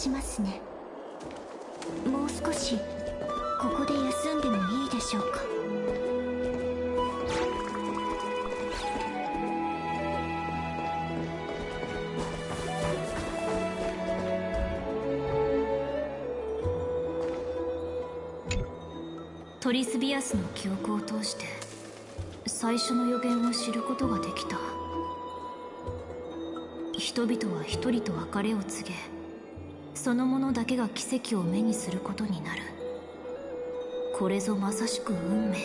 しますね。もう少しここで休んでもいいでしょうか。トリスビアスの記憶を通して最初の予言を知ることができた。人々は一人と別れを告げ、その者だけが奇跡を目にすることになる。これぞまさしく運命。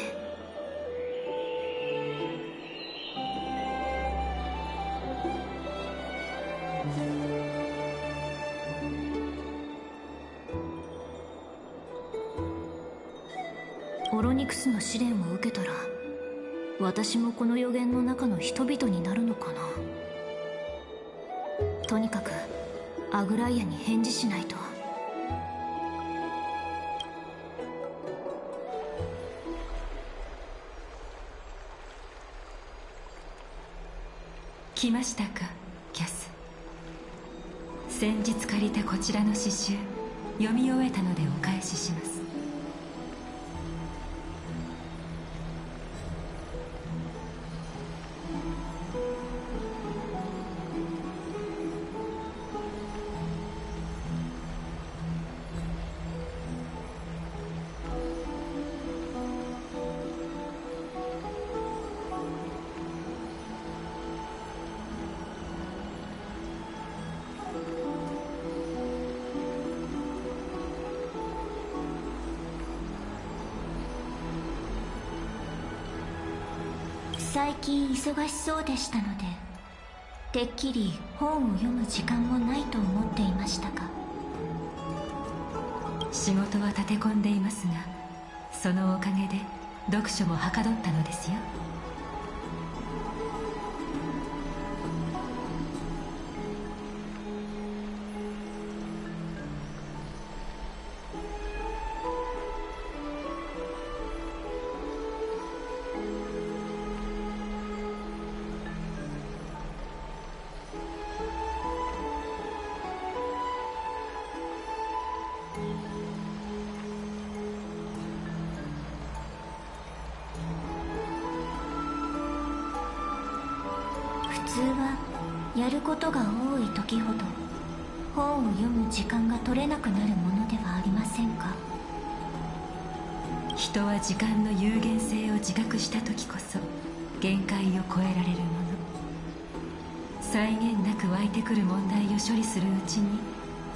オロニクスの試練を受けたら、私もこの予言の中の人々になるのかな。とにかくアグライアに返事しないと。来ましたか、キャス。先日借りたこちらの詩集、読み終えたのでお返しします。最近忙しそうでしたので、てっきり本を読む時間もないと思っていましたが。仕事は立て込んでいますが、そのおかげで読書もはかどったのですよ。普通はやることが多い時ほど本を読む時間が取れなくなるものではありませんか。人は時間の有限性を自覚した時こそ限界を超えられるもの。際限なく湧いてくる問題を処理するうちに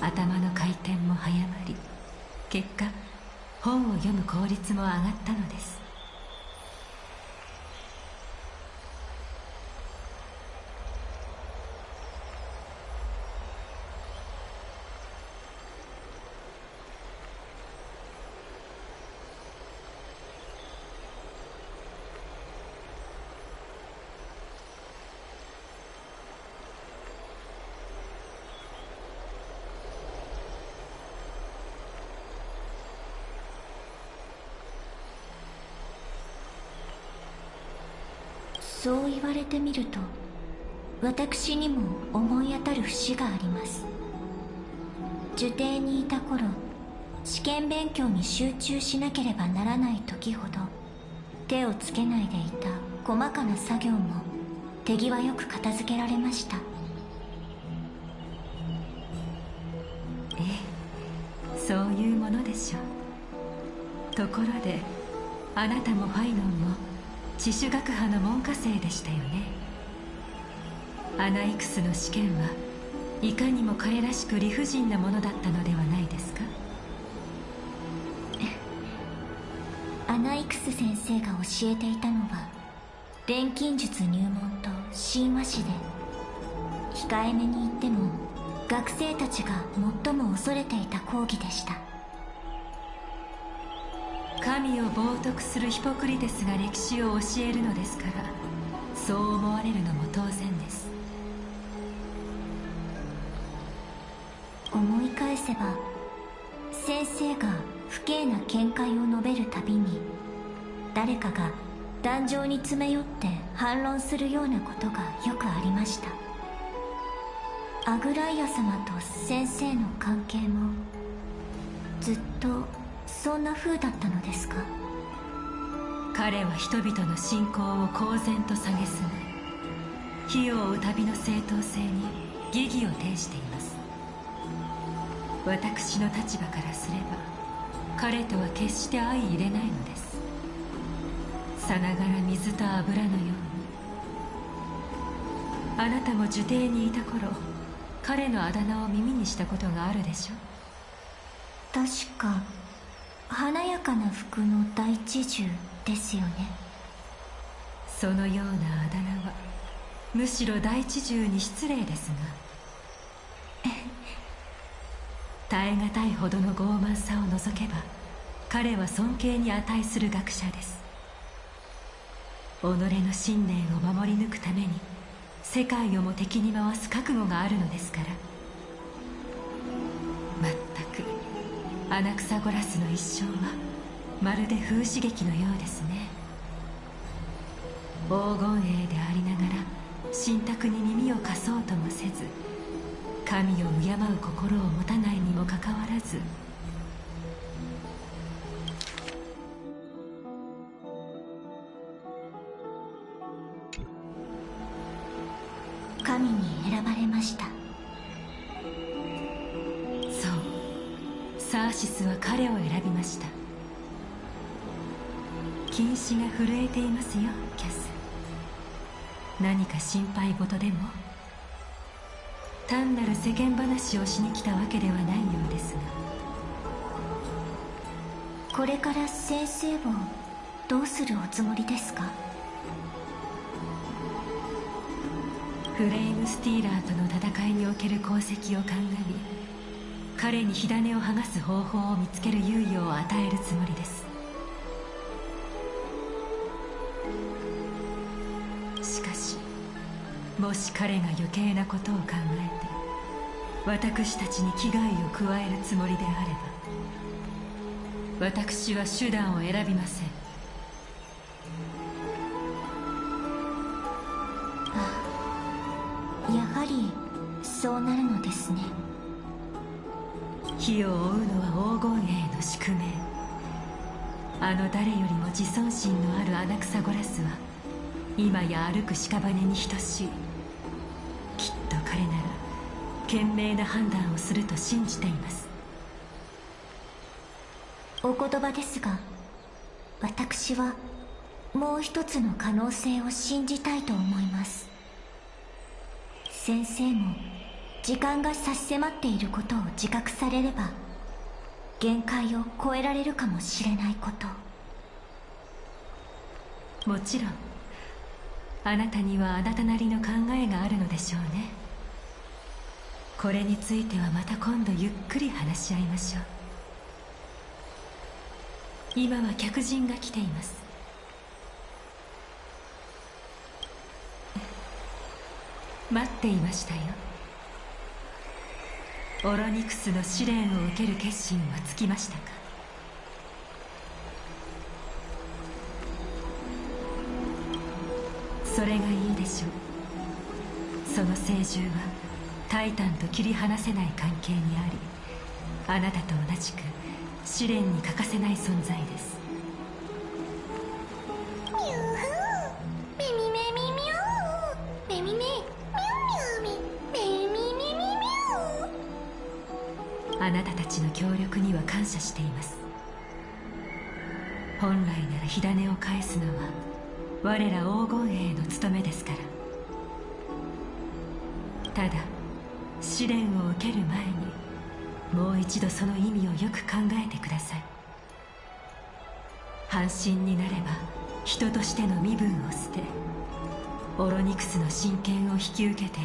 頭の回転も早まり、結果本を読む効率も上がったのです。そう言われてみると、私にも思い当たる節があります。受定にいた頃、試験勉強に集中しなければならない時ほど手をつけないでいた細かな作業も手際よく片付けられました。ええ、そういうものでしょう。ところであなたもファイノンも地種学派の門下生でしたよね。アナイクスの試験はいかにも彼らしく理不尽なものだったのではないですか。アナイクス先生が教えていたのは錬金術入門と神話史で、控えめに言っても学生たちが最も恐れていた講義でした。神を冒涜するヒポクリテスが歴史を教えるのですから、そう思われるのも当然です。思い返せば、先生が不敬な見解を述べるたびに誰かが壇上に詰め寄って反論するようなことがよくありました。アグライア様と先生の関係もずっとそんな風だったのですか？彼は人々の信仰を公然と蔑み、火を追う旅の正当性に疑義を呈しています。私の立場からすれば彼とは決して相入れないのです。さながら水と油のように。あなたも呪帝にいた頃、彼のあだ名を耳にしたことがあるでしょ？確か華やかな服の大知獣ですよね。そのようなあだ名はむしろ大知獣に失礼ですが、耐え難いほどの傲慢さを除けば彼は尊敬に値する学者です。己の信念を守り抜くために世界をも敵に回す覚悟があるのですから。まったくアナクサゴラスの一生はまるで風刺劇のようですね。黄金栄でありながら信託に耳を貸そうともせず、神を敬う心を持たないにもかかわらず、神に選ばれました。そう、サーシスは彼を選びました。禁止が震えていますよ、キャス。何か心配事でも？単なる世間話をしに来たわけではないようですが。これから先生をどうするおつもりですか？フレイムスティーラーとの戦いにおける功績を鑑み、彼に火種を剥がす方法を見つける猶予を与えるつもりです。しかし、もし彼が余計なことを考えて私たちに危害を加えるつもりであれば、私は手段を選びません。やはりそうなるのですね。火を追うのは黄金栄の宿命。あの誰よりも自尊心のあるアナクサゴラスは今や歩く屍に等しい。きっと彼なら賢明な判断をすると信じています。お言葉ですが、私はもう一つの可能性を信じたいと思います。先生も時間が差し迫っていることを自覚されれば、限界を超えられるかもしれないこと。もちろんあなたにはあなたなりの考えがあるのでしょうね。これについてはまた今度ゆっくり話し合いましょう。今は客人が来ています。待っていましたよ。オロニクスの試練を受ける決心はつきましたか？それがいいでしょう。その聖獣はタイタンと切り離せない関係にあり、あなたと同じく試練に欠かせない存在です。あなたたちの協力には感謝しています。本来なら火種を返すのは我ら黄金栄の務めですから。ただ試練を受ける前にもう一度その意味をよく考えてください。半身になれば人としての身分を捨て、オロニクスの神権を引き受けて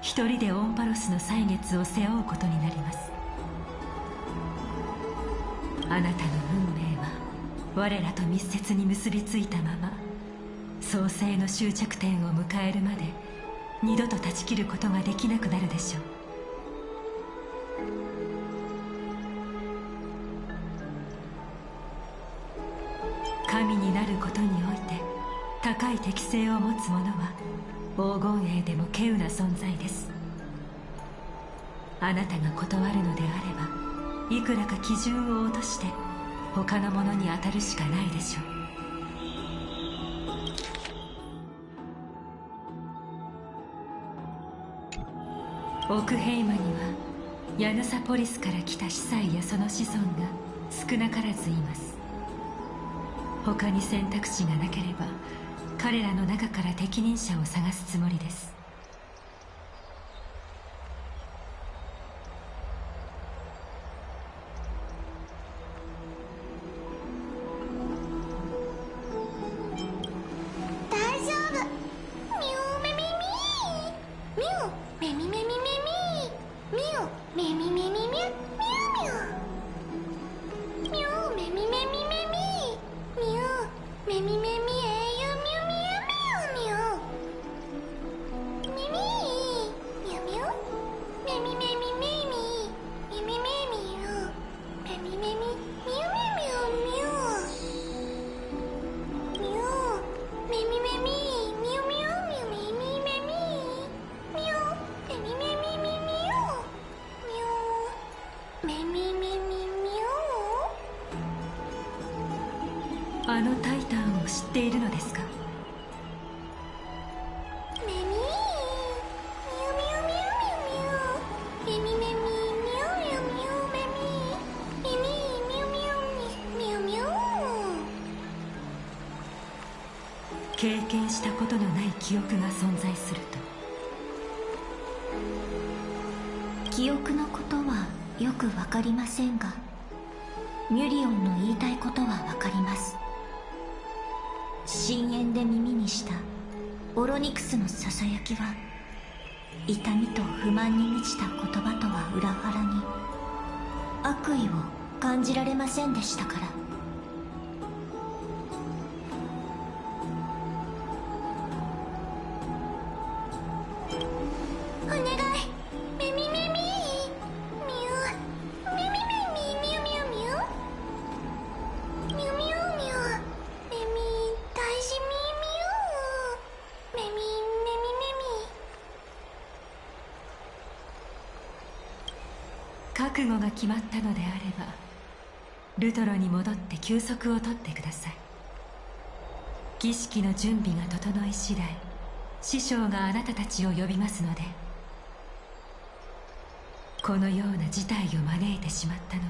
一人でオンパロスの歳月を背負うことになります。あなたの運命は我らと密接に結びついたまま、創世の終着点を迎えるまで二度と断ち切ることができなくなるでしょう。神になることにおいて高い適性を持つ者は黄金栄でも稀有な存在です。あなたが断るのであれば、いくらか基準を落として他のものに当たるしかないでしょう。オクヘイマにはヤヌサポリスから来た司祭やその子孫が少なからずいます。他に選択肢がなければ彼らの中から適任者を探すつもりです。あのタイタンを知っているのですか？経験したことのない記憶が存在すると。記憶のことはよくわかりませんが、ミュリオンの言いたいことはわかります。深淵で耳にしたオロニクスのささやきは、痛みと不満に満ちた言葉とは裏腹に悪意を感じられませんでしたから。お願い、メミメミミュウ、メミメミミュウミュウミュウミュウミュウミュウ、メミ大事ミミュウ、メミメミメミ。覚悟が決まったのであれば、ルトロに戻って休息を取ってください。儀式の準備が整い次第、師匠があなたたちを呼びますので。このような事態を招いてしまったのは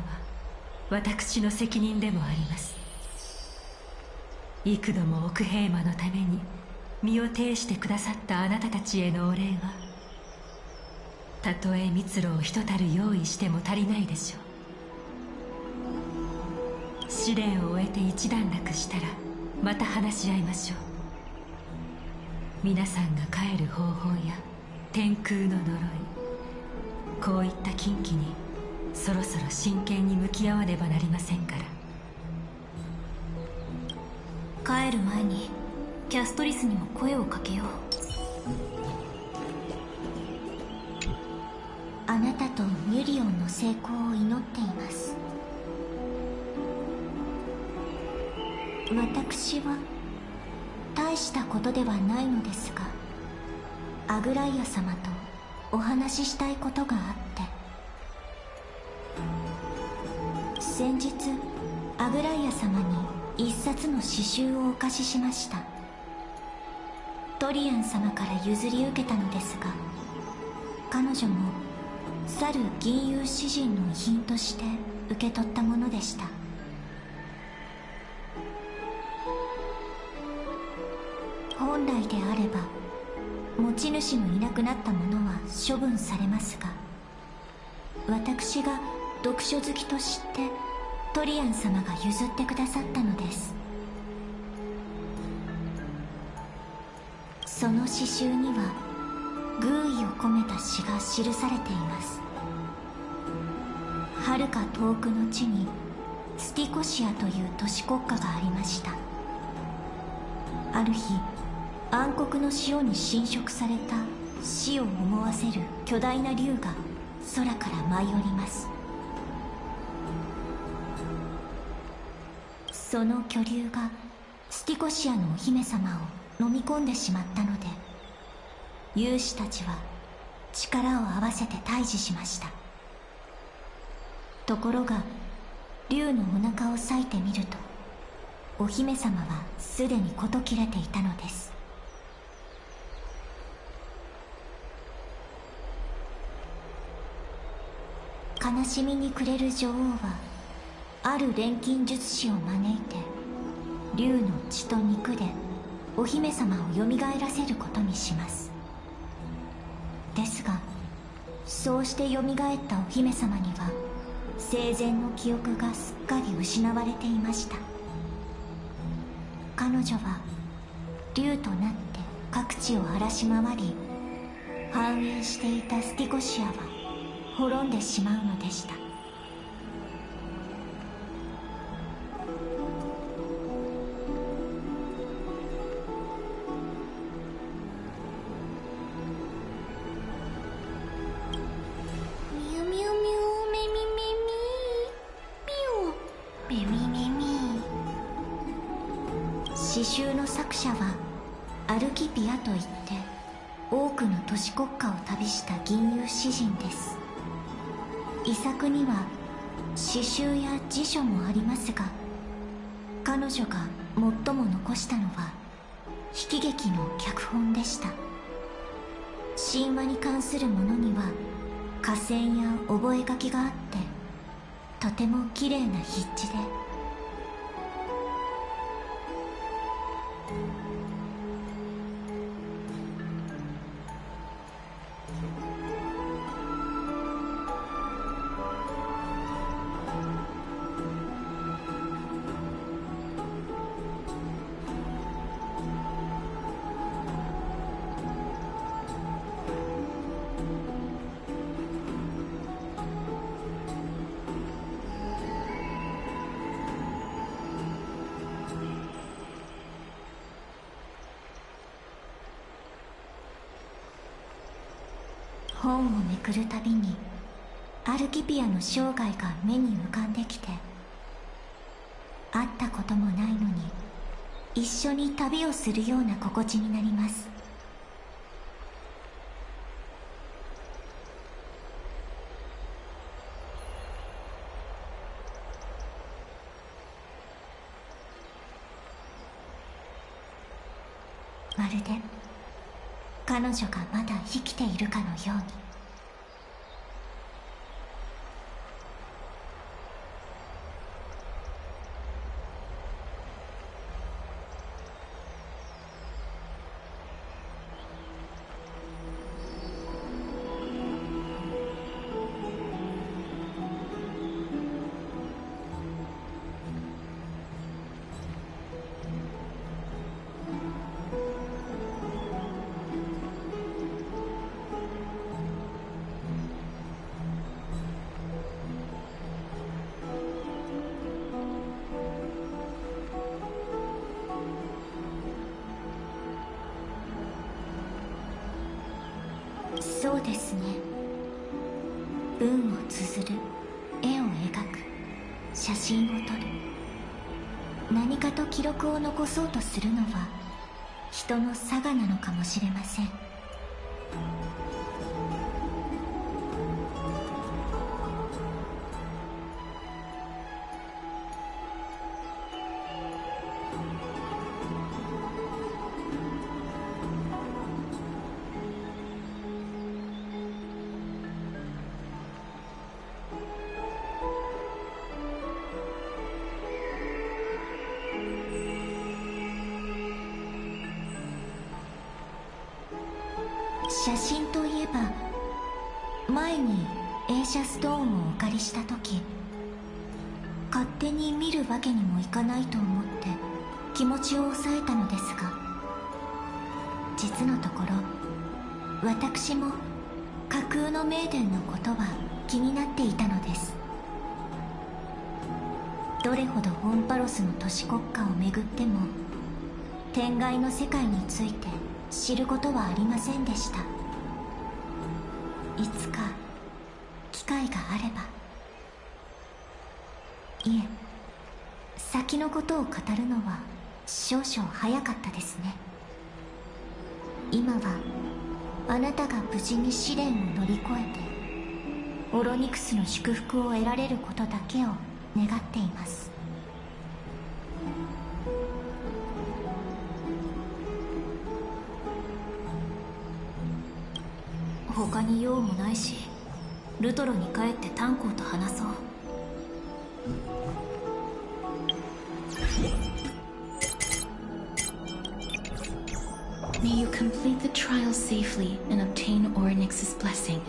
私の責任でもあります。幾度も奥平魔のために身を挺してくださったあなたたちへのお礼は、たとえ蜜蝋をひとたる用意しても足りないでしょう。試練を終えて一段落したらまた話し合いましょう。皆さんが帰る方法や天空の呪い、こういった禁忌にそろそろ真剣に向き合わねばなりませんから。帰る前にキャストリスにも声をかけよう。あなたとミュリオンの成功を祈っています。私は大したことではないのですが、アグライア様とお話ししたいことがあって。先日アグライア様に一冊の詩集をお貸ししました。トリアン様から譲り受けたのですが、彼女も去る銀融詩人の遺品として受け取ったものでした。本来であれば持ち主のいなくなったものは処分されますが、私が読書好きと知ってトリアン様が譲ってくださったのです。その詩集には寓意を込めた詩が記されています。はるか遠くの地にスティコシアという都市国家がありました。ある日、暗黒の塩に侵食された死を思わせる巨大な竜が空から舞い降ります。その巨竜がスティコシアのお姫様を飲み込んでしまったので、勇士たちは力を合わせて退治しました。ところが竜のお腹を裂いてみると、お姫様はすでに事切れていたのです。悲しみに暮れる女王は、ある錬金術師を招いて竜の血と肉でお姫様をよみがえらせることにします。ですが、そうしてよみがえったお姫様には生前の記憶がすっかり失われていました。彼女は竜となって各地を荒らし回り、繁栄していたスティコシアは滅んでしまうのでした。ミュミュミュメミメミミュメミメミ。詩集の作者はアルキピアといって、多くの都市国家を旅した吟遊詩人です。遺作には詩集や辞書もありますが、彼女が最も残したのは悲喜劇の脚本でした。神話に関するものには下線や覚書きがあって、とてもきれいな筆致で、本をめくるたびにアルキピアの生涯が目に浮かんできて、会ったこともないのに一緒に旅をするような心地になります。まるで彼女がまだ生きているかのように。そうですね。文を綴る、絵を描く、写真を撮る、何かと記録を残そうとするのは人の性なのかもしれません。写真といえば、前に映写ストーンをお借りした時、勝手に見るわけにもいかないと思って気持ちを抑えたのですが、実のところ私も架空の名殿のことは気になっていたのです。どれほどオンパロスの都市国家をめぐっても天外の世界について知ることはありませんでした。いつか機会があれば。いえ、先のことを語るのは少々早かったですね。今はあなたが無事に試練を乗り越えてオロニクスの祝福を得られることだけを願っています。他に用もないし、ルトロに帰って炭鉱と話そう。May you complete the trial safely and obtain Orynyx's blessing.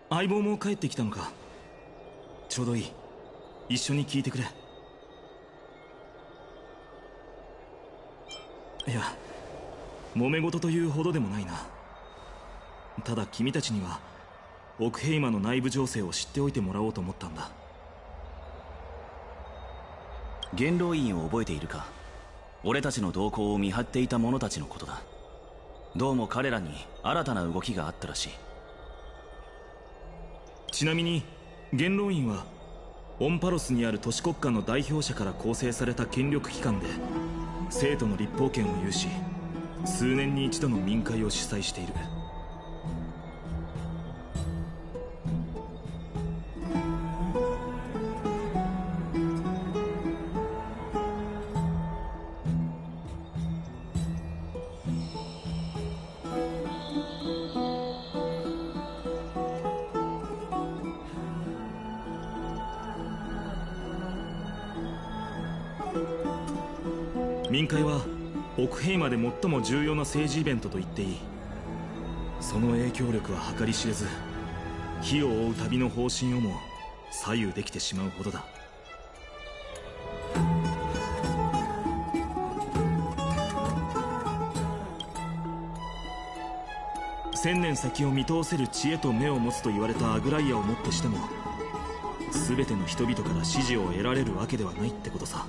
相棒も帰ってきたのか。ちょうどいい。一緒に聞いてくれ。いや、揉め事というほどでもないな。ただ君たちにはオクヘイマの内部情勢を知っておいてもらおうと思ったんだ。元老院を覚えているか。俺たちの動向を見張っていた者たちのことだ。どうも彼らに新たな動きがあったらしい。ちなみに元老院はオンパロスにある都市国家の代表者から構成された権力機関で、生徒の立法権を有し、数年に一度の民会を主催している。民会はオクヘイマで最も重要な政治イベントと言っていい。その影響力は計り知れず、火を追う旅の方針をも左右できてしまうほどだ。1000年先を見通せる知恵と目を持つと言われたアグライアをもってしても、全ての人々から支持を得られるわけではないってことさ。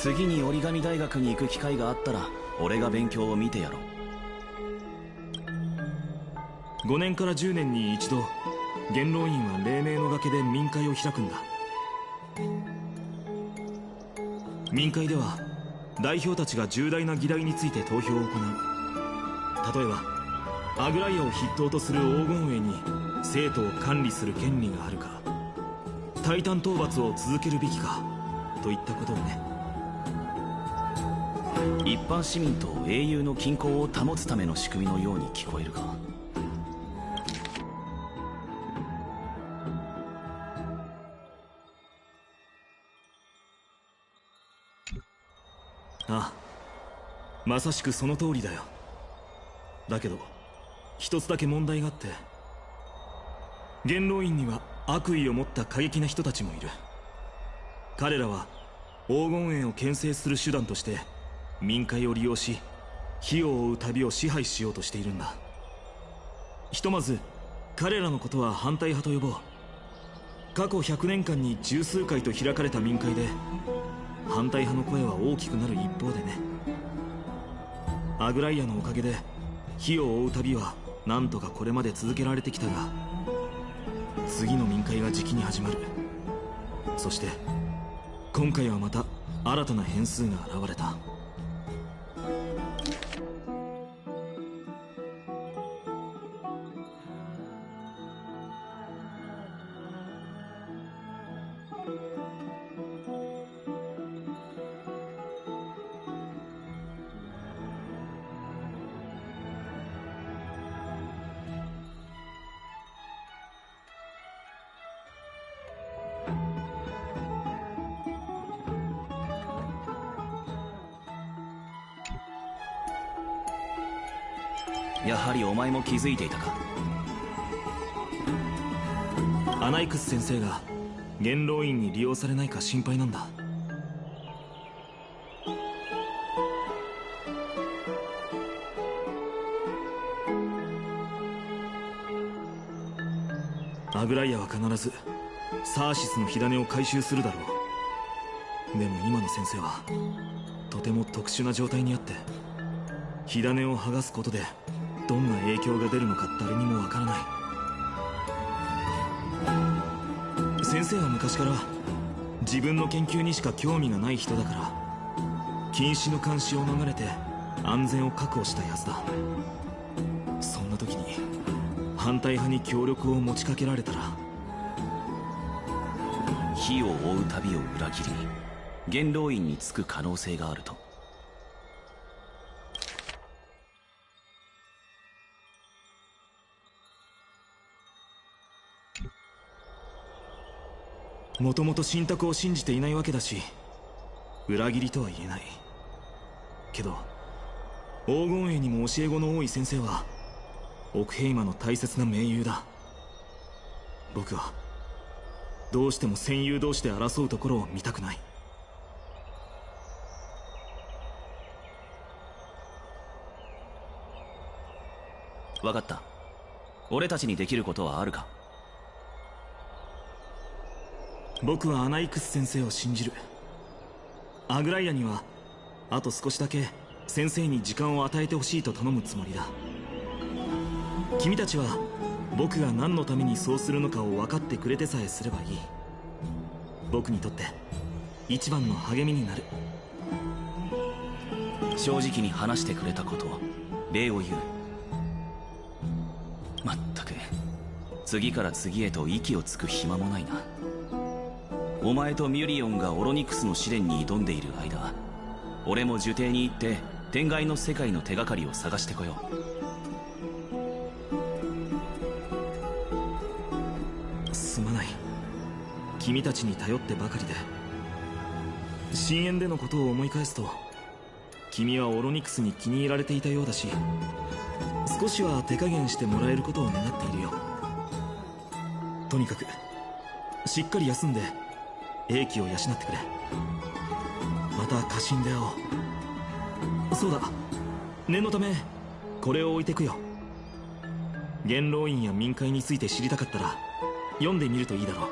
次に折り紙大学に行く機会があったら俺が勉強を見てやろう。5年から10年に一度、元老院は黎明の崖で民会を開くんだ。民会では代表たちが重大な議題について投票を行う。例えばアグライアを筆頭とする黄金衛に生徒を管理する権利があるか、タイタン討伐を続けるべきかといったことをね。一般市民と英雄の均衡を保つための仕組みのように聞こえるが。ああ、まさしくその通りだよ。だけど一つだけ問題があって、元老院には悪意を持った過激な人たちもいる。彼らは黄金園を牽制する手段として民会を利用し、火を追う旅を支配しようとしているんだ。ひとまず彼らのことは反対派と呼ぼう。過去100年間に十数回と開かれた民会で反対派の声は大きくなる一方でね。アグライアのおかげで火を追う旅はなんとかこれまで続けられてきたが、次の民会がじきに始まる。そして今回はまた新たな変数が現れた。やはりお前も気づいていたか。アナイクス先生が元老院に利用されないか心配なんだ。アグライアは必ずサーシスの火種を回収するだろう。でも今の先生はとても特殊な状態にあって、火種を剥がすことでどんな影響が出るのか誰にもわからない。先生は昔から自分の研究にしか興味がない人だから、禁止の監視を逃れて安全を確保したいはずだ。そんな時に反対派に協力を持ちかけられたら。火を追う旅を裏切り元老院に着く可能性があると。もともと信託を信じていないわけだし、裏切りとは言えない。けど黄金栄にも教え子の多い先生はオクヘイマの大切な盟友だ。僕はどうしても戦友同士で争うところを見たくない。分かった。俺たちにできることはあるか。僕はアナイクス先生を信じる。アグライアにはあと少しだけ先生に時間を与えてほしいと頼むつもりだ。君たちは僕が何のためにそうするのかを分かってくれてさえすればいい。僕にとって一番の励みになる。正直に話してくれたこと、礼を言う。まったく次から次へと息をつく暇もないな。お前とミュリオンがオロニクスの試練に挑んでいる間、俺も呪帝に行って天外の世界の手がかりを探してこよう。すまない。君たちに頼ってばかりで。深淵でのことを思い返すと、君はオロニクスに気に入られていたようだし、少しは手加減してもらえることを願っているよ。とにかくしっかり休んで英気を養ってくれ。また家臣で会おう。そうだ、念のためこれを置いてくよ。元老院や民会について知りたかったら読んでみるといいだろう。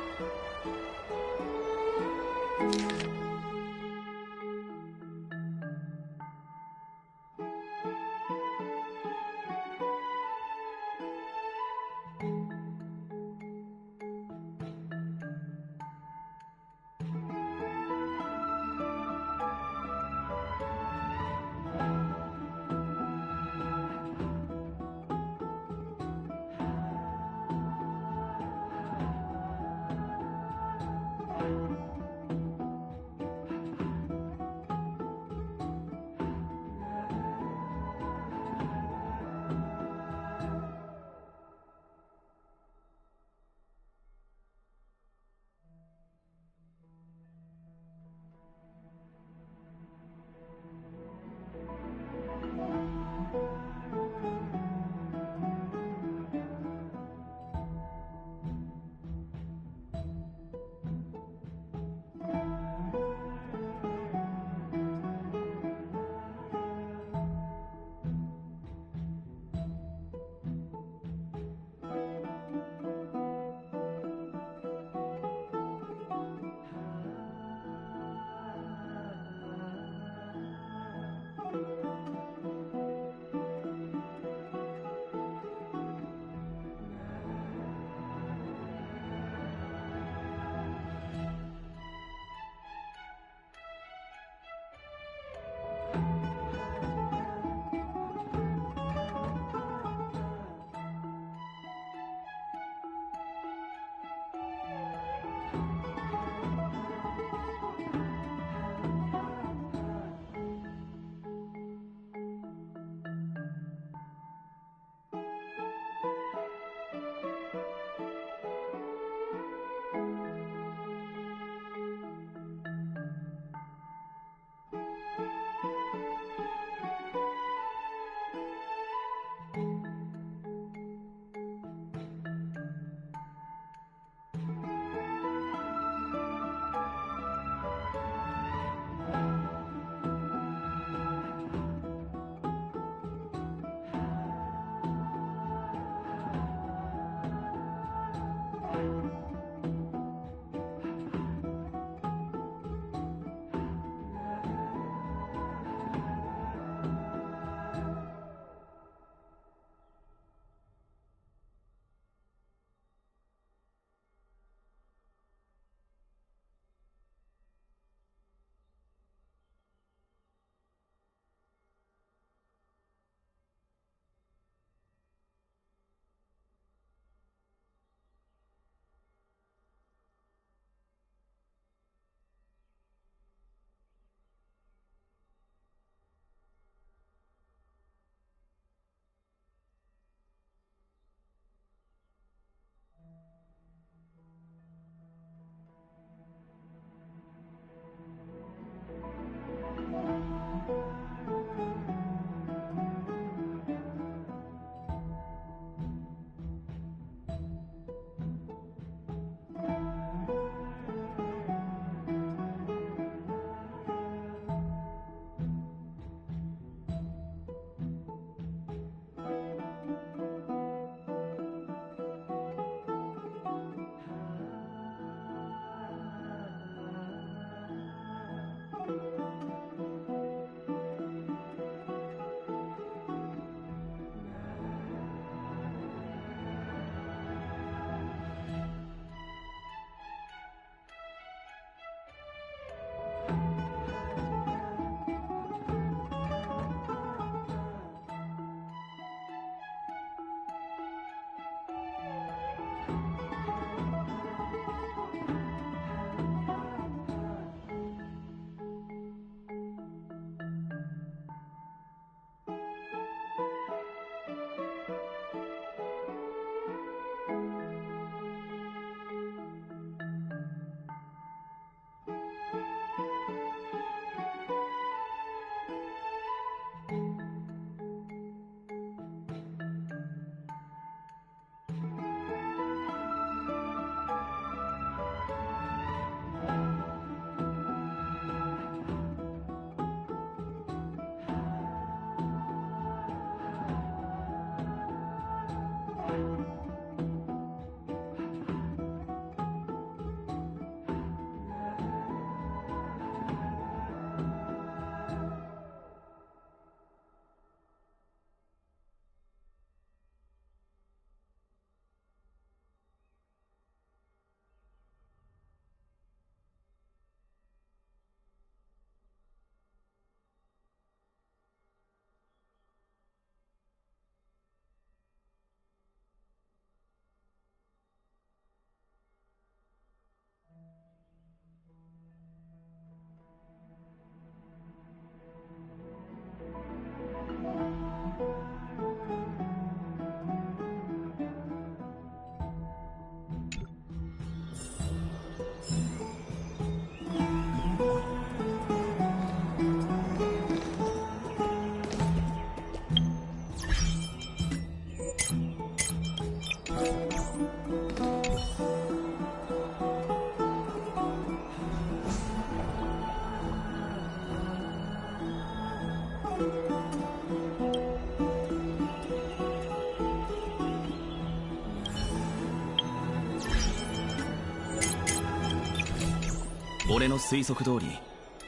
俺の推測通り、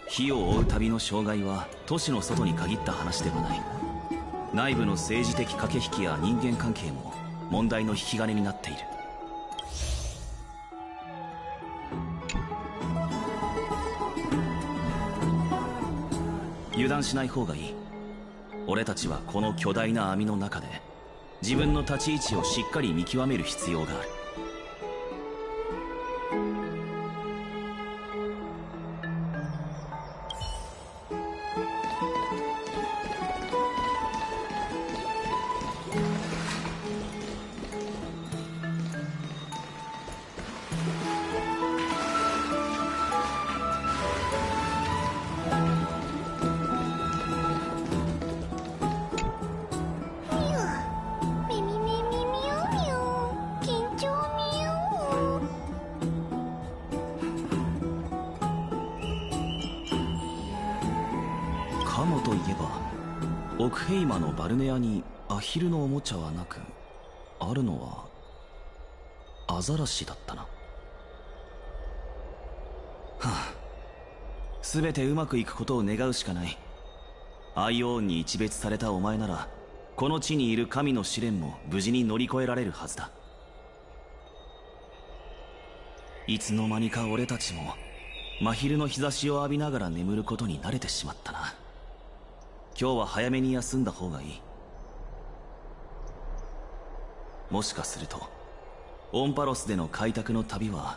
火を追う旅の障害は都市の外に限った話ではない。内部の政治的駆け引きや人間関係も問題の引き金になっている。油断しない方がいい。俺たちはこの巨大な網の中で自分の立ち位置をしっかり見極める必要がある。カモといえば、オクヘイマのバルネアにアヒルのおもちゃはなく、あるのはアザラシだったな。はあ、全てうまくいくことを願うしかない。アイオーンに一別されたお前なら、この地にいる神の試練も無事に乗り越えられるはずだ。いつの間にか俺たちも真昼の日差しを浴びながら眠ることに慣れてしまったな。今日は早めに休んだ方がいい。もしかするとオンパロスでの開拓の旅は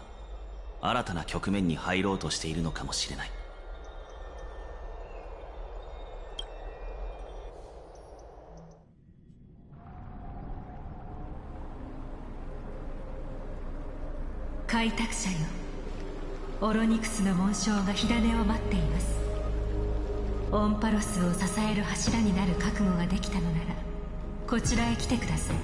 新たな局面に入ろうとしているのかもしれない。開拓者よ、オロニクスの紋章が火種を待っています。オンパロスを支える柱になる覚悟ができたのなら、こちらへ来てください。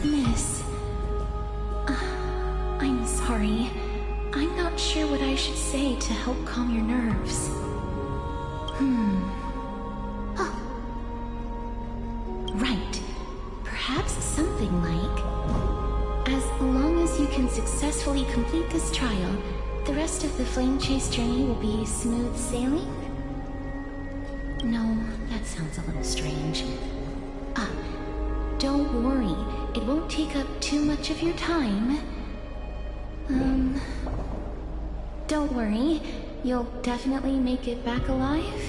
Miss, I'm sorry. I'm not sure what I should say to help calm your nerves. Right. Perhaps something like, as long as you can successfully complete this trial, the rest of the flame chase journey will be smooth sailing? No, that sounds a little strange. Don't worry. It won't take up too much of your time. Don't worry. You'll definitely make it back alive?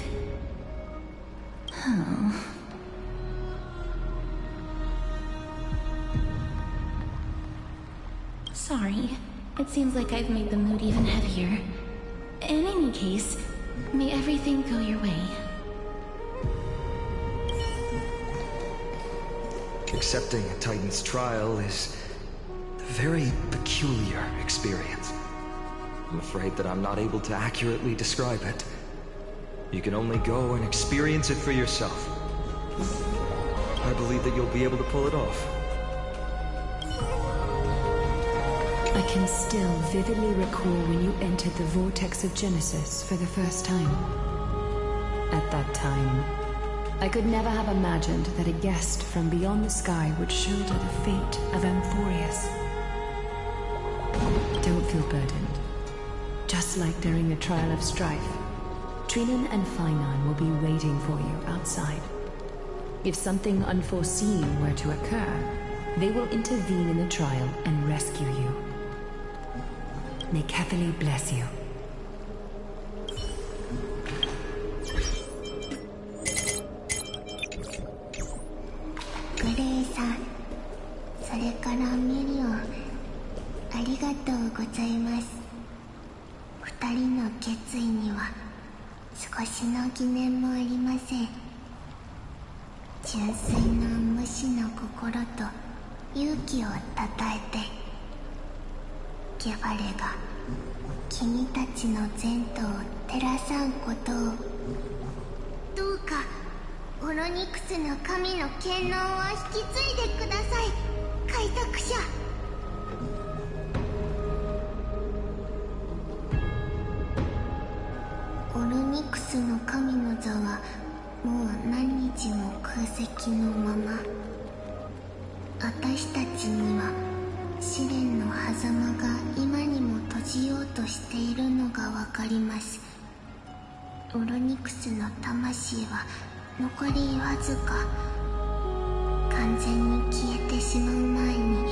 Sorry. It seems like I've made the mood even heavier. In any case, may everything go your way. Accepting a Titan's trial is a very peculiar experience. I'm afraid that I'm not able to accurately describe it. You can only go and experience it for yourself. I believe that you'll be able to pull it off. I can still vividly recall when you entered the vortex of Genesis for the first time. At that time, I could never have imagined that a guest from beyond the sky would shoulder the fate of Amphorius. Don't feel burdened. Just like during a trial of strife, Trinan and Finon will be waiting for you outside. If something unforeseen were to occur, they will intervene in the trial and rescue you. May Catherly bless you. グレイさん、それからミリオン、ありがとうございます。二人の決意には少しの疑念もありません。純粋な無私の心と勇気をたたえて、ケファレが君たちの前途を照らさんことを。どうかオロニクスの神の権能を引き継いでください、開拓者。オロニクスの神の座はもう何日も空席のまま。私たちには試練の狭間が今にも閉じようとしているのがわかります。オロニクスの魂は残りわずか。完全に消えてしまう前に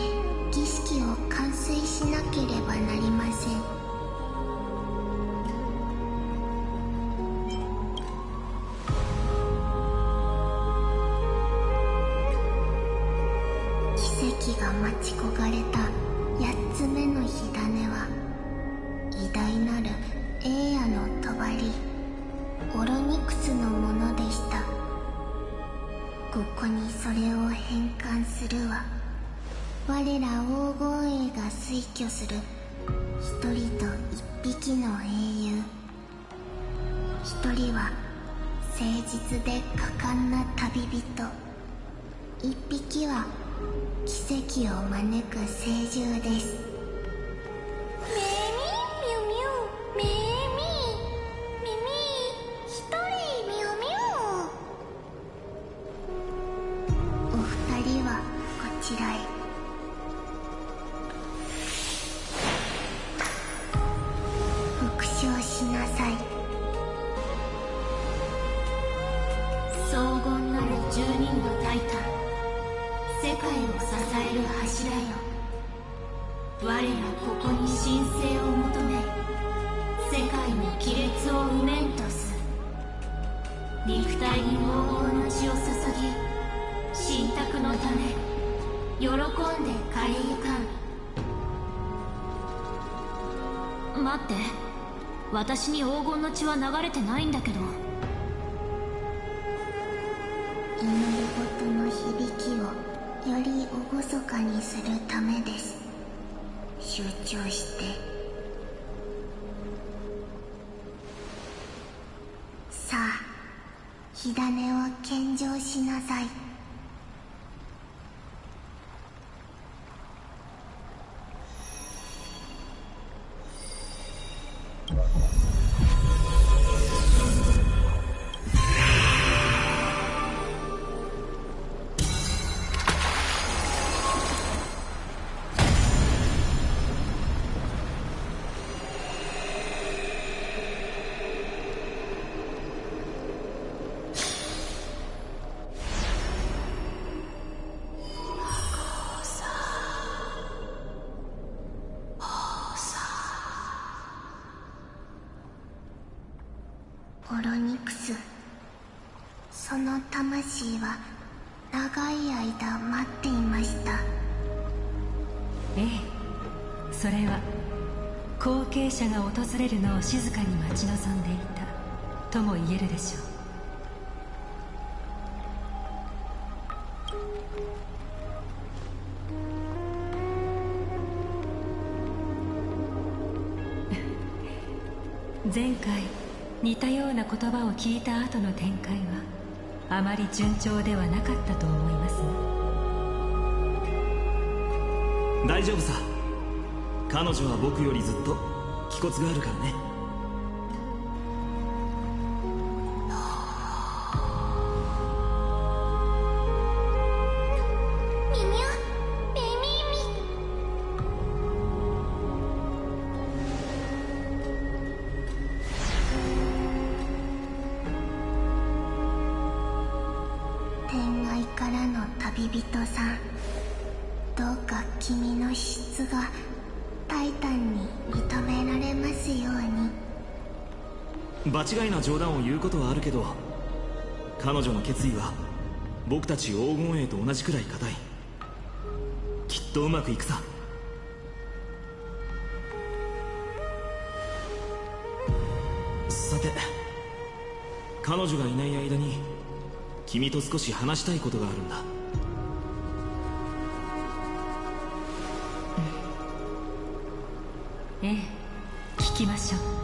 儀式を完遂しなければなりません。奇跡が待ち焦がれた8つ目の火種は偉大なる栄夜の帳オロニクスのものでした。ここにそれを返還するは我ら黄金衛が推挙する一人と一匹の英雄。一人は誠実で果敢な旅人、一匹は奇跡を招く聖獣です。メーミーミュミュメーミーミミー一人ミュミュ。お二人はこちらへ。復唱しなさい。荘厳なる10人のタイタン、世界を支える柱よ。我らここに神聖を求め、世界に亀裂を埋めんとす。肉体に黄金の血を注ぎ、神託のため喜んで帰りゆかん。待って、私に黄金の血は流れてないんだけど。祈り事の響きをより厳かにするためです。集中して。さあ、火種を献上しなさい。オロニクス、その魂は長い間待っていました。ええ、それは後継者が訪れるのを静かに待ち望んでいたとも言えるでしょう。前回似たような言葉を聞いた後の展開はあまり順調ではなかったと思いますが。大丈夫さ。彼女は僕よりずっと気骨があるからね。ミミュメミミ。天外からの旅人さん、どうか君の質がタイタンに認められますように。場違いな冗談を言うことはあるけど、彼女の決意は僕たち黄金衛と同じくらい固い。きっとうまくいくさ。さて、彼女がいない間に君と少し話したいことがあるんだ。ええ、聞きましょう。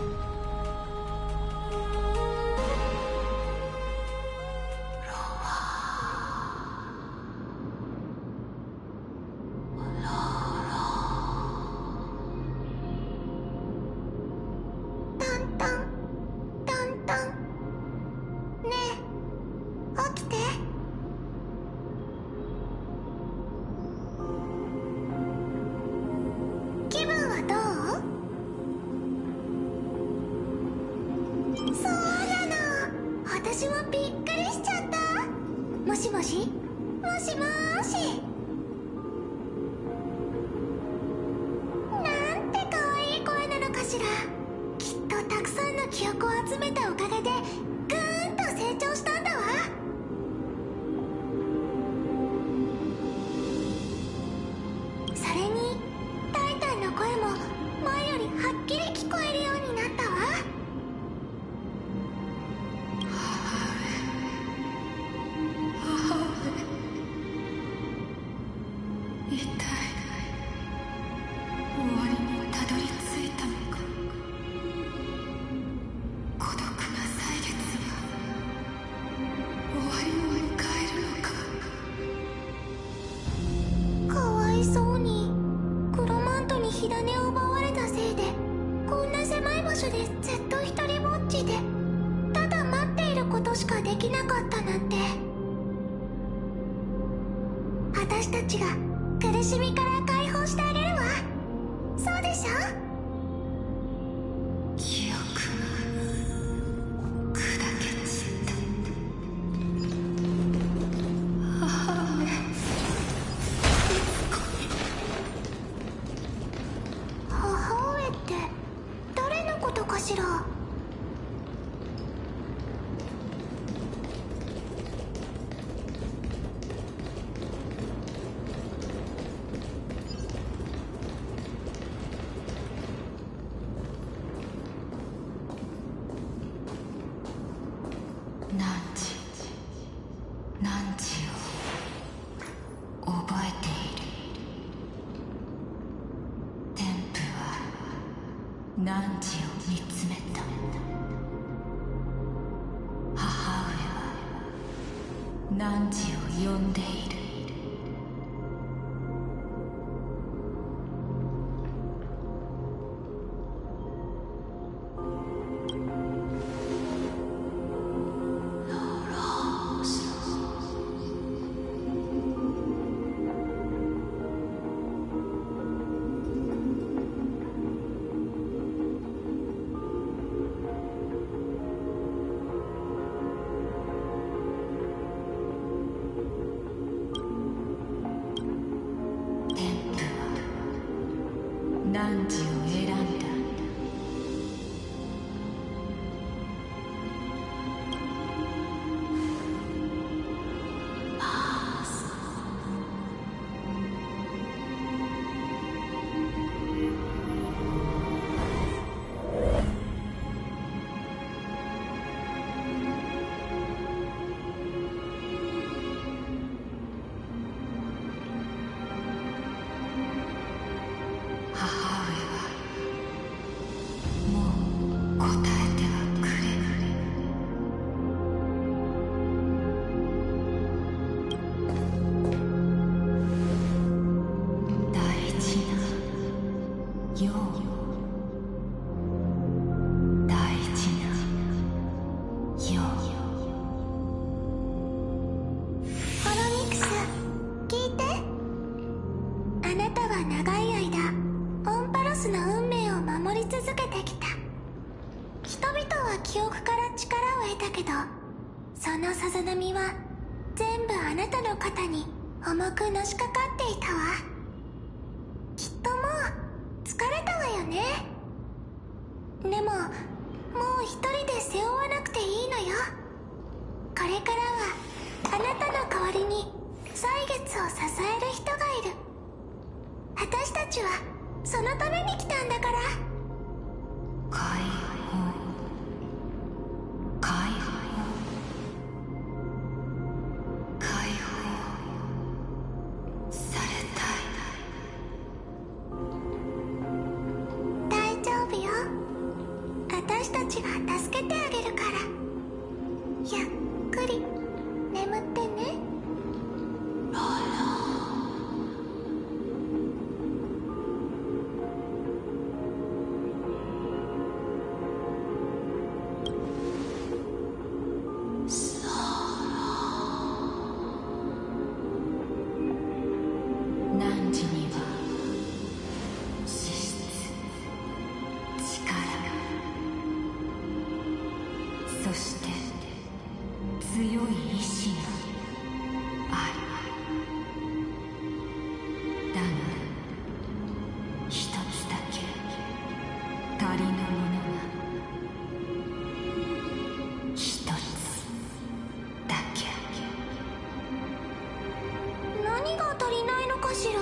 かしら。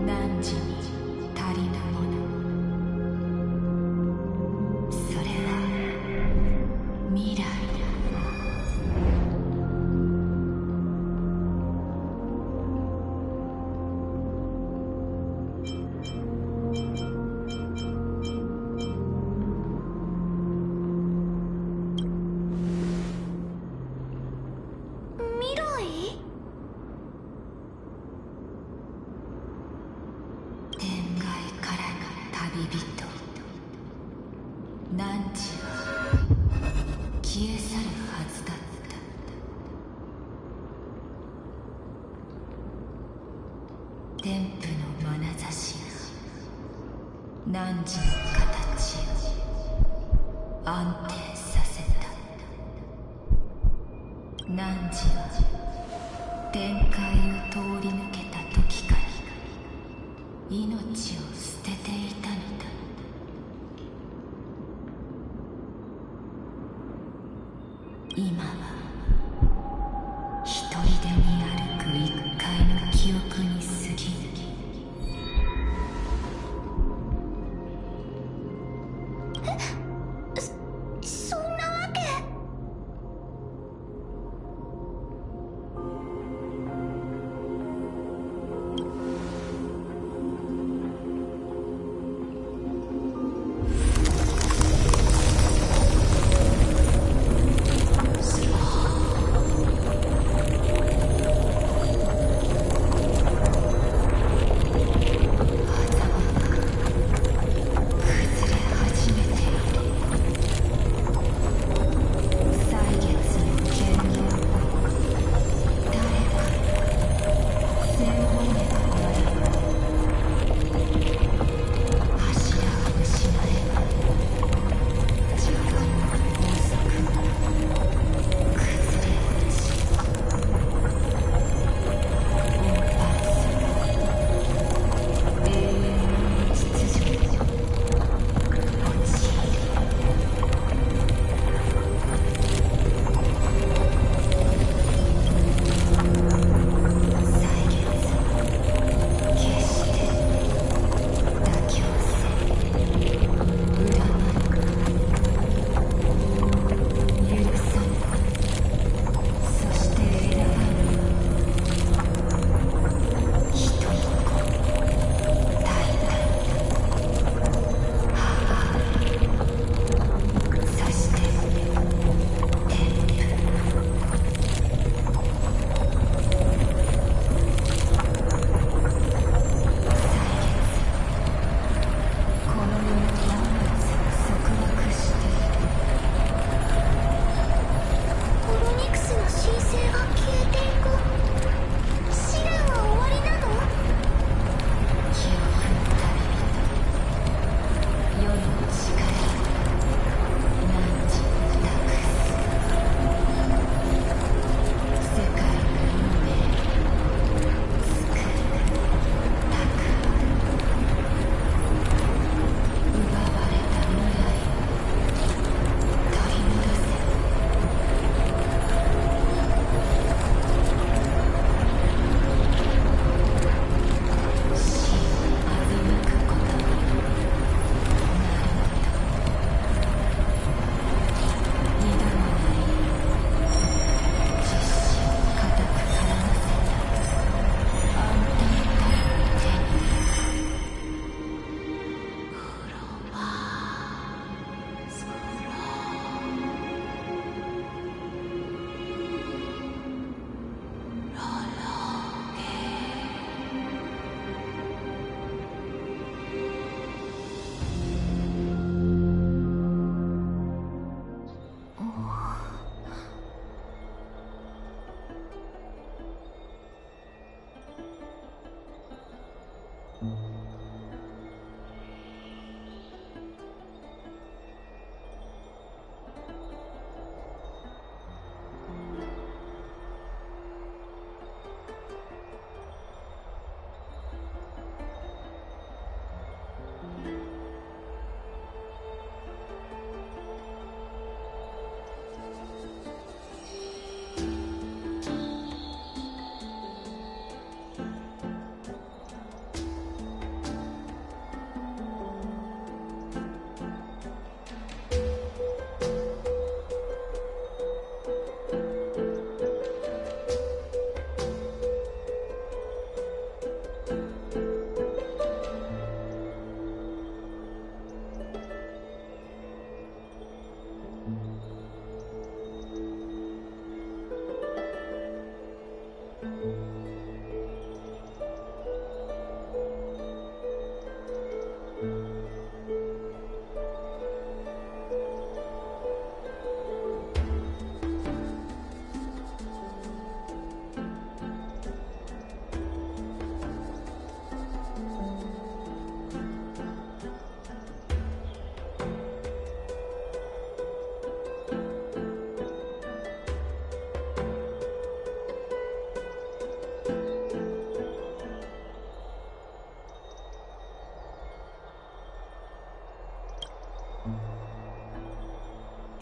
何時に足りぬもの、それは未来だ。未来？天外からの旅人、汝は消え去るはずだった。天賦の眼差しが汝の形を安定させた。汝は天界を通り抜けた時から命を捨てていたのだ。今は一人でに歩く一回の記憶に過ぎぬ。そんなわけ。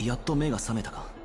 やっと目が覚めたか。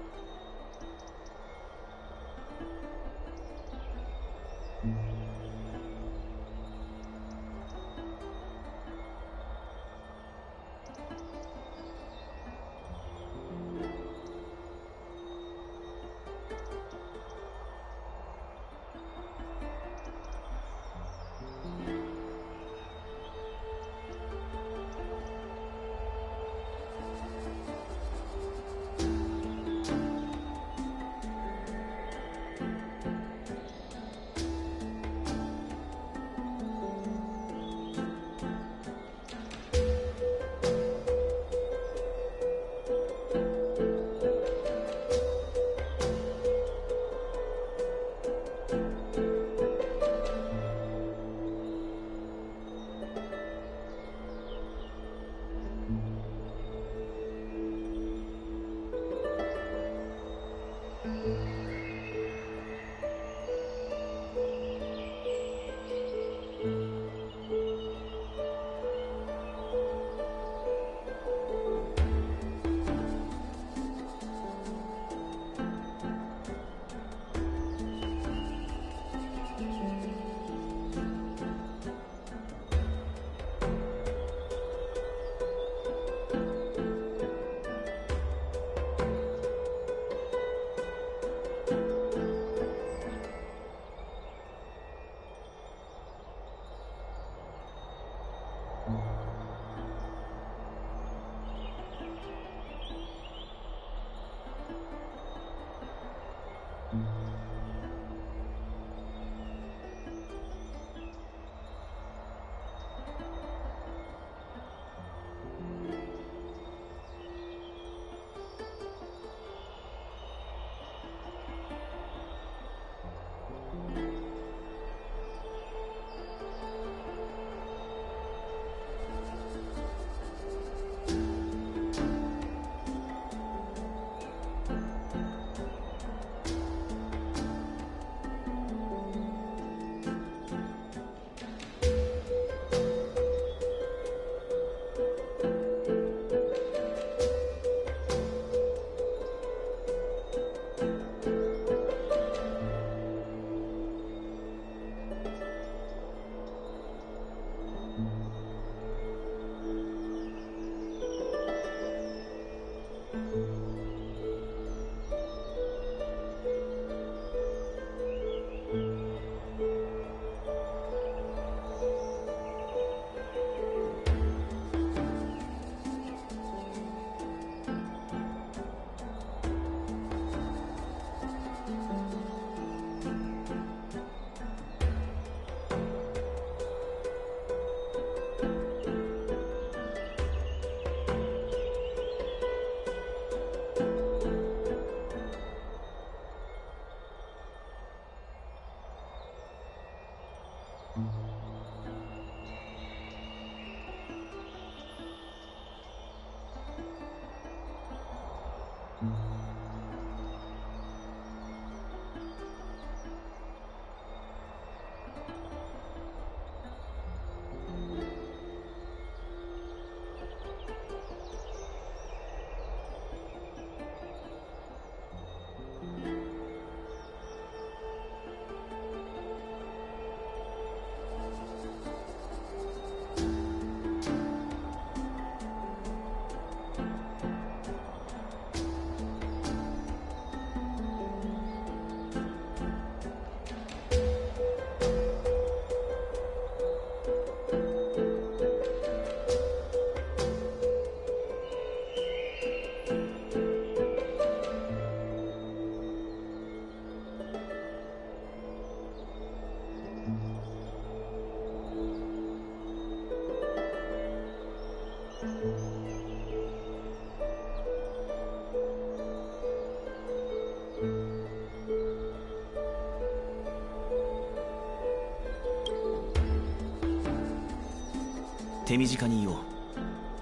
手短に言おう。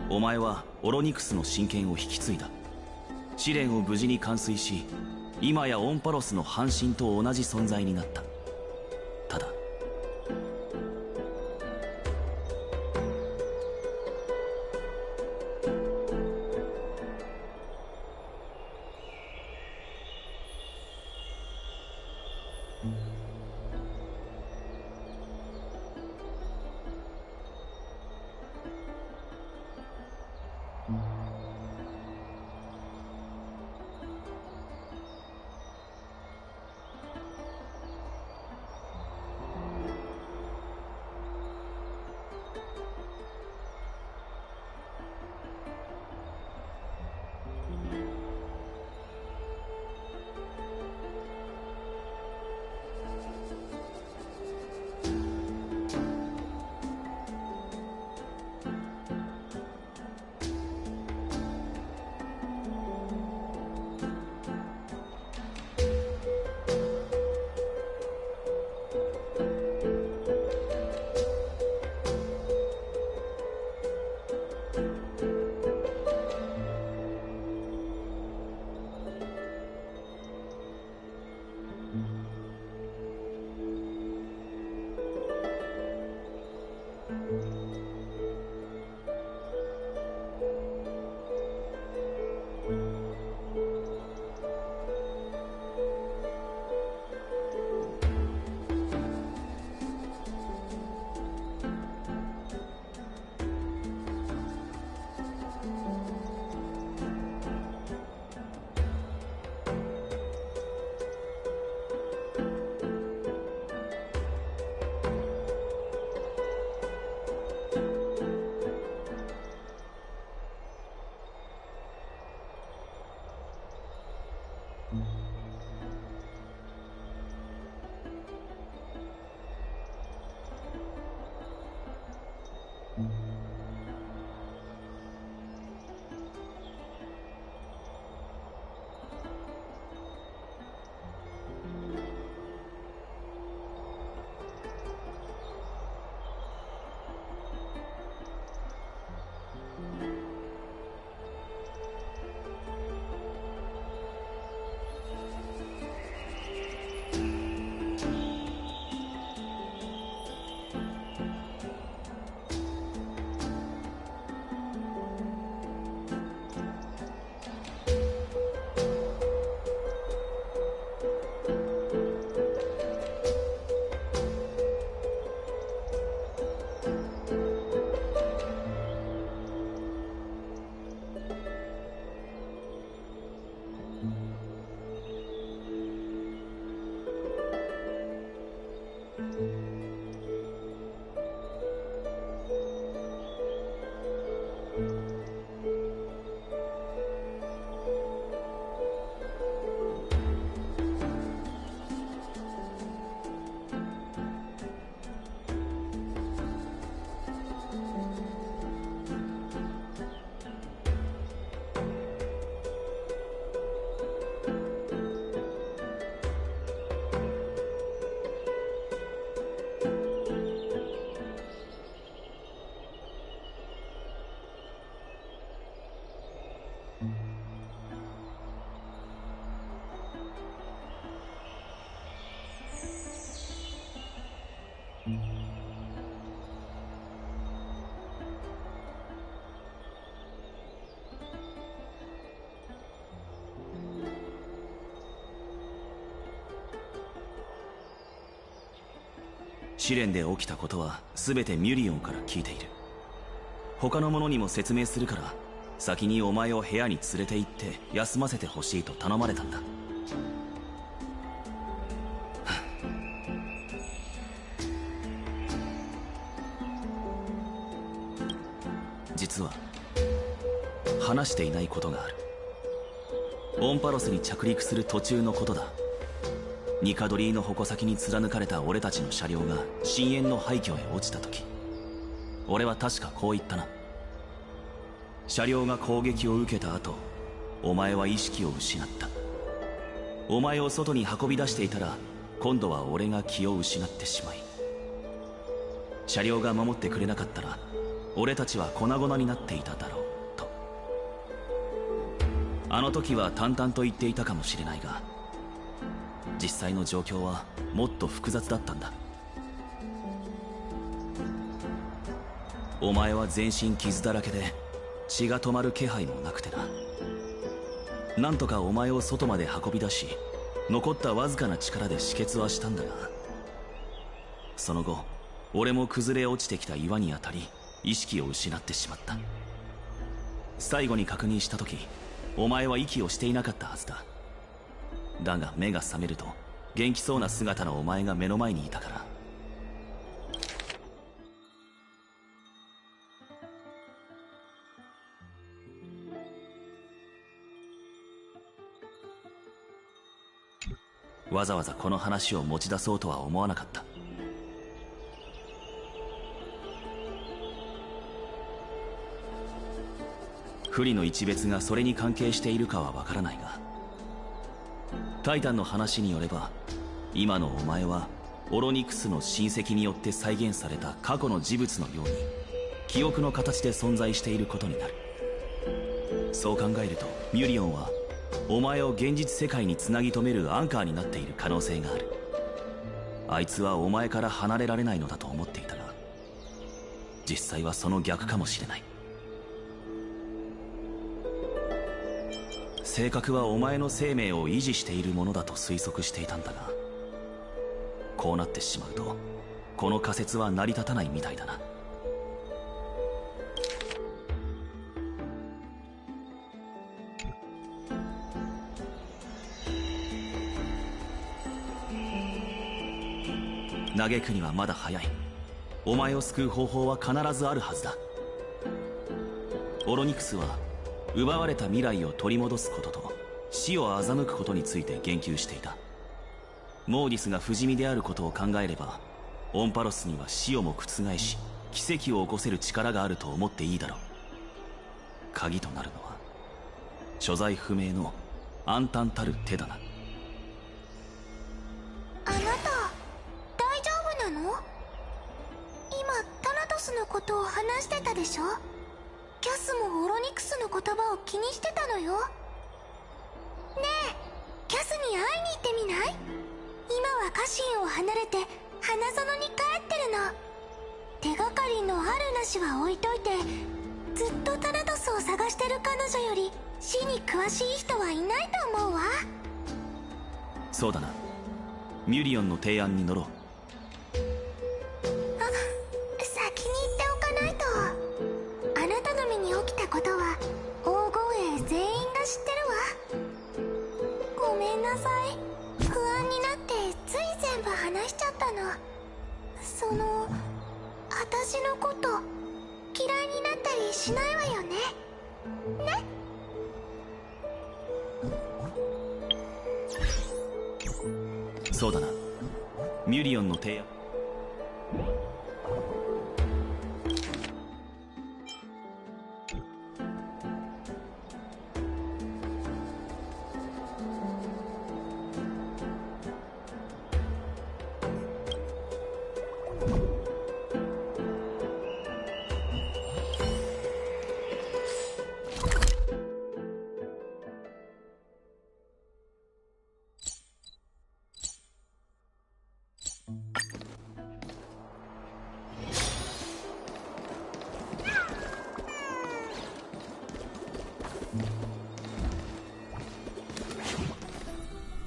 お前はオロニクスの神権を引き継いだ。試練を無事に完遂し、今やオンパロスの半身と同じ存在になった。ただ試練で起きたことは全てミュリオンから聞いている。他の者にも説明するから、先にお前を部屋に連れて行って休ませてほしいと頼まれたんだ。実は話していないことがある。オンパロスに着陸する途中のことだ。ニカドリーの矛先に貫かれた俺たちの車両が深淵の廃墟へ落ちた時、俺は確かこう言ったな。車両が攻撃を受けた後、お前は意識を失った。お前を外に運び出していたら、今度は俺が気を失ってしまい、車両が守ってくれなかったら俺たちは粉々になっていただろうと。あの時は淡々と言っていたかもしれないが、実際の状況はもっと複雑だったんだ。お前は全身傷だらけで血が止まる気配もなくてな。なんとかお前を外まで運び出し、残ったわずかな力で止血はしたんだが、その後俺も崩れ落ちてきた岩に当たり意識を失ってしまった。最後に確認した時、お前は息をしていなかったはずだ。だが目が覚めると元気そうな姿のお前が目の前にいたから。わざわざこの話を持ち出そうとは思わなかった。不利の一別がそれに関係しているかはわからないが、タイタンの話によれば、今のお前はオロニクスの親戚によって再現された過去の事物のように記憶の形で存在していることになる。そう考えるとミュリオンはお前を現実世界につなぎ止めるアンカーになっている可能性がある。あいつはお前から離れられないのだと思っていたが、実際はその逆かもしれない。性格はお前の生命を維持しているものだと推測していたんだが、こうなってしまうとこの仮説は成り立たないみたいだな。嘆くにはまだ早い。お前を救う方法は必ずあるはずだ。オロニクスは奪われた未来を取り戻すことと死を欺くことについて言及していた。モーディスが不死身であることを考えれば、オンパロスには死をも覆し奇跡を起こせる力があると思っていいだろう。鍵となるのは所在不明の暗淡たる手だな。あなた大丈夫なの？今タナトスのことを話してたでしょ。キャスもオロニクスの言葉を気にしてたのよ。ねえ、キャスに会いに行ってみない？今は家臣を離れて花園に帰ってるの。手がかりのあるなしは置いといて、ずっとタナトスを探してる彼女より死に詳しい人はいないと思うわ。そうだな。ミュリオンの提案に乗ろう。先に言っておかないと。あなたの身に起きたことは黄金衛全員が知ってるわ。ごめんなさい。不安になってつい全部話しちゃったの。私のこと嫌いになったりしないわよね。ね？そうだな。ミュリオンの提案。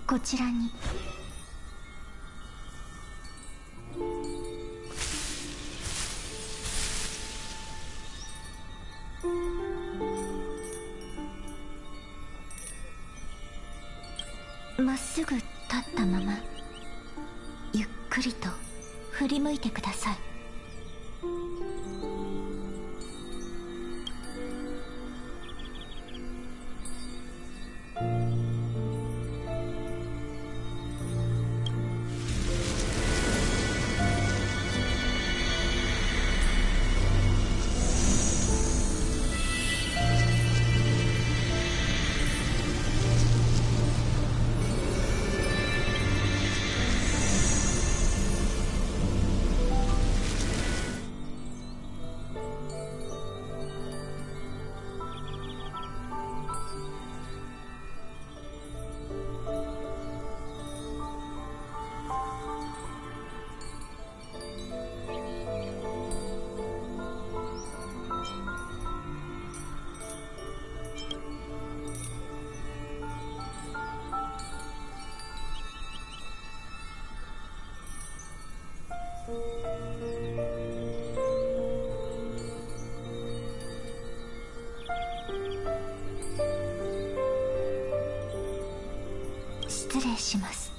こちらに。まっすぐ立ったままゆっくりと振り向いてください。失礼します。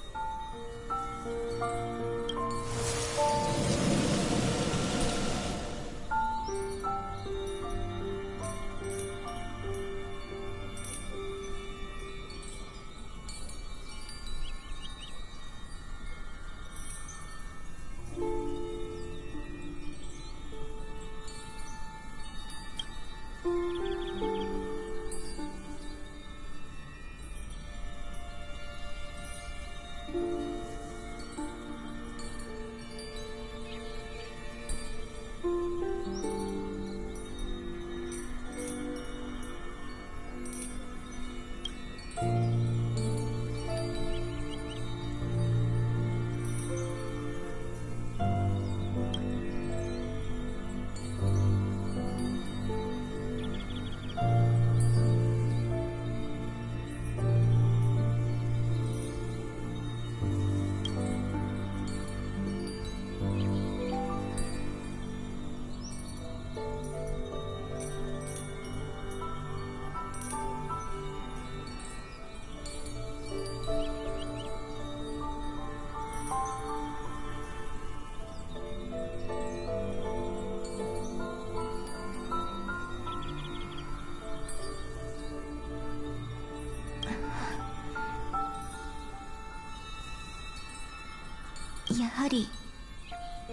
やはり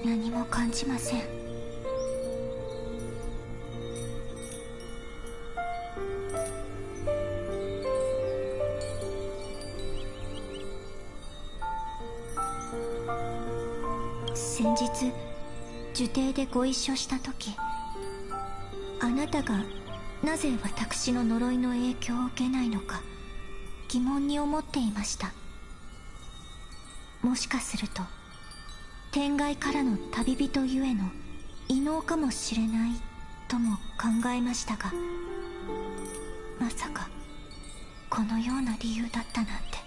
何も感じません。先日呪帝でご一緒した時、あなたがなぜ私の呪いの影響を受けないのか疑問に思っていました。もしかすると天外からの旅人ゆえの異能かもしれないとも考えましたが、まさかこのような理由だったなんて。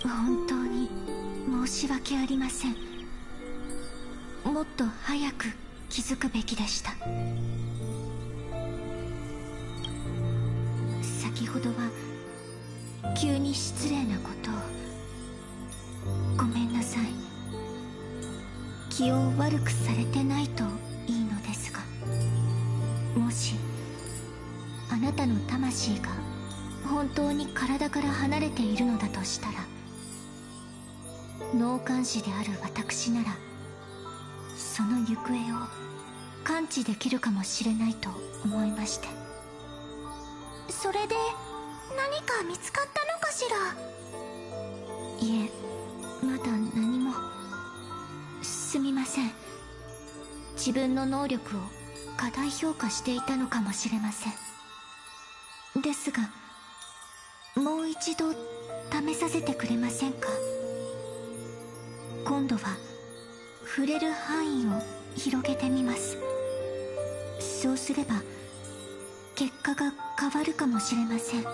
本当に申し訳ありません。もっと早く気づくべきでした。先ほどは急に失礼なことを。ごめんなさい。気を悪くされてないといいのですが、もしあなたの魂が本当に体から離れているのだとしたら、脳幹視である私ならその行方を感知できるかもしれないと思いまして。それで何か見つかったのかしら。いえ、まだ何も。すみません。自分の能力を過大評価していたのかもしれません。ですがもう一度試させてくれませんか。今度は触れる範囲を広げてみます。そうすれば結果が変わるかもしれません。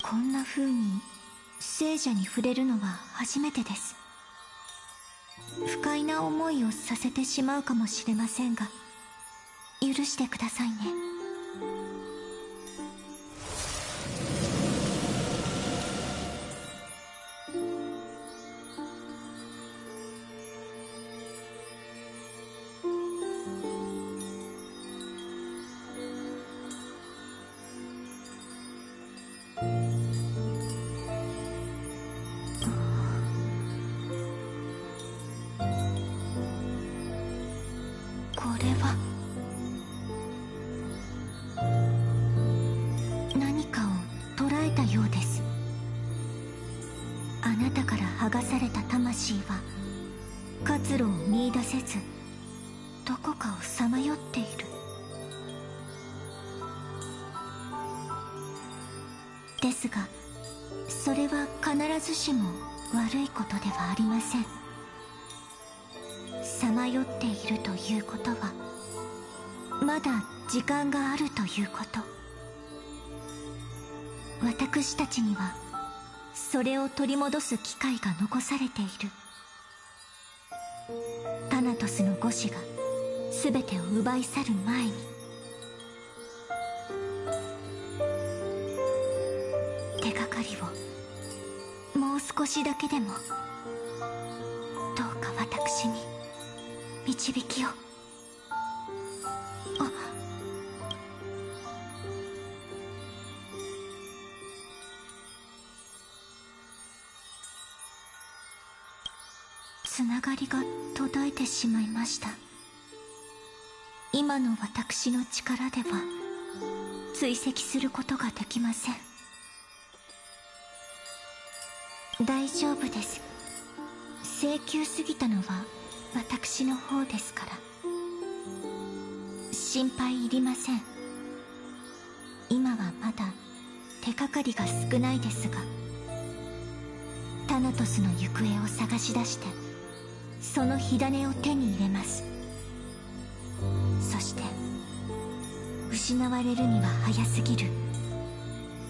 こんな風に聖者に触れるのは初めてです。不快な思いをさせてしまうかもしれませんが、許してくださいね。これは何かを捉えたようです。あなたから剥がされた魂は活路を見出せず、どこかをさまよっている。ですがそれは必ずしも悪いことではありません。さまよっているということはまだ時間があるということ。私たちにはそれを取り戻す機会が残されている。タナトスの誤使が全てを奪い去る前に。手がかりをもう少しだけでもどうか私に導きを。つながりが途絶えてしまいました。今の私の力では追跡することができません。大丈夫です。請求すぎたのは私の方ですから心配いりません。今はまだ手がかりが少ないですが、タナトスの行方を探し出してその火種を手に入れます。そして失われるには早すぎる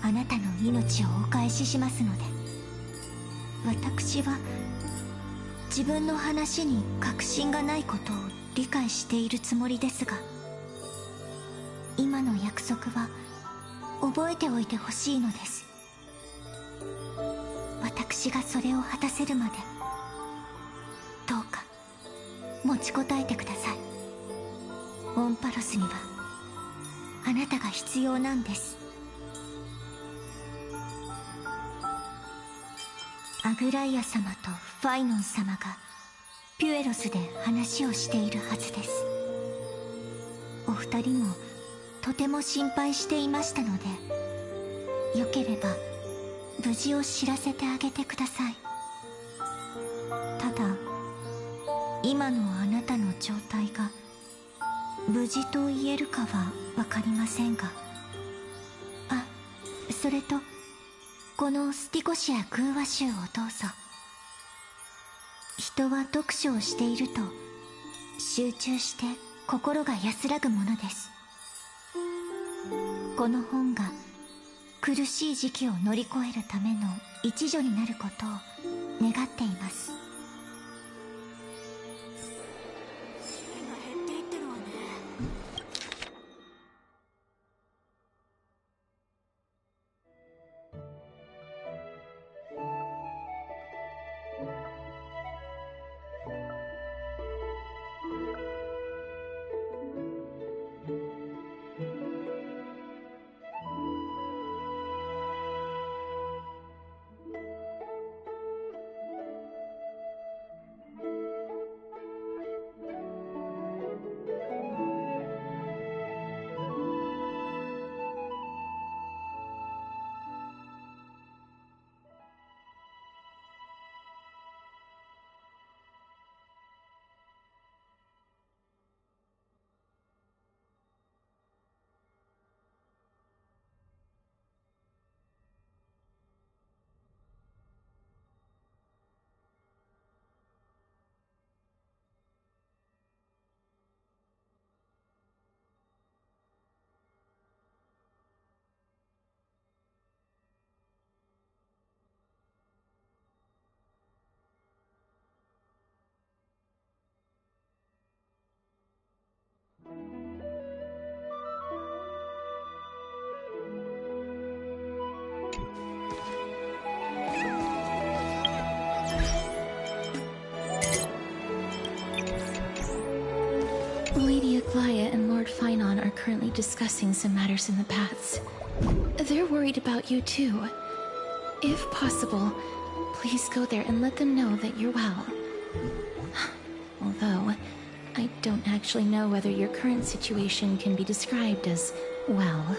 あなたの命をお返ししますので。私は自分の話に確信がないことを理解しているつもりですが、今の約束は覚えておいてほしいのです。私がそれを果たせるまでどうか持ちこたえてください。オンパロスにはあなたが必要なんです。アグライア様とファイノン様がピュエロスで話をしているはずです。お二人もとても心配していましたので、よければ無事を知らせてあげてください。ただ今のあなたの状態が無事と言えるかはわかりませんが、あ、それとこのスティコシア空話集をどうぞ。人は読書をしていると集中して心が安らぐものです。この本が苦しい時期を乗り越えるための一助になることを願っています。Lady Aglaia and Lord Finon are currently discussing some matters in the paths. They're worried about you too. If possible, please go there and let them know that you're well. Although, I don't actually know whether your current situation can be described as well.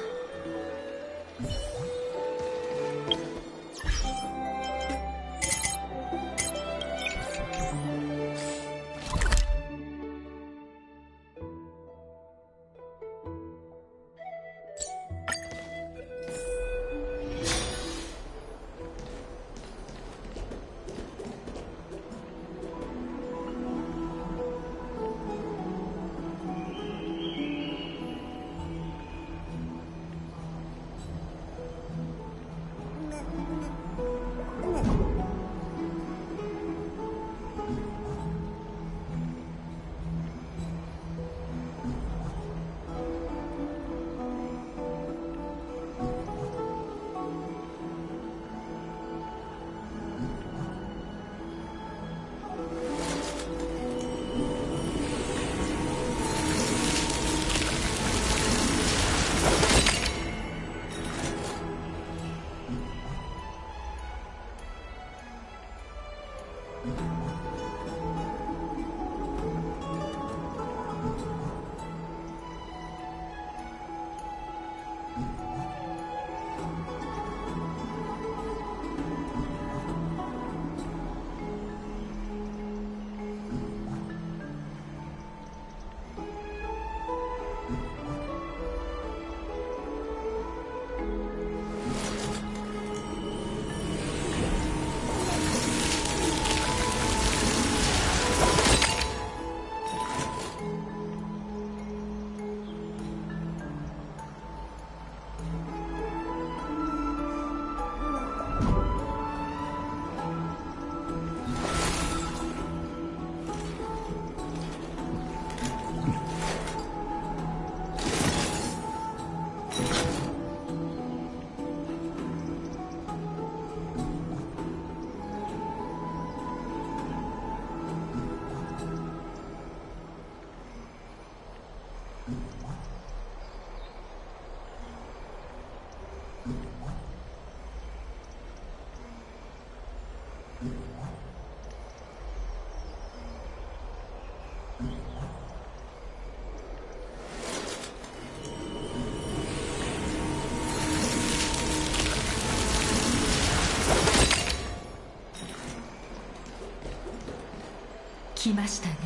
来ましたね。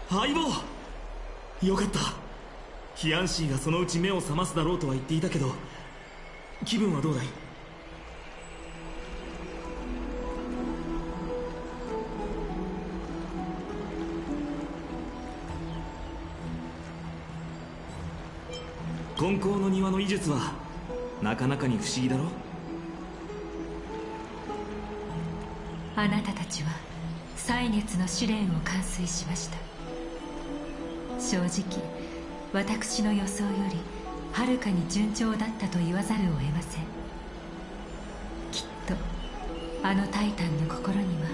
相棒、よかった。ヒアンシーがそのうち目を覚ますだろうとは言っていたけど、気分はどうだい？金光の庭の医術はなかなかに不思議だろ。あなたたちは歳月の試練を完遂しました。正直私の予想よりはるかに順調だったと言わざるを得ません。きっとあのタイタンの心には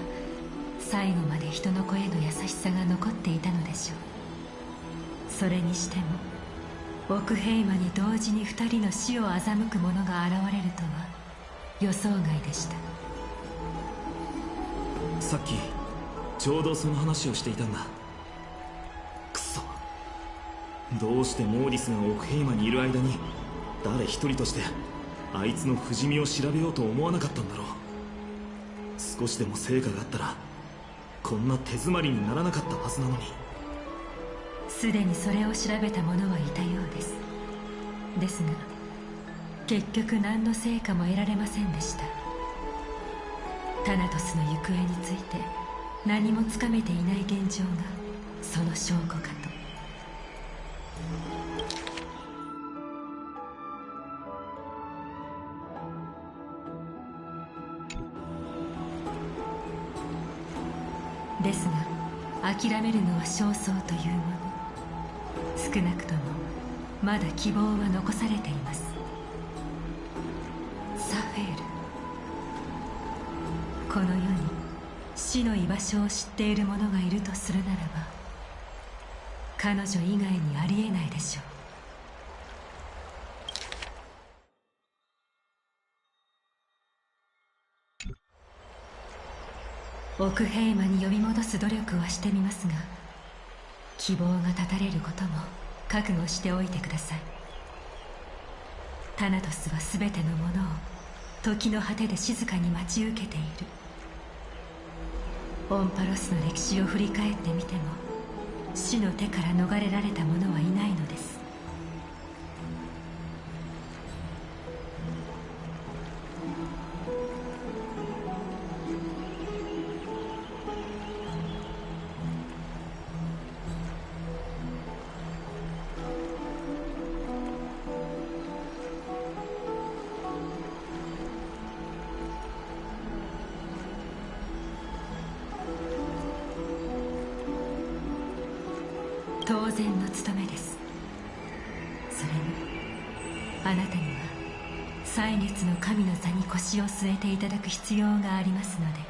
最後まで人の子への優しさが残っていたのでしょう。それにしても奥平間に同時に2人の死を欺く者が現れるとは予想外でした。さっきちょうどその話をしていたんだ。くそ、どうしてモーリスが奥平間にいる間に誰一人としてあいつの不死身を調べようと思わなかったんだろう。少しでも成果があったらこんな手詰まりにならなかったはずなのに。すでにそれを調べた者はいたようです。ですが結局何の成果も得られませんでした。タナトスの行方について何もつかめていない現状がその証拠かと。ですが諦めるのは焦燥というもの。少なくともまだ希望は残されています。サフェール、この世に死の居場所を知っている者がいるとするならば彼女以外にありえないでしょう。奥平間に呼び戻す努力はしてみますが希望が絶たれることも覚悟しておいてください。タナトスは全てのものを時の果てで静かに待ち受けている。オンパロスの歴史を振り返ってみても死の手から逃れられた者はいないのです。当然の務めです。それにあなたには歳月の神の座に腰を据えていただく必要がありますので。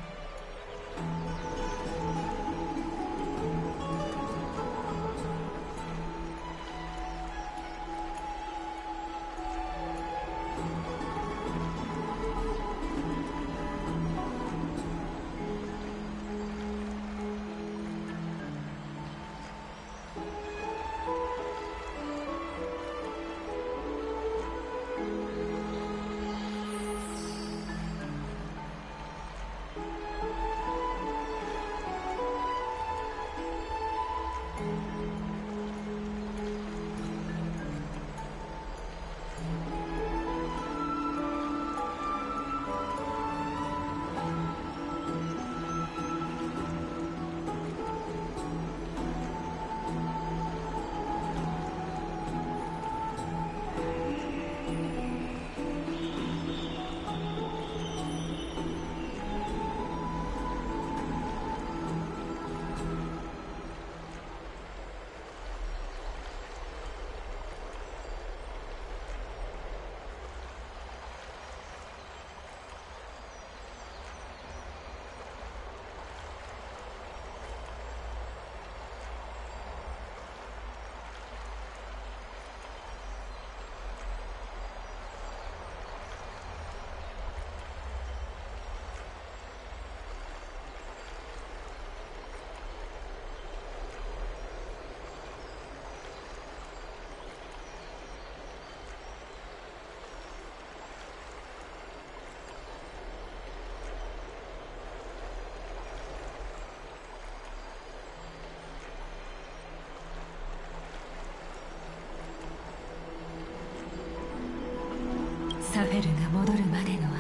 サフェルが戻るまでの間は。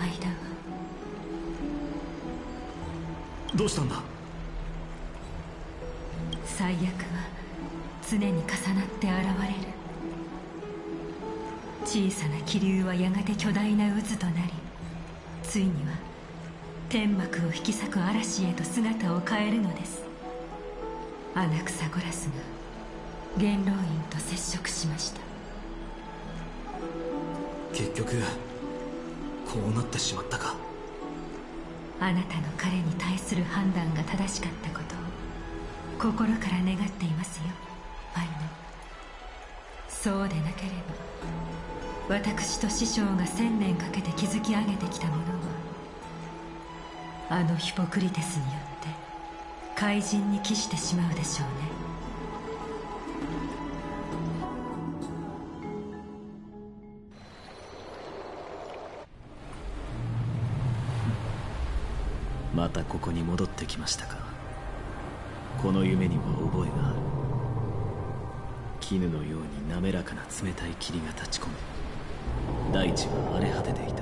どうしたんだ？最悪は常に重なって現れる。小さな気流はやがて巨大な渦となり、ついには天幕を引き裂く嵐へと姿を変えるのです。アナクサゴラスが元老院と接触しました。結局こうなってしまったか。あなたの彼に対する判断が正しかったことを心から願っていますよ、ファイノ。そうでなければ私と師匠が1000年かけて築き上げてきたものは、あのヒポクリテスによって怪人に帰してしまうでしょうね。またここに戻ってきましたか。この夢には覚えがある。絹のように滑らかな冷たい霧が立ち込め、大地は荒れ果てていた。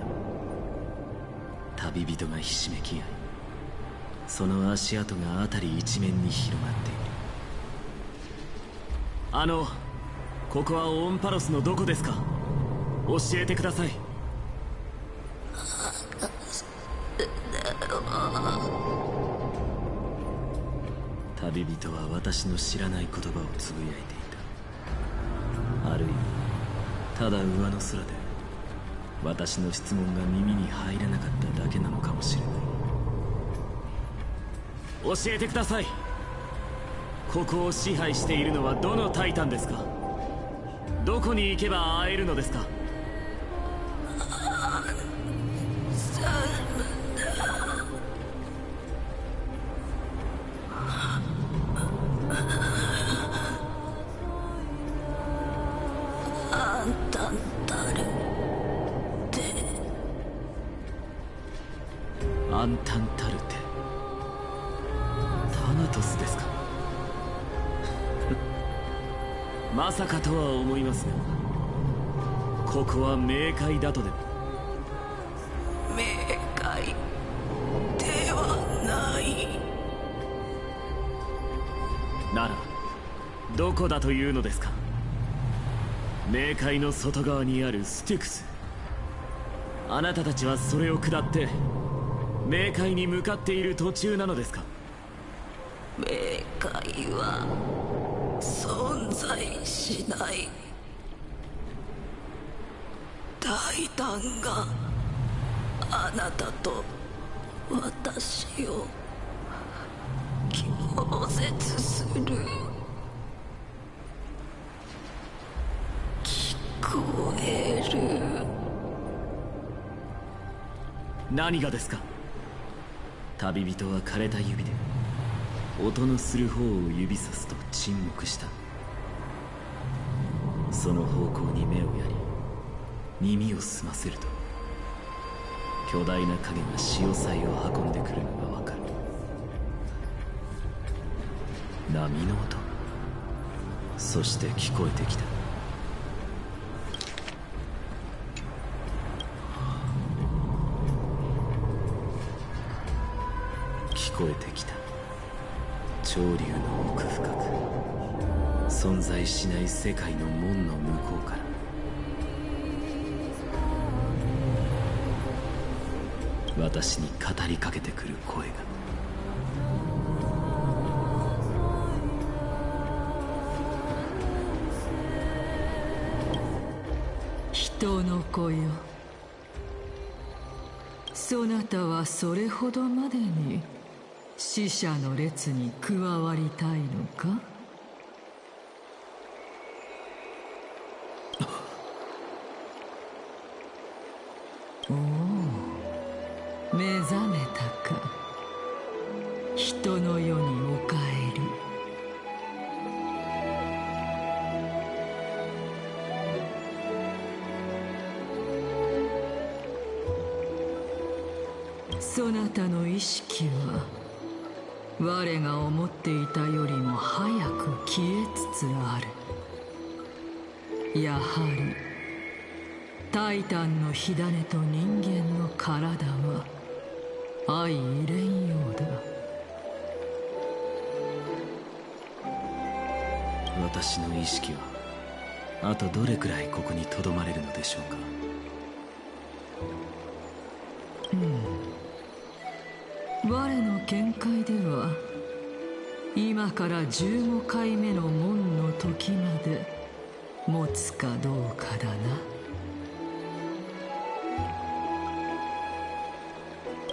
旅人がひしめき合い、その足跡が辺り一面に広がっている。ここはオンパロスのどこですか？教えてください。旅人は私の知らない言葉をつぶやいていた。ある意味ただ上の空で私の質問が耳に入らなかっただけなのかもしれない。教えてください。ここを支配しているのはどのタイタンですか？どこに行けば会えるのですか？アンタンタルテ、タナトスですか？まさかとは思いますが、ここは冥界だとでも。冥界ではない。ならどこだというのですか？冥界の外側にあるスティクス。あなたたちはそれを下って冥界に向かっている途中なのですか？冥界は存在しない。タイタンがあなたと私を拒絶する。聞こえる。何がですか？旅人は枯れた指で音のする方を指さすと沈黙した。その方向に目をやり耳を澄ませると、巨大な影が潮騒を運んでくるのがわかる。波の音、そして聞こえてきた。聞こえてきた。潮流の奥深く、存在しない世界の門の向こうから、私に語りかけてくる声が。人の子よ、そなたはそれほどまでに死者の列に加わりたいのか？おお、目覚めたか。人の世にお帰り。そなたの意識は我が思っていたよりも早く消えつつある。やはりタイタンの火種と人間の体は相入れんようだ。私の意識はあとどれくらいここに留まれるのでしょうか。我の見解では今から15回目の門の時まで持つかどうかだな。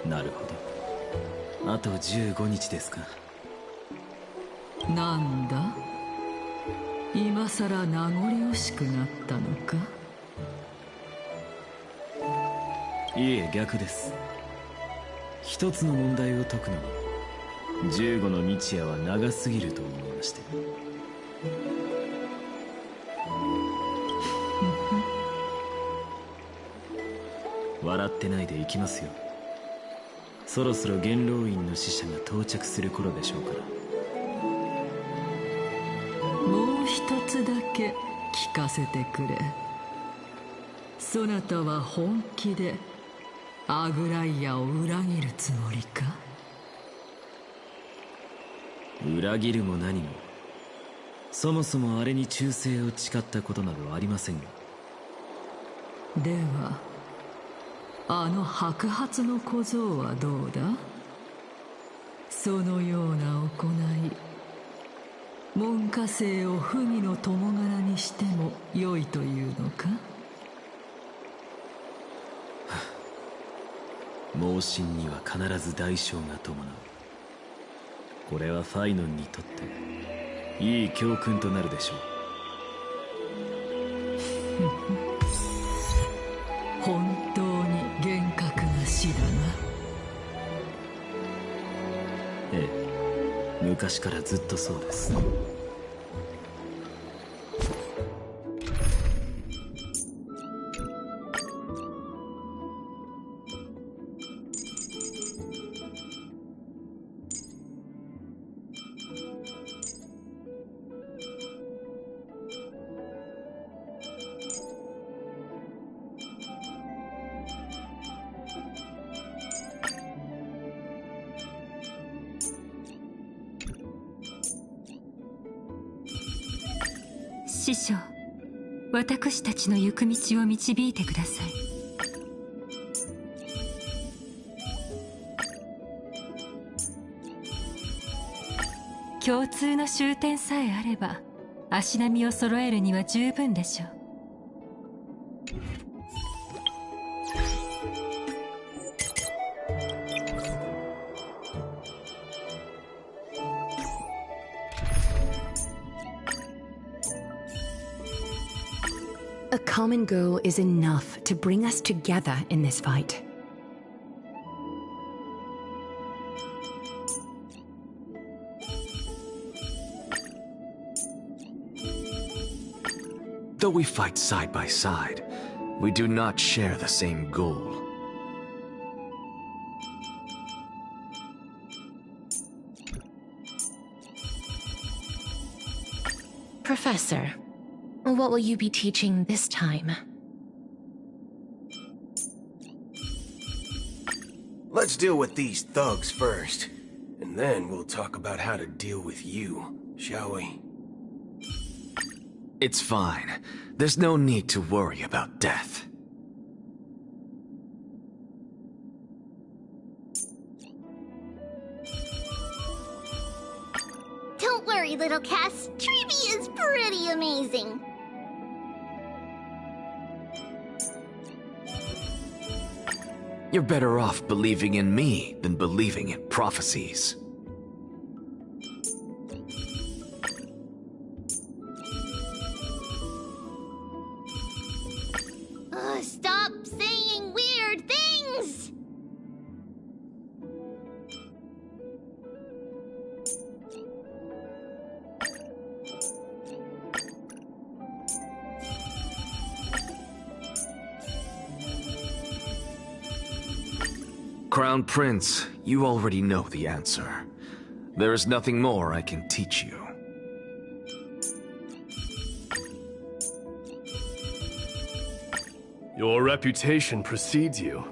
なるほど。あと15日ですか。なんだ、今さら名残惜しくなったのか。いえ、逆です。一つの問題を解くのに15の日夜は長すぎると思いまして。笑ってないで行きますよ。そろそろ元老院の使者が到着する頃でしょうから。もう一つだけ聞かせてくれ。そなたは本気でアグライアを裏切るつもりか。裏切るも何も、そもそもあれに忠誠を誓ったことなどありませんが。ではあの白髪の小僧はどうだ。そのような行い、門下生を不義の共柄にしても良いというのか。盲信には必ず代償が伴う。これはファイノンにとっていい教訓となるでしょう。本当に厳格な死だな。ええ、昔からずっとそうです。師匠、私たちの行く道を導いてください。共通の終点さえあれば足並みを揃えるには十分でしょう。A common goal is enough to bring us together in this fight. Though we fight side by side, we do not share the same goal. Professor, what will you be teaching this time? Let's deal with these thugs first, and then we'll talk about how to deal with you, shall we? It's fine. There's no need to worry about death. Don't worry, little Cass. Trivia is pretty amazing. You're better off believing in me than believing in prophecies. Stop saying weird things! Crown Prince, you already know the answer. There is nothing more I can teach you. Your reputation precedes you.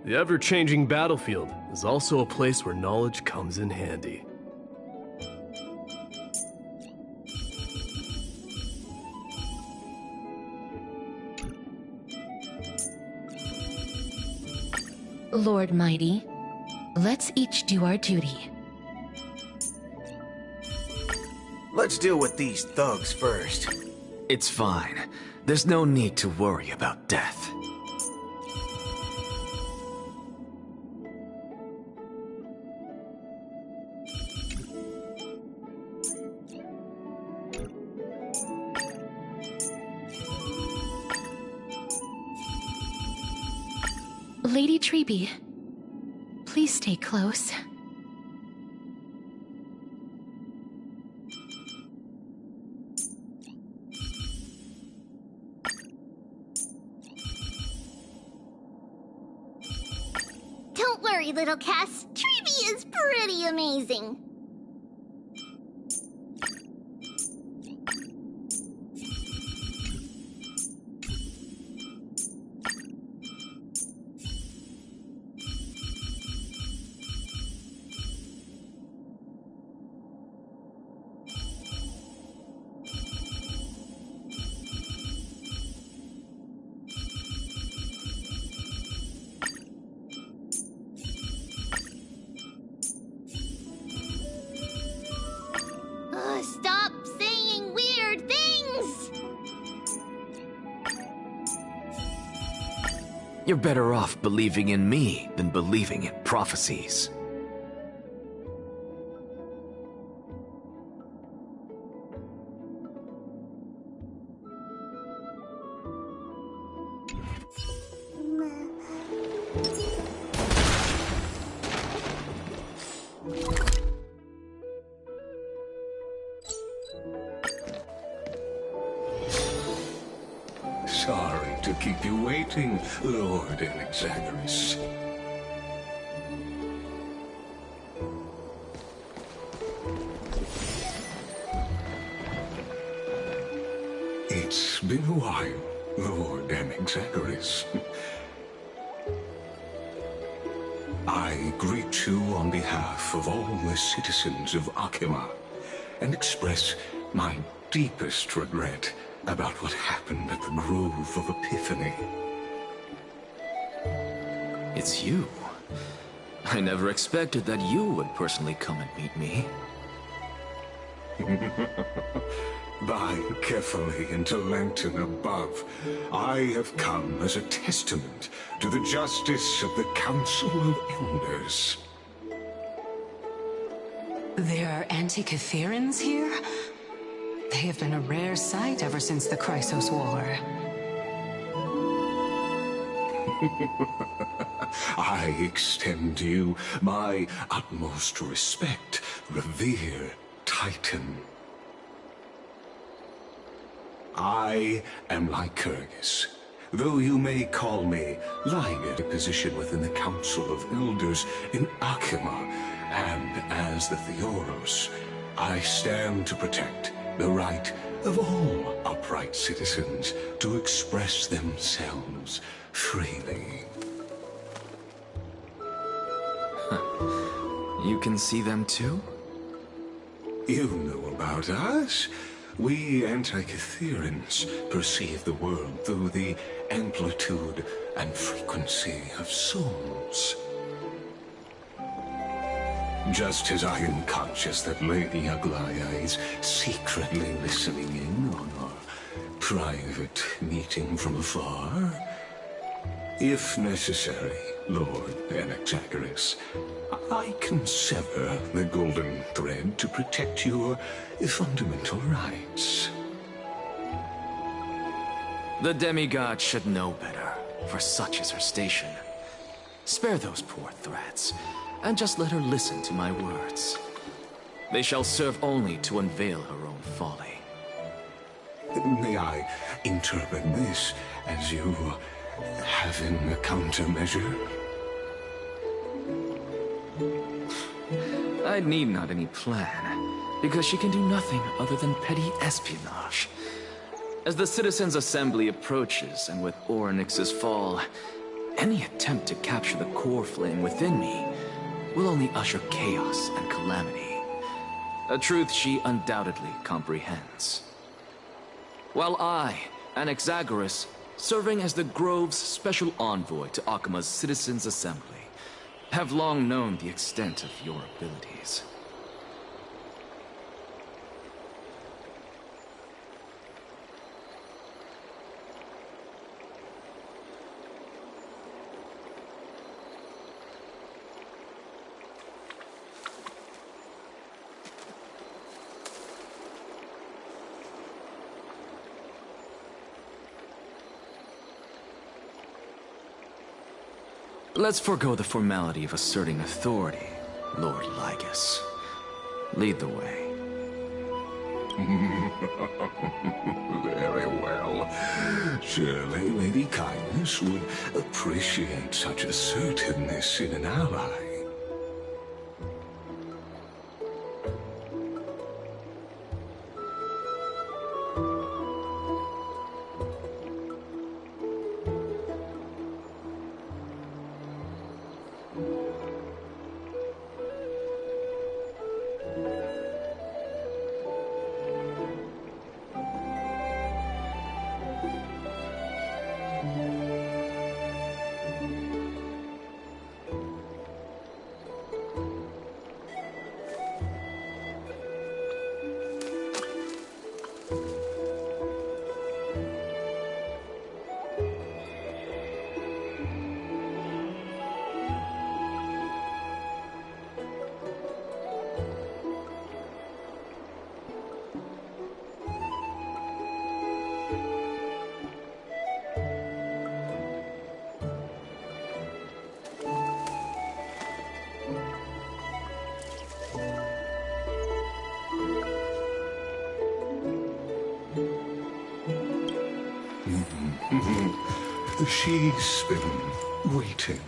The ever-changing battlefield is also a place where knowledge comes in handy. Lord Mighty, let's each do our duty. Let's deal with these thugs first. It's fine. There's no need to worry about death. Lady Treby, please stay close. Don't worry, little Cass. Treby is pretty amazing. Stop saying weird things! You're better off believing in me than believing in prophecies. Sorry to keep you waiting, Lord Alexagoras. It's been a while, Lord Alexagoras. I greet you on behalf of all the citizens of Akima and express my deepest regret about what happened at the Grove of Epiphany. It's you. I never expected that you would personally come and meet me. By carefully into Langton above, I have come as a testament to the justice of the Council of Elders. There are Antikytherans here? They have been a rare sight ever since the Chrysos War. I extend to you my utmost respect, revered Titan. I am Lycurgus, though you may call me Liger, position within the Council of Elders in Akima, and as the Theoros, I stand to protect the right of all upright citizens to express themselves freely. You can see them too? You know about us. We Antikytherans perceive the world through the amplitude and frequency of souls. Just as I am conscious that Lady Aglaya is secretly listening in on our private meeting from afar, if necessary, Lord Anaxagoras, I can sever the golden thread to protect your fundamental rights. The demigod should know better, for such is her station. Spare those poor threats, and just let her listen to my words. They shall serve only to unveil her own folly. May I interpret this as you having a countermeasure? I need not any plan, because she can do nothing other than petty espionage. As the Citizens' Assembly approaches, and with Orynyx's fall, any attempt to capture the core flame within me will only usher chaos and calamity. A truth she undoubtedly comprehends. While I, Anaxagoras, serving as the Grove's special envoy to Akima's Citizens' Assembly, have long known the extent of your abilities. Let's forego the formality of asserting authority, Lord Lygus. Lead the way. Very well. Surely Lady Kindness would appreciate such assertiveness in an ally. She's been waiting.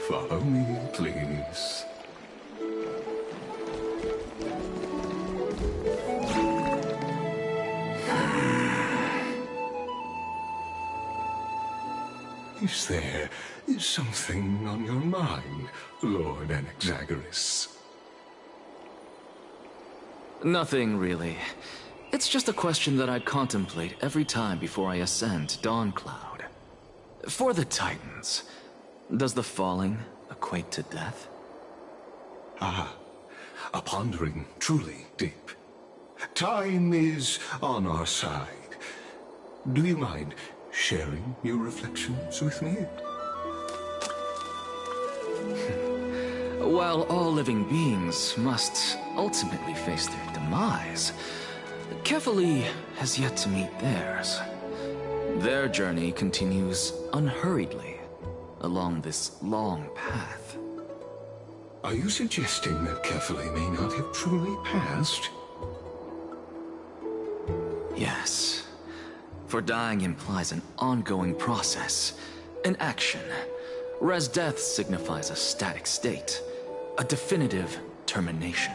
Follow me, please. Is there something on your mind, Lord Anaxagoras? Nothing, really. It's just a question that I contemplate every time before I ascend to Dawncloud. For the Titans, does the falling equate to death? Ah, a pondering truly deep. Time is on our side. Do you mind sharing your reflections with me? While all living beings must ultimately face their demise, Kefali has yet to meet theirs. Their journey continues unhurriedly along this long path. Are you suggesting that Kefali may not have truly passed? Yes. For dying implies an ongoing process, an action, whereas death signifies a static state, a definitive termination.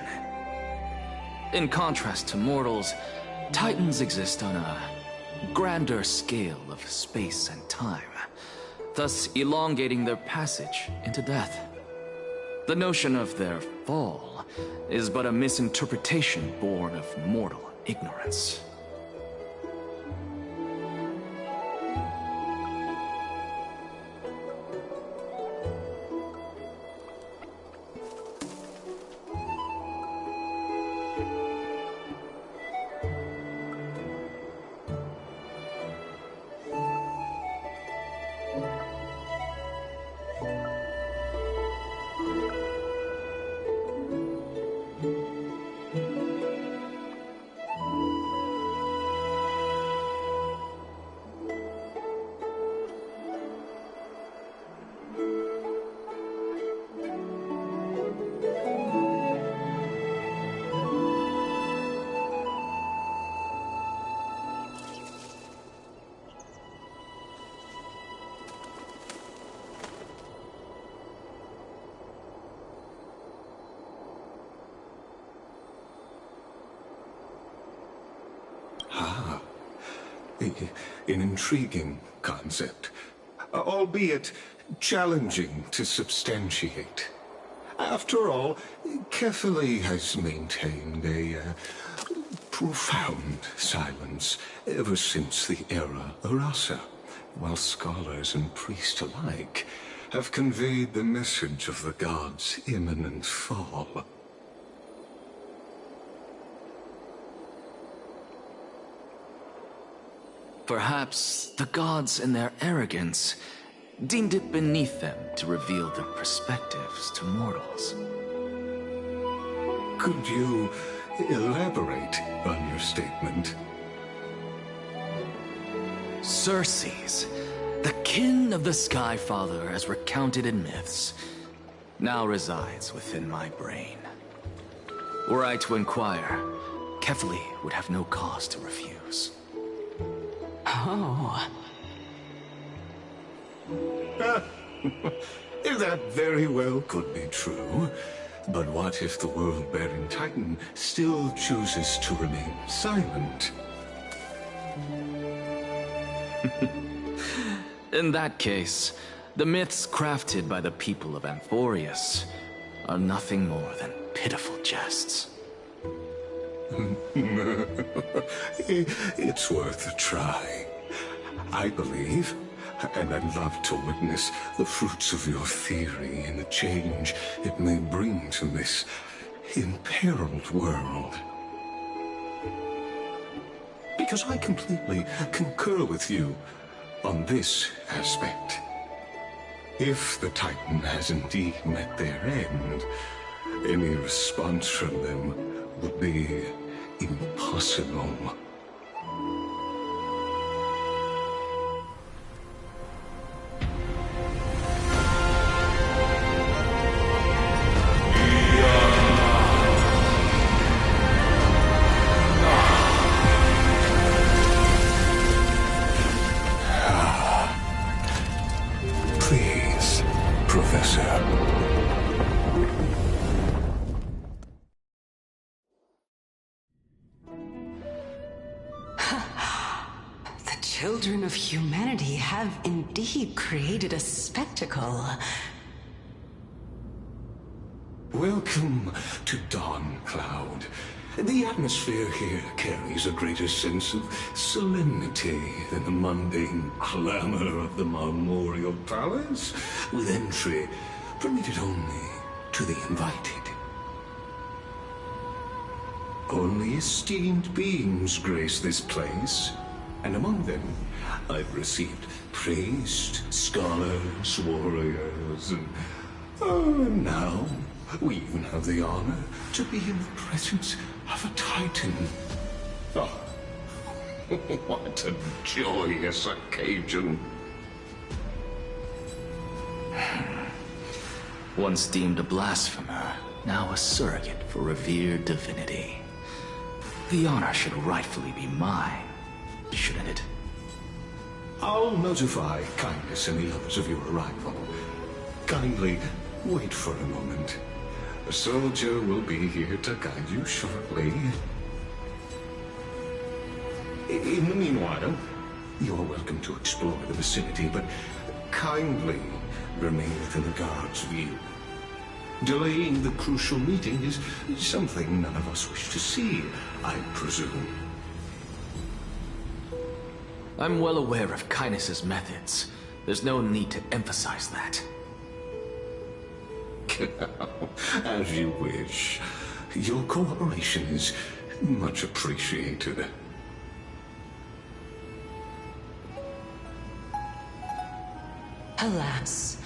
In contrast to mortals, Titans exist on a grander scale of space and time, thus elongating their passage into death. The notion of their fall is but a misinterpretation born of mortal ignorance. an intriguing concept, albeit challenging to substantiate. After all, Kefali has maintained a profound silence ever since the era Arasa, while scholars and priests alike have conveyed the message of the gods' imminent fall. Perhaps the gods, in their arrogance, deemed it beneath them to reveal their perspectives to mortals. Could you elaborate on your statement? Circes, the kin of the Sky Father as recounted in myths, now resides within my brain. Were I to inquire, Kefali would have no cause to refuse. Oh. That very well could be true. But what if the world-bearing Titan still chooses to remain silent? In that case, the myths crafted by the people of Amphorius are nothing more than pitiful jests. It's worth a try. I believe, and I'd love to witness the fruits of your theory and the change it may bring to this imperiled world. Because I completely concur with you on this aspect. If the Titan has indeed met their end, any response from them would be impossible. Please, Professor. The children of humanity have indeed created a spectacle. Welcome to Dawn Cloud. The atmosphere here carries a greater sense of solemnity than the mundane clamor of the Marmorial Palace, with entry permitted only to the invited. Only esteemed beings grace this place, and among them I've received priests, scholars, warriors, and now we even have the honor to be in the presence of a Titan. Oh, what a joyous occasion. Once deemed a blasphemer, now a surrogate for revered divinity. The honor should rightfully be mine, shouldn't it? I'll notify Kindness and the others of your arrival. Kindly wait for a moment. A soldier will be here to guide you shortly. In the meanwhile, you're welcome to explore the vicinity, but kindly remain within the guard's view. Delaying the crucial meeting is something none of us wish to see, I presume. I'm well aware of Kindness's methods. There's no need to emphasize that. As you wish. Your cooperation is much appreciated. Alas,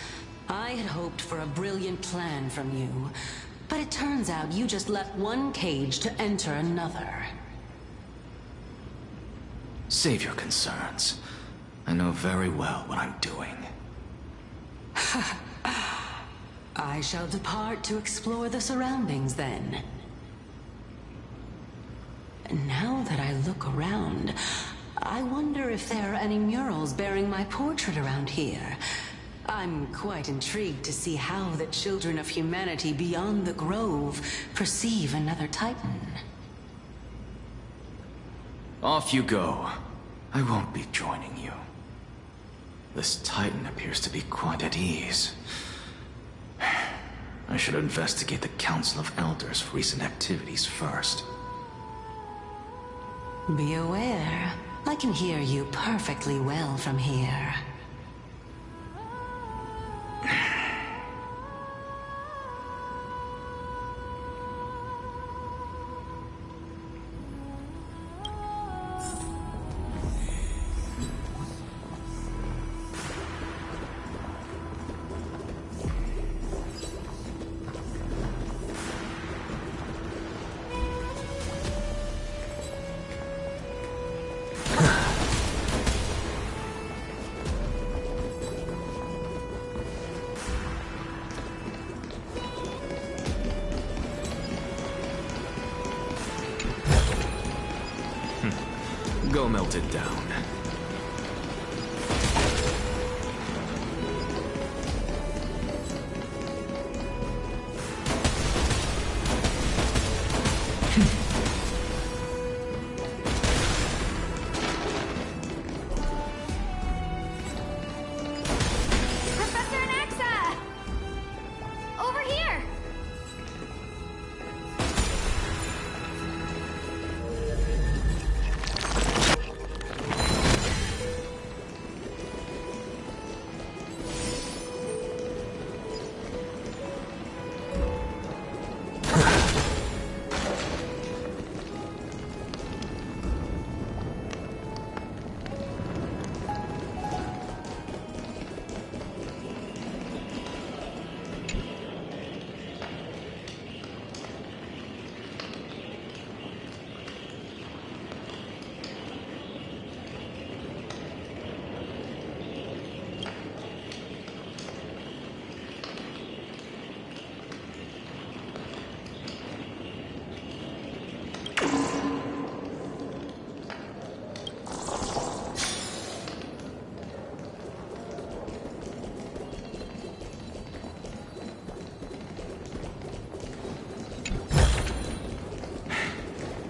I had hoped for a brilliant plan from you, but it turns out you just left one cage to enter another. Save your concerns. I know very well what I'm doing. I shall depart to explore the surroundings then. Now that I look around, I wonder if there are any murals bearing my portrait around here. I'm quite intrigued to see how the children of humanity beyond the grove perceive another Titan. Off you go. I won't be joining you. This Titan appears to be quite at ease. I should investigate the Council of Elders' recent activities first. Be aware. I can hear you perfectly well from here. Go melt it down. Professor Anaxa! Over here!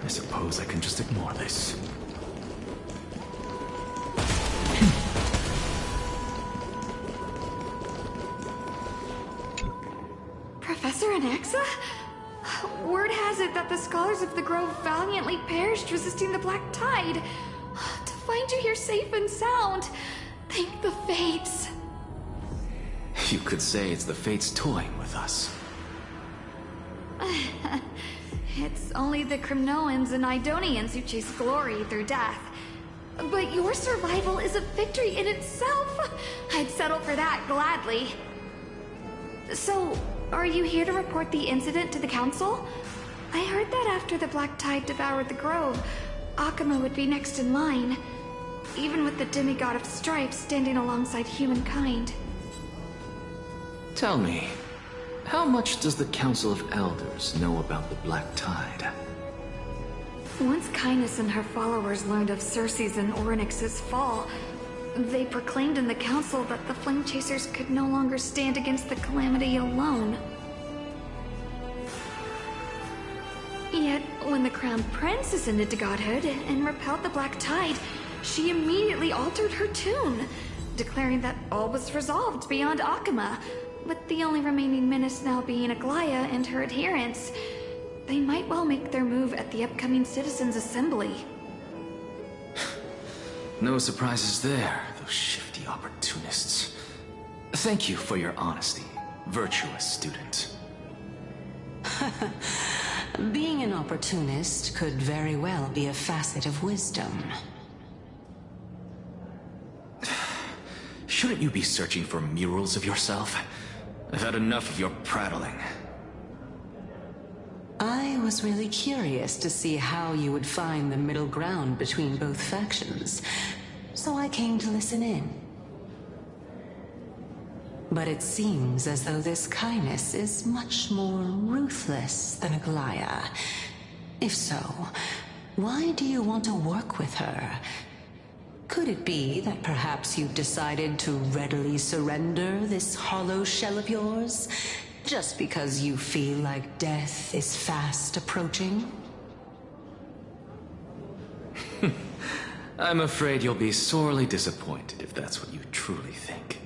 I suppose I can just ignore this. Professor Anaxa? Word has it that the scholars of the Grove valiantly perished resisting the Black Tide. To find you here safe and sound, thank the Fates. You could say it's the Fates toying with us. It's only the Crimnoans and Idonians who chase glory through death. But your survival is a victory in itself. I'd settle for that gladly. So, are you here to report the incident to the Council? I heard that after the Black Tide devoured the Grove, Akuma would be next in line, even with the demigod of strife standing alongside humankind. Tell me, how much does the Council of Elders know about the Black Tide? Once Kindness and her followers learned of Circe's and Orynyx's fall, they proclaimed in the council that the Flame Chasers could no longer stand against the calamity alone. Yet, when the Crown Prince ascended to godhood and repelled the Black Tide, she immediately altered her tune, declaring that all was resolved beyond Akuma, with the only remaining menace now being Aglaya and her adherents. They might well make their move at the upcoming Citizens' Assembly. No surprises there, those shifty opportunists. Thank you for your honesty, virtuous student. Being an opportunist could very well be a facet of wisdom. Shouldn't you be searching for murals of yourself? I've had enough of your prattling. I was really curious to see how you would find the middle ground between both factions, so I came to listen in. But it seems as though this Kindness is much more ruthless than Aglaya. If so, why do you want to work with her? Could it be that perhaps you've decided to readily surrender this hollow shell of yours, just because you feel like death is fast approaching? I'm afraid you'll be sorely disappointed if that's what you truly think.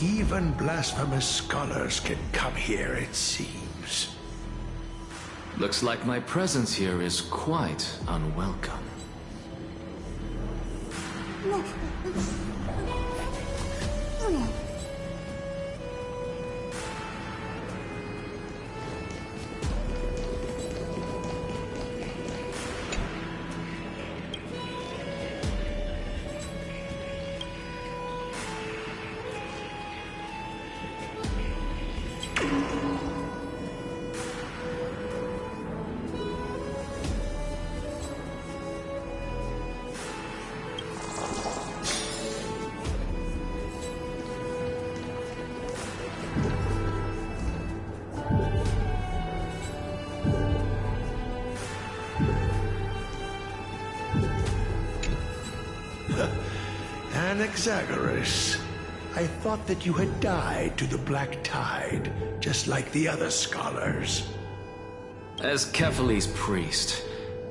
Even blasphemous scholars can come here, it seems. Looks like my presence here is quite unwelcome. Anaxagoras, I thought that you had died to the Black Tide, just like the other scholars. As Kephales's priest,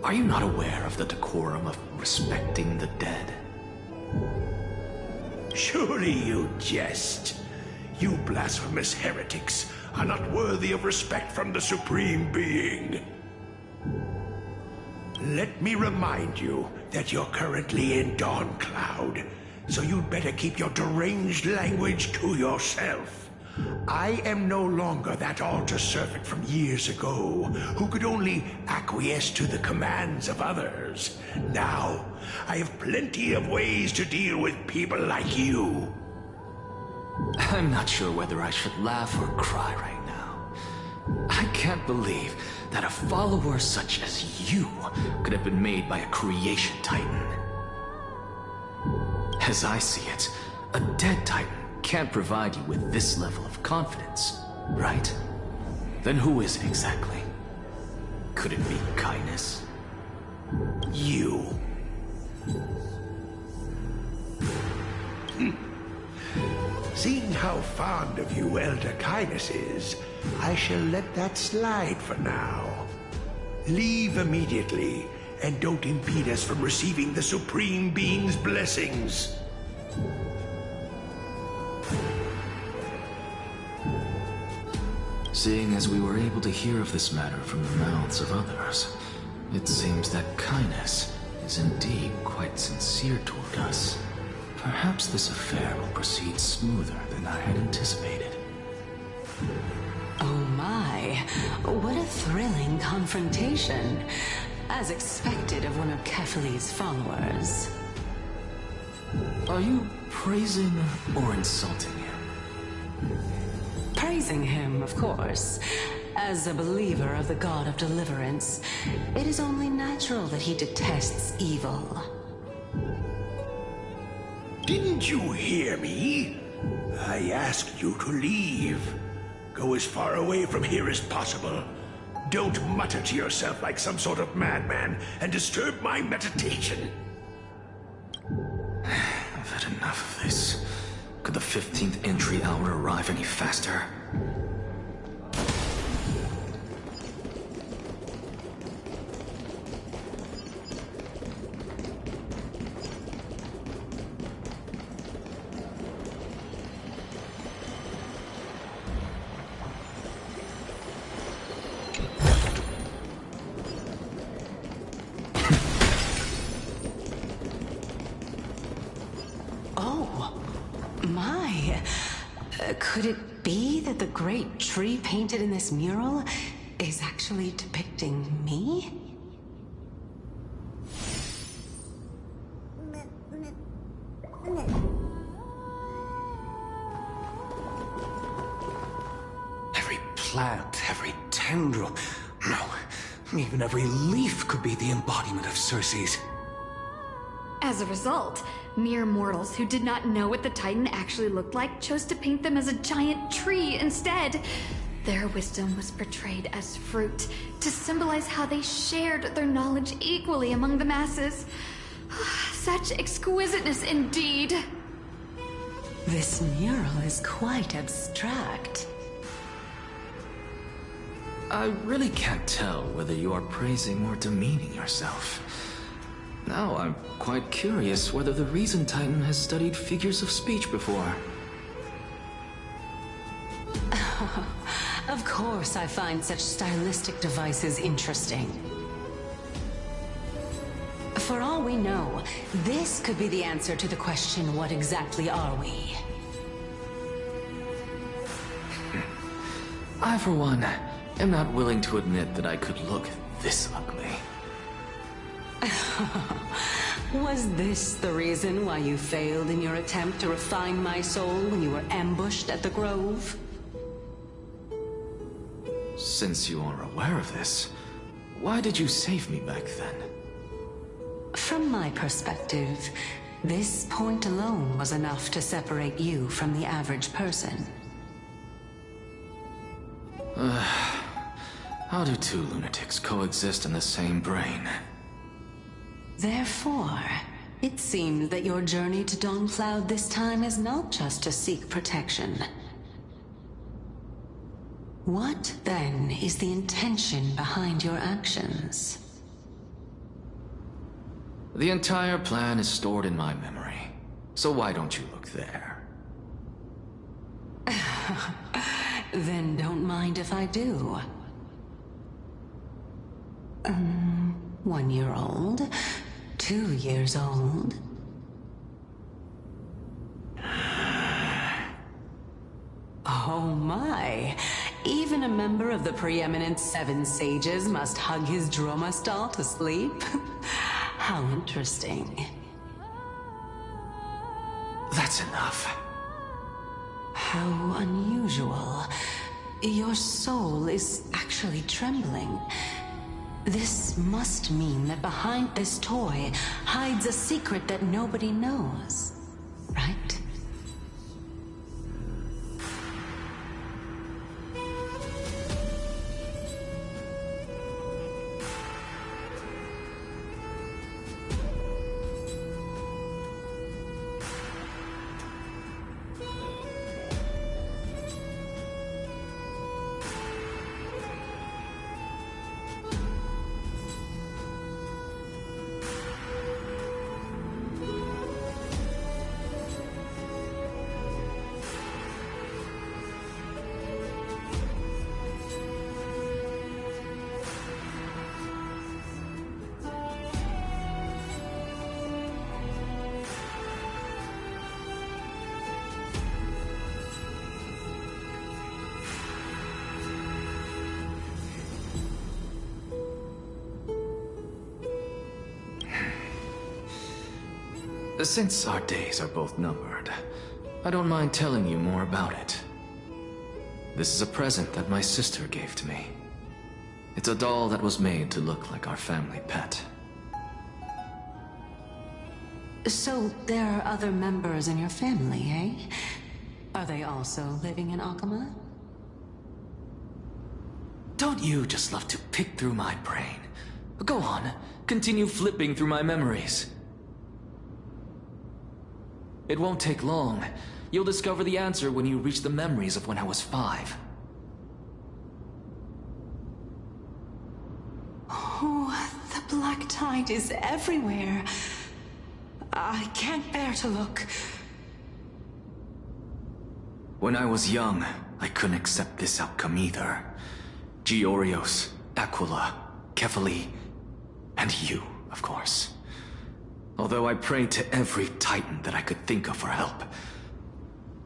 are you not aware of the decorum of respecting the dead? Surely you jest. You blasphemous heretics are not worthy of respect from the Supreme Being. Let me remind you that you're currently in Dawn Cloud, so you'd better keep your deranged language to yourself. I am no longer that altar servant from years ago, who could only acquiesce to the commands of others. Now, I have plenty of ways to deal with people like you. I'm not sure whether I should laugh or cry right now. I can't believe that a follower such as you could have been made by a creation titan. As I see it, a dead titan can't provide you with this level of confidence, right? Then who is it exactly? Could it be Kindness? You. Seeing how fond of you Elder Kindness is, I shall let that slide for now. Leave immediately, and don't impede us from receiving the Supreme Being's blessings. Seeing as we were able to hear of this matter from the mouths of others, it seems that Kindness is indeed quite sincere toward us. Perhaps this affair will proceed smoother than I had anticipated. Oh my, what a thrilling confrontation. As expected of one of Kephales's followers. Are you praising or insulting him? Praising him, of course. As a believer of the God of Deliverance, it is only natural that he detests evil. Didn't you hear me? I asked you to leave. Go as far away from here as possible. Don't mutter to yourself like some sort of madman and disturb my meditation. I've had enough of this. Could the 15th entry hour arrive any faster? Could it be that the great tree painted in this mural is actually depicting me? Every plant, every tendril, no, even every leaf could be the embodiment of Circe's. As a result, mere mortals who did not know what the Titan actually looked like chose to paint them as a giant tree instead. Their wisdom was portrayed as fruit, to symbolize how they shared their knowledge equally among the masses. Such exquisiteness indeed. This mural is quite abstract. I really can't tell whether you are praising or demeaning yourself. Now I'm quite curious whether the Reason Titan has studied figures of speech before. Of course I find such stylistic devices interesting. For all we know, this could be the answer to the question, what exactly are we? I, for one, am not willing to admit that I could look this ugly. Was this the reason why you failed in your attempt to refine my soul when you were ambushed at the Grove? Since you are aware of this, why did you save me back then? From my perspective, this point alone was enough to separate you from the average person. How do two lunatics coexist in the same brain? Therefore, it seems that your journey to Dawncloud this time is not just to seek protection. What, then, is the intention behind your actions? The entire plan is stored in my memory, so why don't you look there? Then don't mind if I do. 1 year old? 2 years old? Oh my! Even a member of the preeminent Seven Sages must hug his Droma stall to sleep? How interesting. That's enough. How unusual. Your soul is actually trembling. This must mean that behind this toy hides a secret that nobody knows, right? Since our days are both numbered, I don't mind telling you more about it. This is a present that my sister gave to me. It's a doll that was made to look like our family pet. So there are other members in your family, eh? Are they also living in Akama? Don't you just love to pick through my brain? Go on, continue flipping through my memories. It won't take long. You'll discover the answer when you reach the memories of when I was 5. Oh, the black tide is everywhere. I can't bear to look. When I was young, I couldn't accept this outcome either. Georios, Aquila, Kefali, and you, of course. Although I prayed to every Titan that I could think of for help,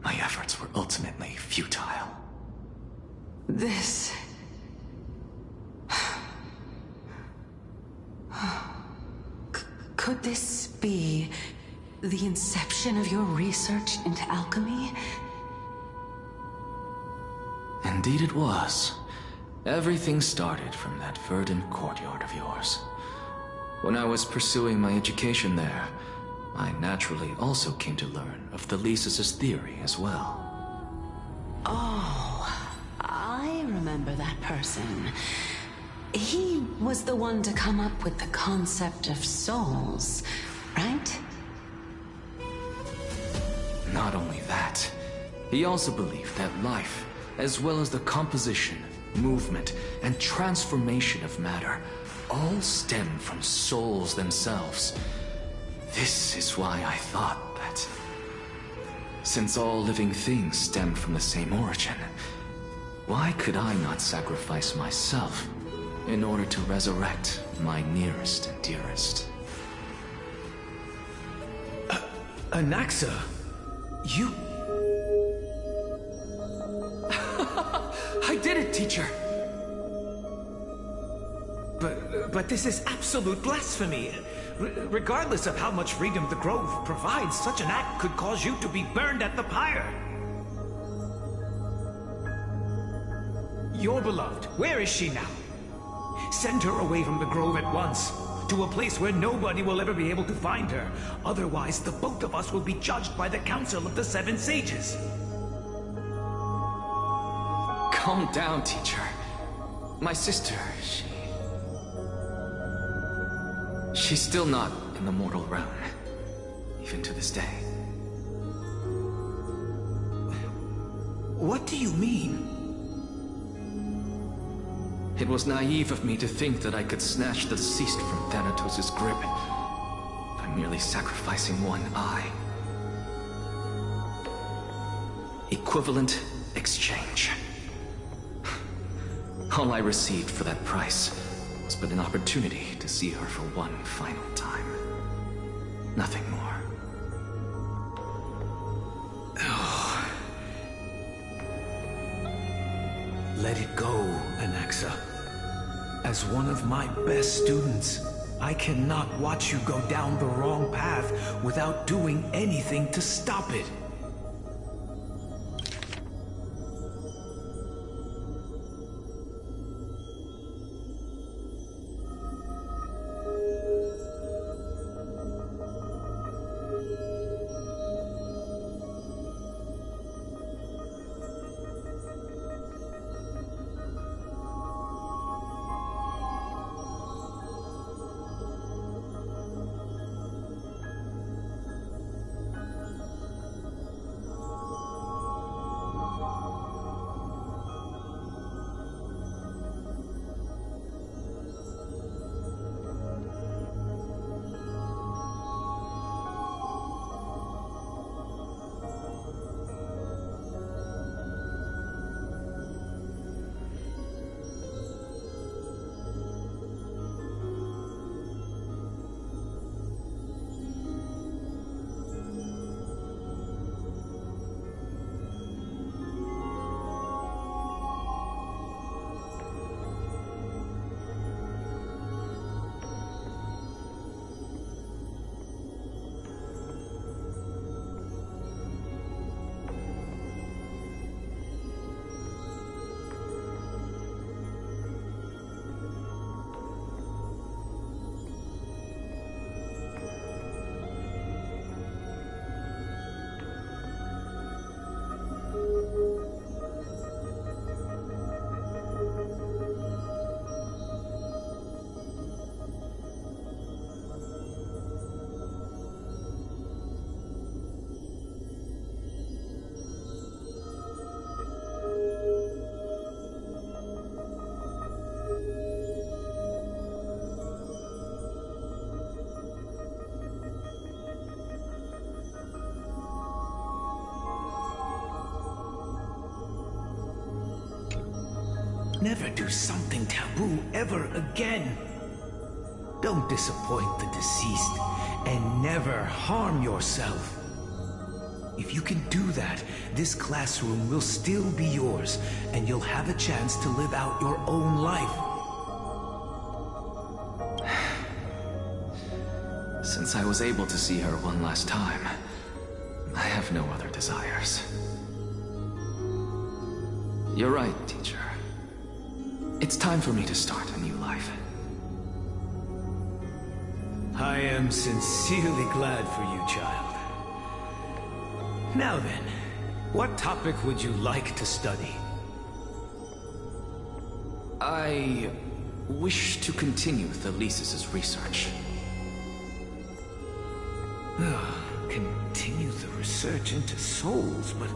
my efforts were ultimately futile. This... Could this be the inception of your research into alchemy? Indeed it was. Everything started from that verdant courtyard of yours. When I was pursuing my education there, I naturally also came to learn of the Thesis' theory as well. Oh, I remember that person. He was the one to come up with the concept of souls, right? Not only that, he also believed that life, as well as the composition, movement, and transformation of matter, all stem from souls themselves. This is why I thought that, since all living things stemmed from the same origin, why could I not sacrifice myself in order to resurrect my nearest and dearest? Anaxa, you... I did it, teacher! But this is absolute blasphemy. Regardless of how much freedom the Grove provides, such an act could cause you to be burned at the pyre. Your beloved, where is she now? Send her away from the Grove at once, to a place where nobody will ever be able to find her. Otherwise, the both of us will be judged by the Council of the Seven Sages. Calm down, teacher. My sister, she's still not in the mortal realm, even to this day. What do you mean? It was naive of me to think that I could snatch the deceased from Thanatos' grip by merely sacrificing one eye. Equivalent exchange. All I received for that price was but an opportunity to see her for one final time. Nothing more. Oh. Let it go, Anaxa. As one of my best students, I cannot watch you go down the wrong path without doing anything to stop it. Never do something taboo ever again. Don't disappoint the deceased, and never harm yourself. If you can do that, this classroom will still be yours, and you'll have a chance to live out your own life. Since I was able to see her one last time, I have no other desires. You're right, teacher. It's time for me to start a new life. I am sincerely glad for you, child. Now then, what topic would you like to study? I wish to continue Thalesis' research. Continue the research into souls, but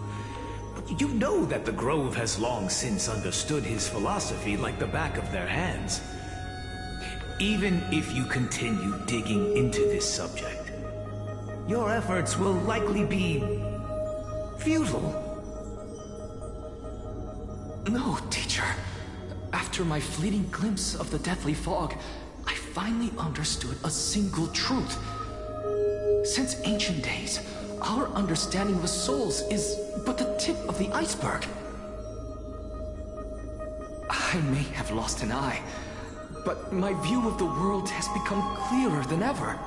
you know that the Grove has long since understood his philosophy like the back of their hands. Even if you continue digging into this subject, your efforts will likely be futile. No, teacher. After my fleeting glimpse of the deathly fog, I finally understood a single truth. Since ancient days, our understanding of souls is but the tip of the iceberg. I may have lost an eye, but my view of the world has become clearer than ever.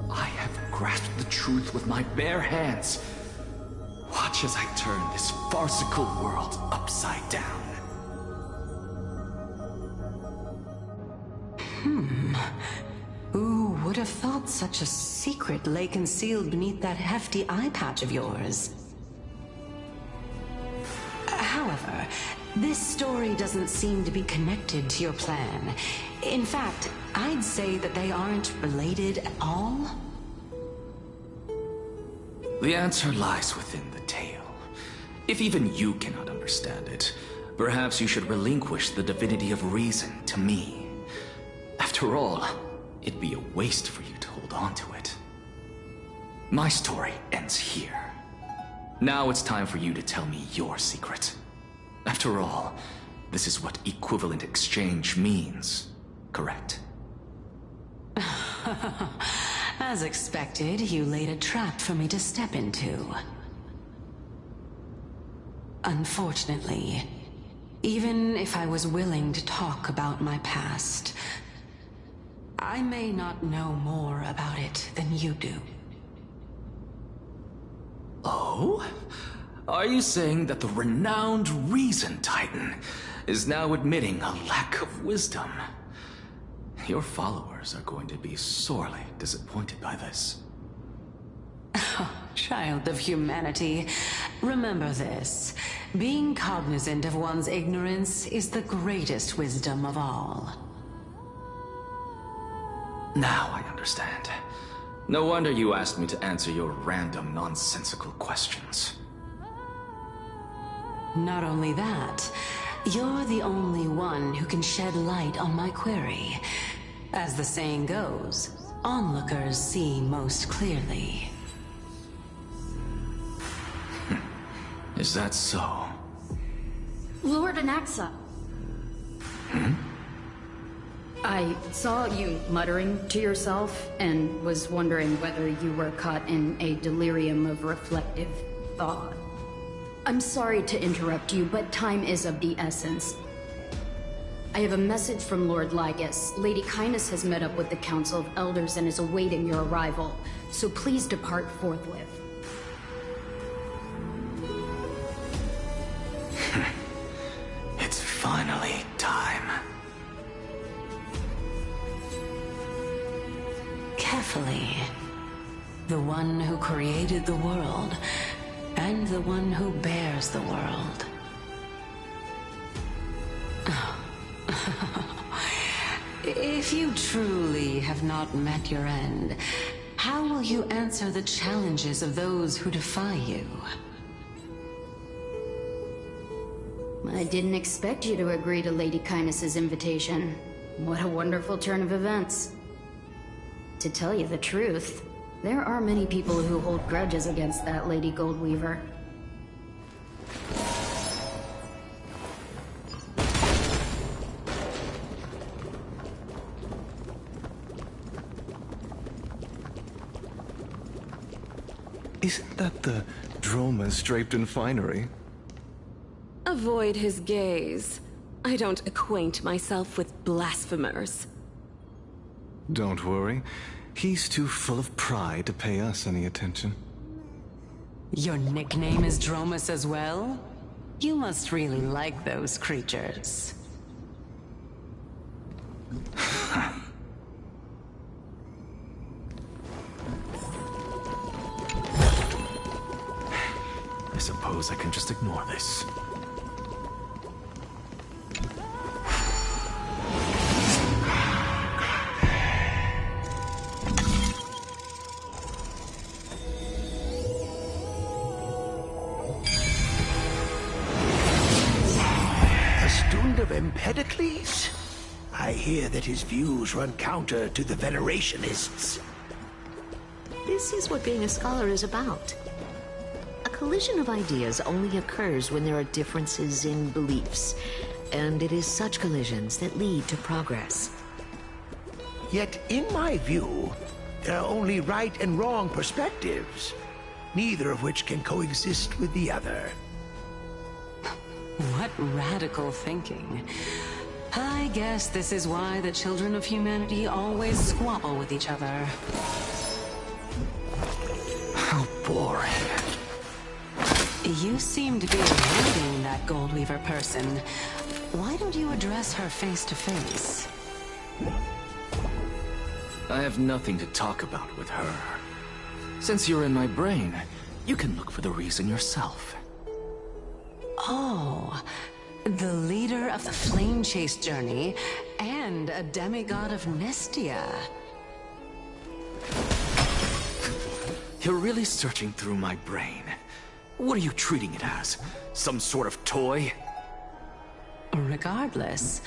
I have grasped the truth with my bare hands. Watch as I turn this farcical world upside down. Who would have thought such a secret lay concealed beneath that hefty eye patch of yours? However, this story doesn't seem to be connected to your plan. In fact, I'd say that they aren't related at all. The answer lies within the tale. If even you cannot understand it, perhaps you should relinquish the divinity of reason to me. After all, it'd be a waste for you to hold on to it. My story ends here. Now it's time for you to tell me your secret. After all, this is what equivalent exchange means, correct? As expected, you laid a trap for me to step into. Unfortunately, even if I was willing to talk about my past, I may not know more about it than you do. Oh? Are you saying that the renowned Reason Titan is now admitting a lack of wisdom? Your followers are going to be sorely disappointed by this. Child of humanity, remember this. Being cognizant of one's ignorance is the greatest wisdom of all. Now I understand. No wonder you asked me to answer your random, nonsensical questions. Not only that, you're the only one who can shed light on my query. As the saying goes, onlookers see most clearly. Is that so? Lord Anaxa. I saw you muttering to yourself and was wondering whether you were caught in a delirium of reflective thought. I'm sorry to interrupt you, but time is of the essence. I have a message from Lord Lygus. Lady Kindness has met up with the Council of Elders and is awaiting your arrival, so please depart forthwith. It's finally time. Carefully. The one who created the world, and the one who bears the world. If you truly have not met your end, how will you answer the challenges of those who defy you? I didn't expect you to agree to Lady Kindness's invitation. What a wonderful turn of events. To tell you the truth, there are many people who hold grudges against that Lady Goldweaver. Isn't that the Dromas draped in finery? Avoid his gaze. I don't acquaint myself with blasphemers. Don't worry. He's too full of pride to pay us any attention. Your nickname is Dromas as well? You must really like those creatures. I suppose I can just ignore this. I hear that his views run counter to the Venerationists. This is what being a scholar is about. A collision of ideas only occurs when there are differences in beliefs, and it is such collisions that lead to progress. Yet, in my view, there are only right and wrong perspectives, neither of which can coexist with the other. What radical thinking. I guess this is why the children of humanity always squabble with each other. How boring. You seem to be avoiding that Goldweaver person. Why don't you address her face to face? I have nothing to talk about with her. Since you're in my brain, you can look for the reason yourself. Oh, the leader of the Flame Chase journey and a demigod of Nestia. You're really searching through my brain. What are you treating it as? Some sort of toy? Regardless,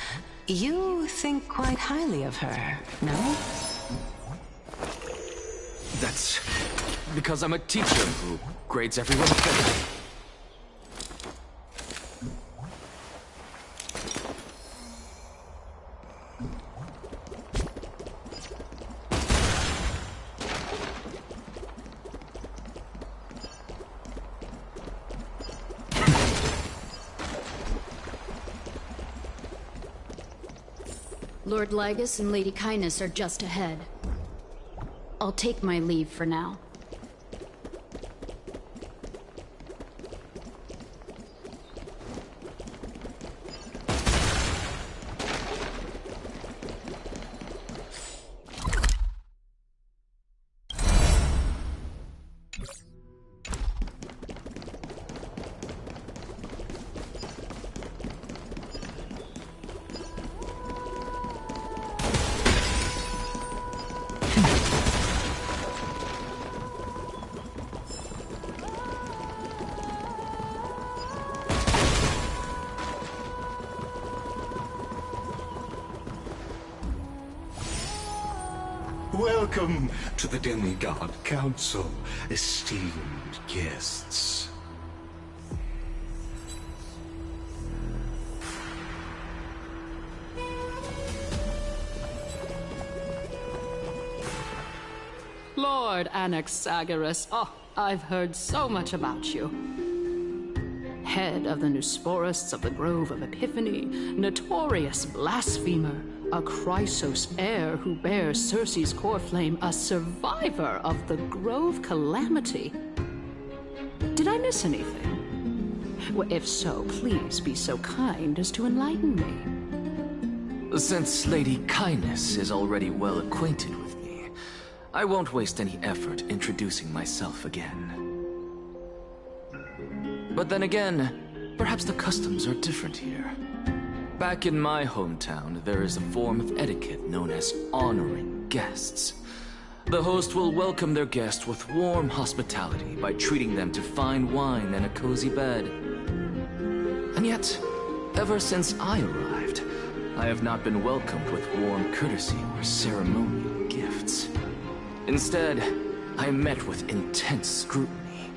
you think quite highly of her, no? That's because I'm a teacher who grades everyone fairly. Lord Lygus and Lady Kindness are just ahead. I'll take my leave for now. Welcome to the Demigod Council, esteemed guests. Lord Anaxagoras, I've heard so much about you. Head of the Nusporists of the Grove of Epiphany, notorious blasphemer, a Chrysos heir who bears Circe's core flame, a survivor of the Grove Calamity. Did I miss anything? Well, if so, please be so kind as to enlighten me. Since Lady Kindness is already well acquainted with me, I won't waste any effort introducing myself again. But then again, perhaps the customs are different here. Back in my hometown, there is a form of etiquette known as honoring guests. The host will welcome their guest with warm hospitality by treating them to fine wine and a cozy bed. And yet, ever since I arrived, I have not been welcomed with warm courtesy or ceremonial gifts. Instead, I am met with intense scrutiny.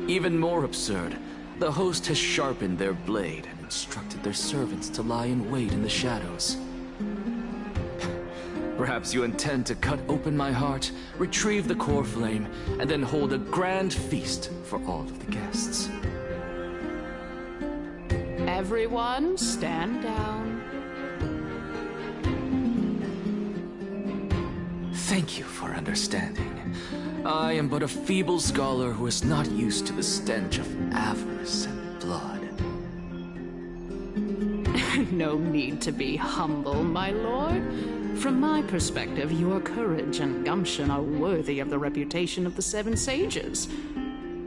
Even more absurd, the host has sharpened their blade and instructed their servants to lie in wait in the shadows. Perhaps you intend to cut open my heart, retrieve the core flame, and then hold a grand feast for all of the guests. Everyone, stand down. Thank you for understanding. I am but a feeble scholar who is not used to the stench of avarice and blood. No need to be humble, my lord. From my perspective, your courage and gumption are worthy of the reputation of the Seven Sages.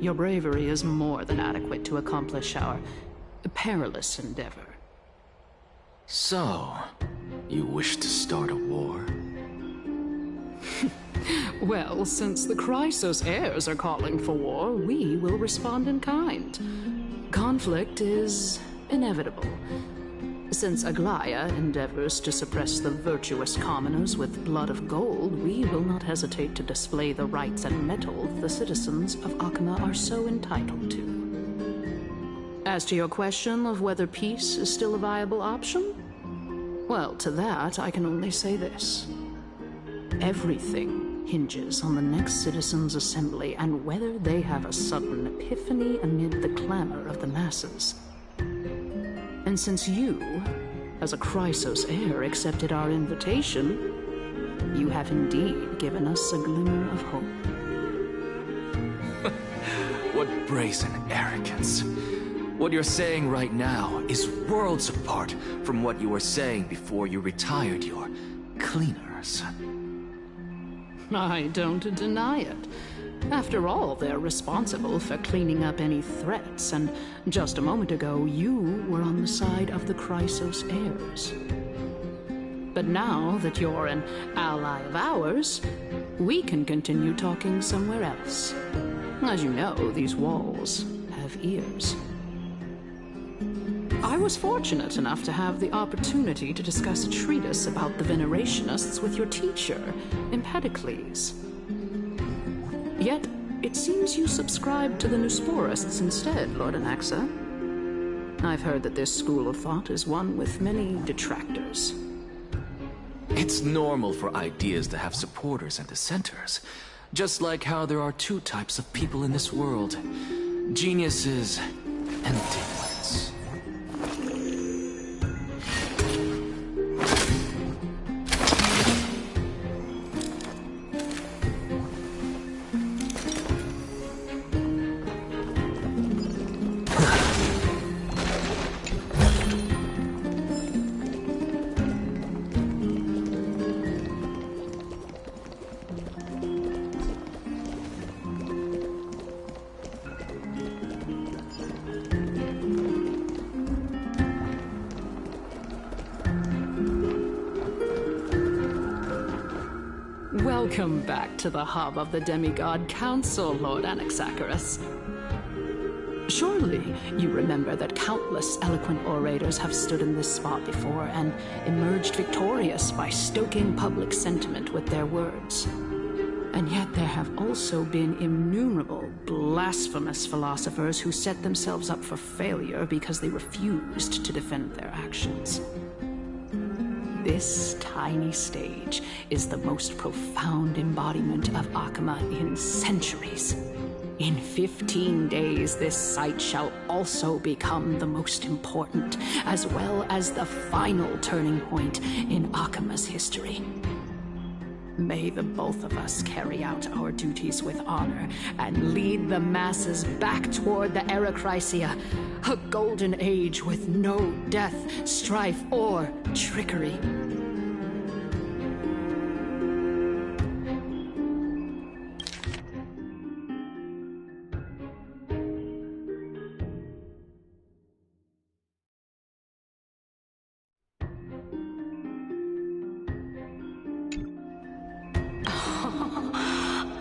Your bravery is more than adequate to accomplish our perilous endeavor. So, you wish to start a war? Well, since the Chrysos heirs are calling for war, we will respond in kind. Conflict is inevitable. Since Aglaya endeavors to suppress the virtuous commoners with blood of gold, we will not hesitate to display the rights and mettle the citizens of Akama are so entitled to. As to your question of whether peace is still a viable option, well, to that I can only say this. Everything hinges on the next citizens' assembly and whether they have a sudden epiphany amid the clamor of the masses. And since you, as a Chrysos heir, accepted our invitation, you have indeed given us a glimmer of hope. What brazen arrogance. What you're saying right now is worlds apart from what you were saying before you retired your cleaners. I don't deny it. After all, they're responsible for cleaning up any threats, and just a moment ago, you were on the side of the Chrysos heirs. But now that you're an ally of ours, we can continue talking somewhere else. As you know, these walls have ears. I was fortunate enough to have the opportunity to discuss a treatise about the Venerationists with your teacher, Empedocles. Yet, it seems you subscribe to the Nusporists instead, Lord Anaxa. I've heard that this school of thought is one with many detractors. It's normal for ideas to have supporters and dissenters, just like how there are two types of people in this world: geniuses and dimwits. Welcome back to the hub of the Demigod Council, Lord Anaxagoras. Surely you remember that countless eloquent orators have stood in this spot before and emerged victorious by stoking public sentiment with their words. And yet there have also been innumerable blasphemous philosophers who set themselves up for failure because they refused to defend their actions. This tiny stage is the most profound embodiment of Akama in centuries. In 15 days, this site shall also become the most important, as well as the final turning point in Akama's history. May the both of us carry out our duties with honor and lead the masses back toward the Erechrysia, a golden age with no death, strife, or trickery.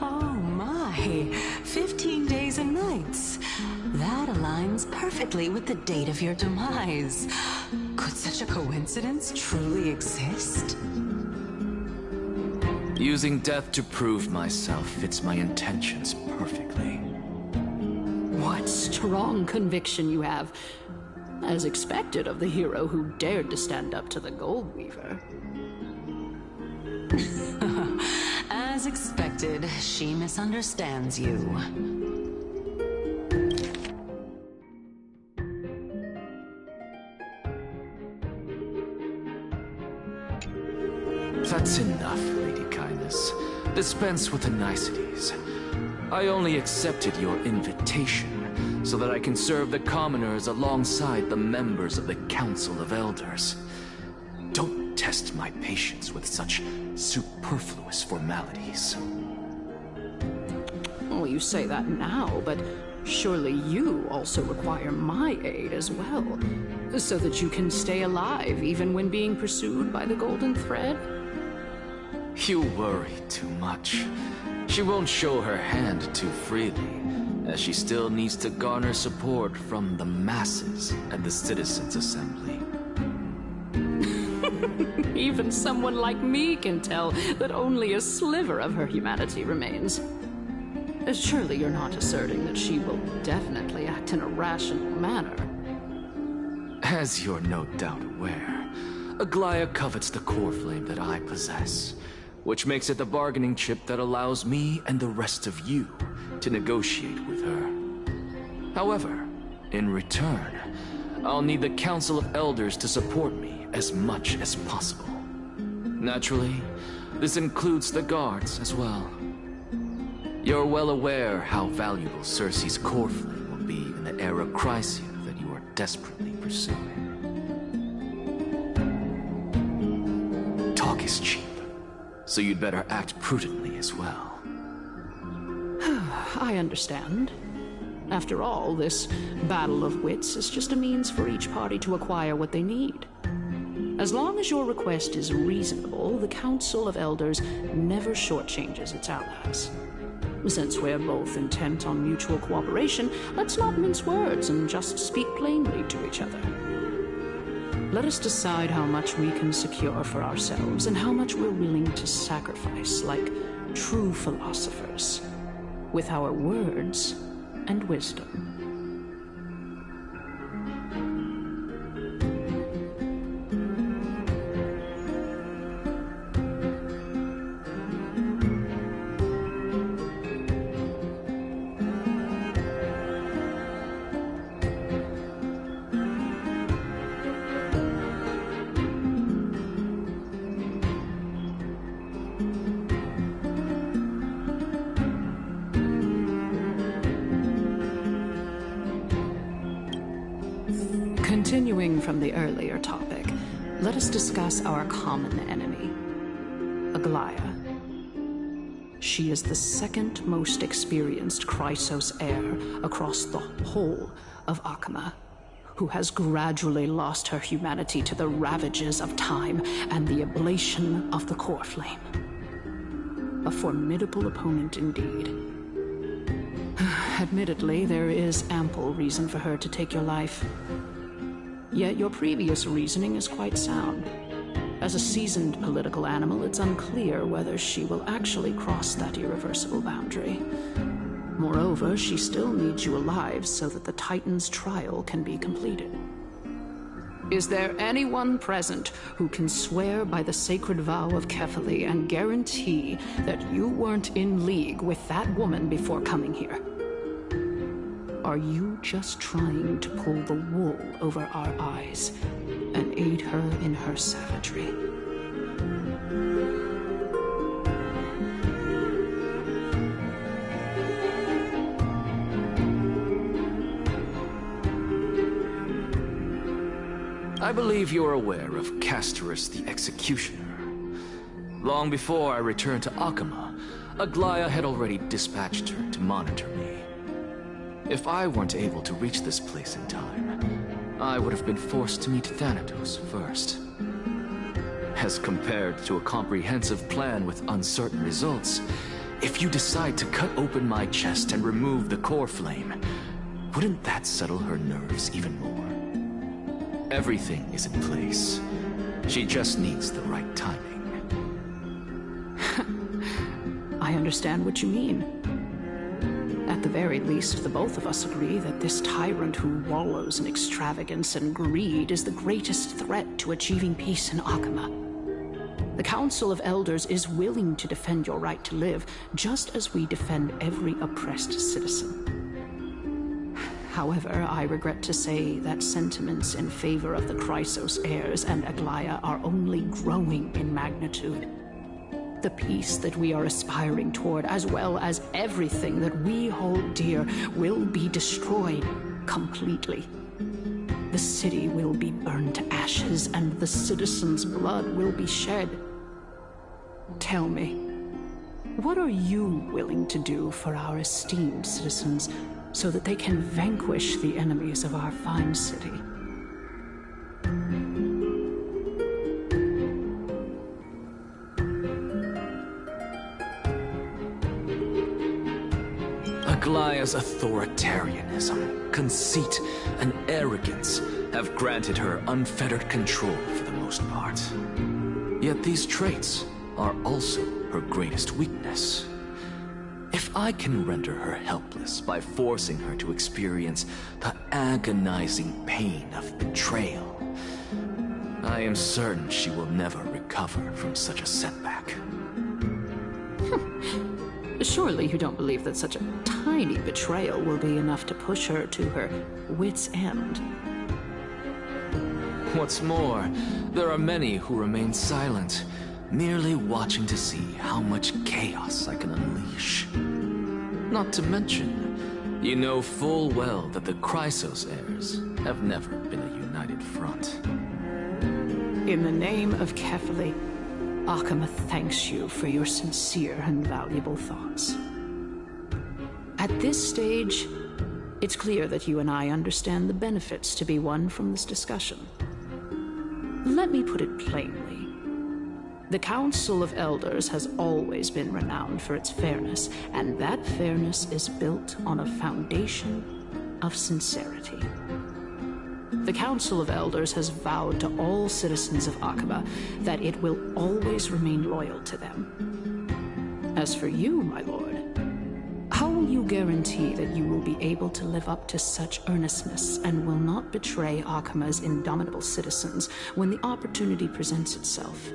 Oh my, 15 days and nights. That aligns perfectly with the date of your demise. Could such a coincidence truly exist? Using death to prove myself fits my intentions perfectly. What strong conviction you have, as expected of the hero who dared to stand up to the Gold Weaver. As expected, she misunderstands you. That's enough, Lady Kindness. Dispense with the niceties. I only accepted your invitation so that I can serve the commoners alongside the members of the Council of Elders. Don't test my patience with such superfluous formalities. Well, you say that now, but surely you also require my aid as well, so that you can stay alive even when being pursued by the Golden Thread? You worry too much. She won't show her hand too freely, as she still needs to garner support from the masses and the Citizens' Assembly. Even someone like me can tell that only a sliver of her humanity remains. Surely you're not asserting that she will definitely act in a rational manner. As you're no doubt aware, Aglaya covets the core flame that I possess, which makes it the bargaining chip that allows me and the rest of you to negotiate with her. However, in return, I'll need the Council of Elders to support me as much as possible. Naturally, this includes the guards as well. You're well aware how valuable Cersei's core flame will be in the era Chrysia that you are desperately pursuing. Talk is cheap, so you'd better act prudently as well. I understand. After all, this battle of wits is just a means for each party to acquire what they need. As long as your request is reasonable, the Council of Elders never shortchanges its allies. Since we're both intent on mutual cooperation, let's not mince words and just speak plainly to each other. Let us decide how much we can secure for ourselves and how much we're willing to sacrifice like true philosophers, with our words and wisdom. Continuing from the earlier topic, let us discuss our common enemy, Aglaya. She is the second most experienced Chrysos heir across the whole of Akama, who has gradually lost her humanity to the ravages of time and the ablation of the core flame. A formidable opponent indeed. Admittedly, there is ample reason for her to take your life. Yet your previous reasoning is quite sound. As a seasoned political animal, it's unclear whether she will actually cross that irreversible boundary. Moreover, she still needs you alive so that the Titan's trial can be completed. Is there anyone present who can swear by the sacred vow of Kefali and guarantee that you weren't in league with that woman before coming here? Are you just trying to pull the wool over our eyes and aid her in her savagery? I believe you're aware of Castorus the Executioner. Long before I returned to Akama, Aglaya had already dispatched her to monitor me. If I weren't able to reach this place in time, I would have been forced to meet Thanatos first. As compared to a comprehensive plan with uncertain results, if you decide to cut open my chest and remove the core flame, wouldn't that settle her nerves even more? Everything is in place. She just needs the right timing. I understand what you mean. At the very least, the both of us agree that this tyrant who wallows in extravagance and greed is the greatest threat to achieving peace in Akama. The Council of Elders is willing to defend your right to live, just as we defend every oppressed citizen. However, I regret to say that sentiments in favor of the Chrysos heirs and Aglaya are only growing in magnitude. The peace that we are aspiring toward, as well as everything that we hold dear, will be destroyed completely. The city will be burned to ashes, and the citizens' blood will be shed. Tell me, what are you willing to do for our esteemed citizens so that they can vanquish the enemies of our fine city? Aglaya's authoritarianism, conceit, and arrogance have granted her unfettered control for the most part. Yet these traits are also her greatest weakness. If I can render her helpless by forcing her to experience the agonizing pain of betrayal, I am certain she will never recover from such a setback. Surely you don't believe that such a tiny betrayal will be enough to push her to her wit's end. What's more, there are many who remain silent, merely watching to see how much chaos I can unleash. Not to mention, you know full well that the Chrysos heirs have never been a united front. In the name of Kefali, Akama thanks you for your sincere and valuable thoughts. At this stage, it's clear that you and I understand the benefits to be won from this discussion. Let me put it plainly. The Council of Elders has always been renowned for its fairness, and that fairness is built on a foundation of sincerity. The Council of Elders has vowed to all citizens of Akaba that it will always remain loyal to them. As for you, my lord, how will you guarantee that you will be able to live up to such earnestness and will not betray Akama's indomitable citizens when the opportunity presents itself?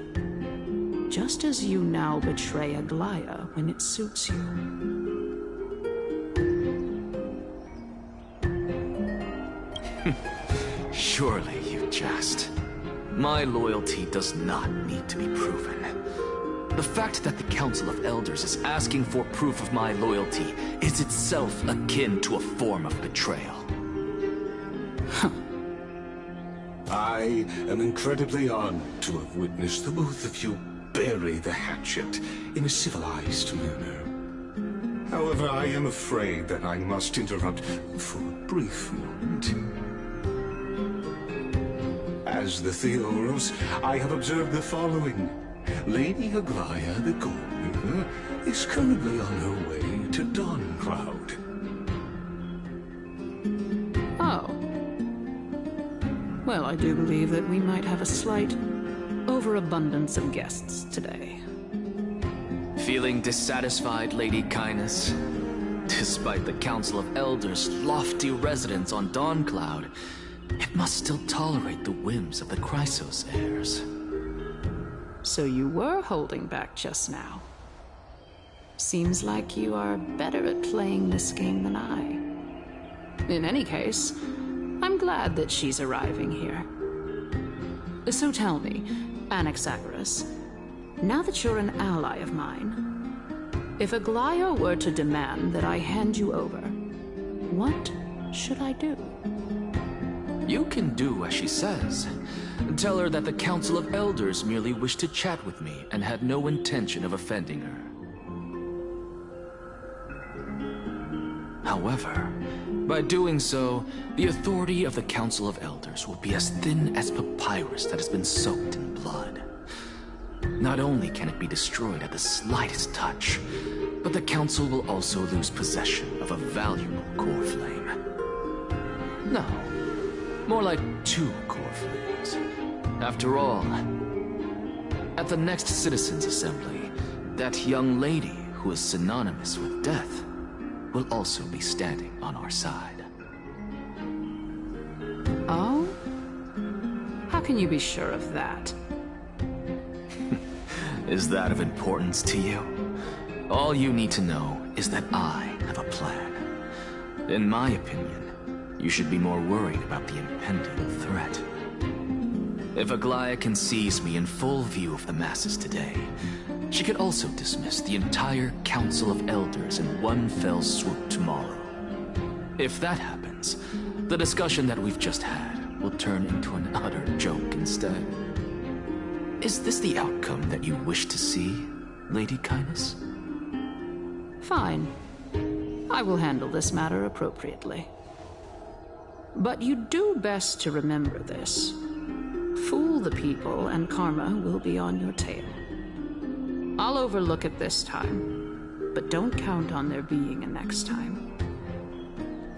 Just as you now betray Aglaya when it suits you. Surely you jest. My loyalty does not need to be proven. The fact that the Council of Elders is asking for proof of my loyalty is itself akin to a form of betrayal. I am incredibly honored to have witnessed the both of you bury the hatchet in a civilized manner. However, I am afraid that I must interrupt for a brief moment. As the Theoros, I have observed the following. Lady Aglaya the Goldweaver is currently on her way to Dawncloud. Oh. Well, I do believe that we might have a slight overabundance of guests today. Feeling dissatisfied, Lady Kindness? Despite the Council of Elders' lofty residence on Dawncloud, it must still tolerate the whims of the Chrysos heirs. So you were holding back just now. Seems like you are better at playing this game than I. In any case, I'm glad that she's arriving here. So tell me, Anaxagoras, now that you're an ally of mine, if Aglaya were to demand that I hand you over, what should I do? You can do as she says. Tell her that the Council of Elders merely wished to chat with me and had no intention of offending her. However, by doing so, the authority of the Council of Elders will be as thin as papyrus that has been soaked in blood. Not only can it be destroyed at the slightest touch, but the Council will also lose possession of a valuable core flame. No, more like 2 core flames. After all, at the next Citizens' Assembly, that young lady who is synonymous with death will also be standing on our side. Oh? How can you be sure of that? Is that of importance to you? All you need to know is that I have a plan. In my opinion, you should be more worried about the impending threat. If Aglaya can seize me in full view of the masses today, she could also dismiss the entire Council of Elders in one fell swoop tomorrow. If that happens, the discussion that we've just had will turn into an utter joke instead. Is this the outcome that you wish to see, Lady Kindness? Fine. I will handle this matter appropriately. But you do best to remember this. Fool the people and karma will be on your tail. I'll overlook it this time, but don't count on there being a next time.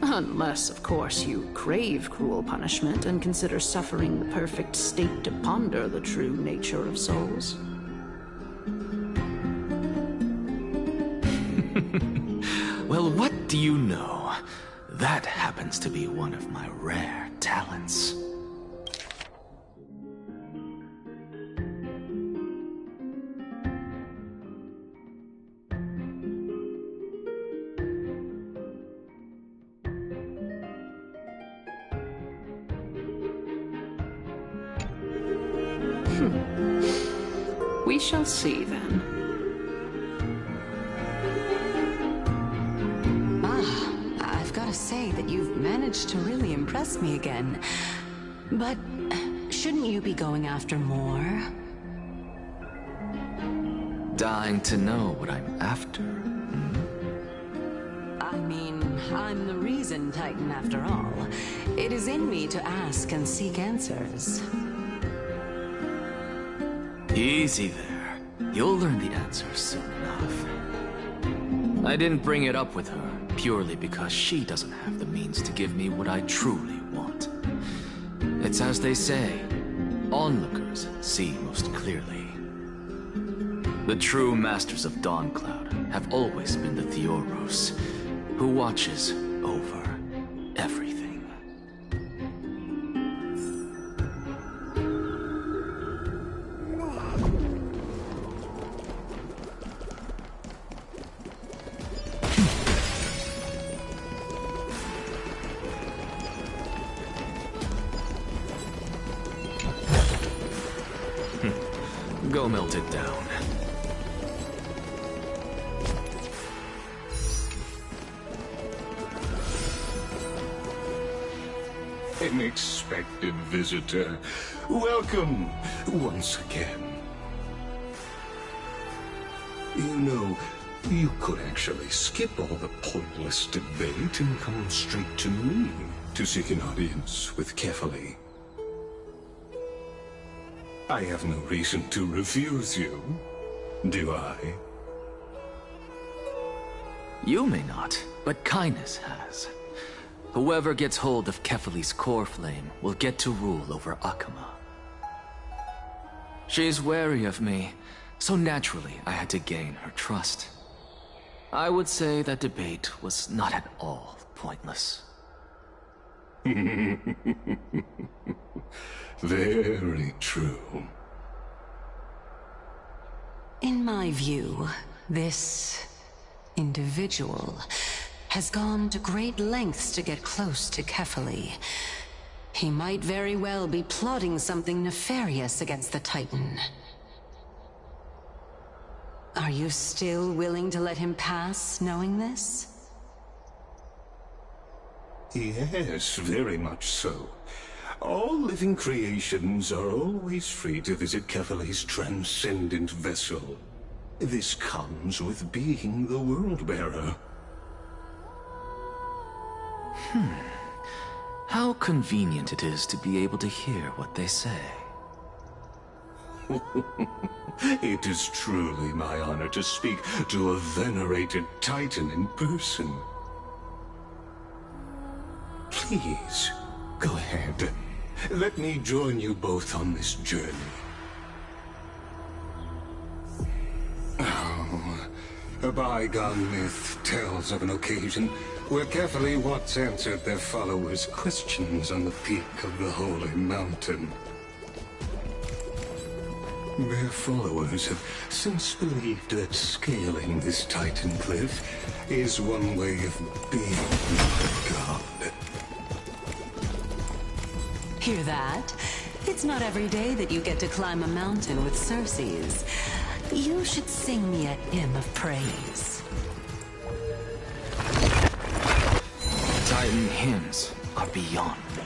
Unless, of course, you crave cruel punishment and consider suffering the perfect state to ponder the true nature of souls. Well, what do you know? That happens to be one of my rare talents. We shall see, then. I've got to say that you've managed to really impress me again. But shouldn't you be going after more? Dying to know what I'm after. I mean, I'm the reason Titan after all. It is in me to ask and seek answers. Easy there. You'll learn the answers soon enough. I didn't bring it up with her purely because she doesn't have the means to give me what I truly want. It's as they say, onlookers see most clearly. The true masters of Dawncloud have always been the Theoros, who watches over everything. Go melt it down. Unexpected visitor. Welcome once again. You know, you could actually skip all the pointless debate and come straight to me to seek an audience with Kefali. I have no reason to refuse you, do I? You may not, but Kindness has. Whoever gets hold of Kefali's core flame will get to rule over Akama. She's wary of me, so naturally I had to gain her trust. I would say that debate was not at all pointless. Very true. In my view, this individual has gone to great lengths to get close to Kefali. He might very well be plotting something nefarious against the Titan. Are you still willing to let him pass, knowing this? Yes, very much so. All living creations are always free to visit Kefali's transcendent vessel. This comes with being the World-Bearer. How convenient it is to be able to hear what they say. It is truly my honor to speak to a venerated Titan in person. Please, go ahead. Let me join you both on this journey. Oh, a bygone myth tells of an occasion where Kefali once answered their followers' questions on the peak of the Holy Mountain. Their followers have since believed that scaling this Titan cliff is one way of being a god. Hear that? It's not every day that you get to climb a mountain with Circes. You should sing me a hymn of praise. Titan hymns are beyond me.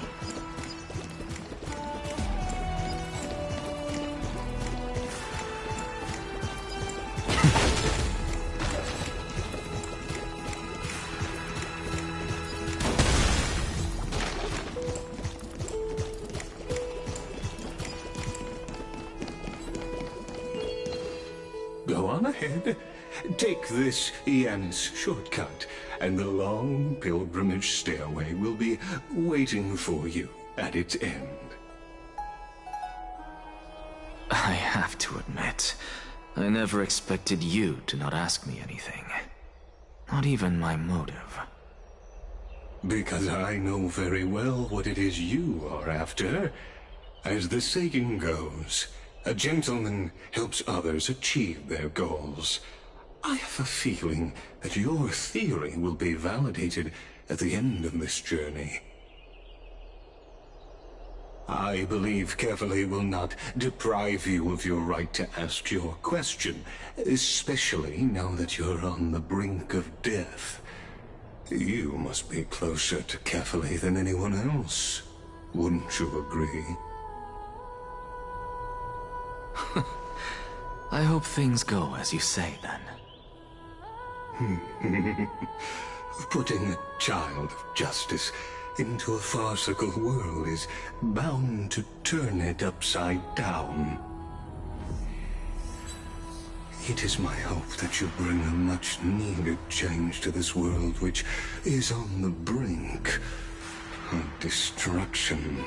Go on ahead. take this Yan's shortcut, and the long pilgrimage stairway will be waiting for you at its end. I have to admit, I never expected you to not ask me anything. Not even my motive. Because I know very well what it is you are after. As the saying goes, a gentleman helps others achieve their goals. I have a feeling that your theory will be validated at the end of this journey. I believe Kefali will not deprive you of your right to ask your question, especially now that you're on the brink of death. You must be closer to Kefali than anyone else. Wouldn't you agree? I hope things go as you say, then. Putting a child of justice into a farcical world is bound to turn it upside down. It is my hope that you bring a much-needed change to this world which is on the brink of destruction.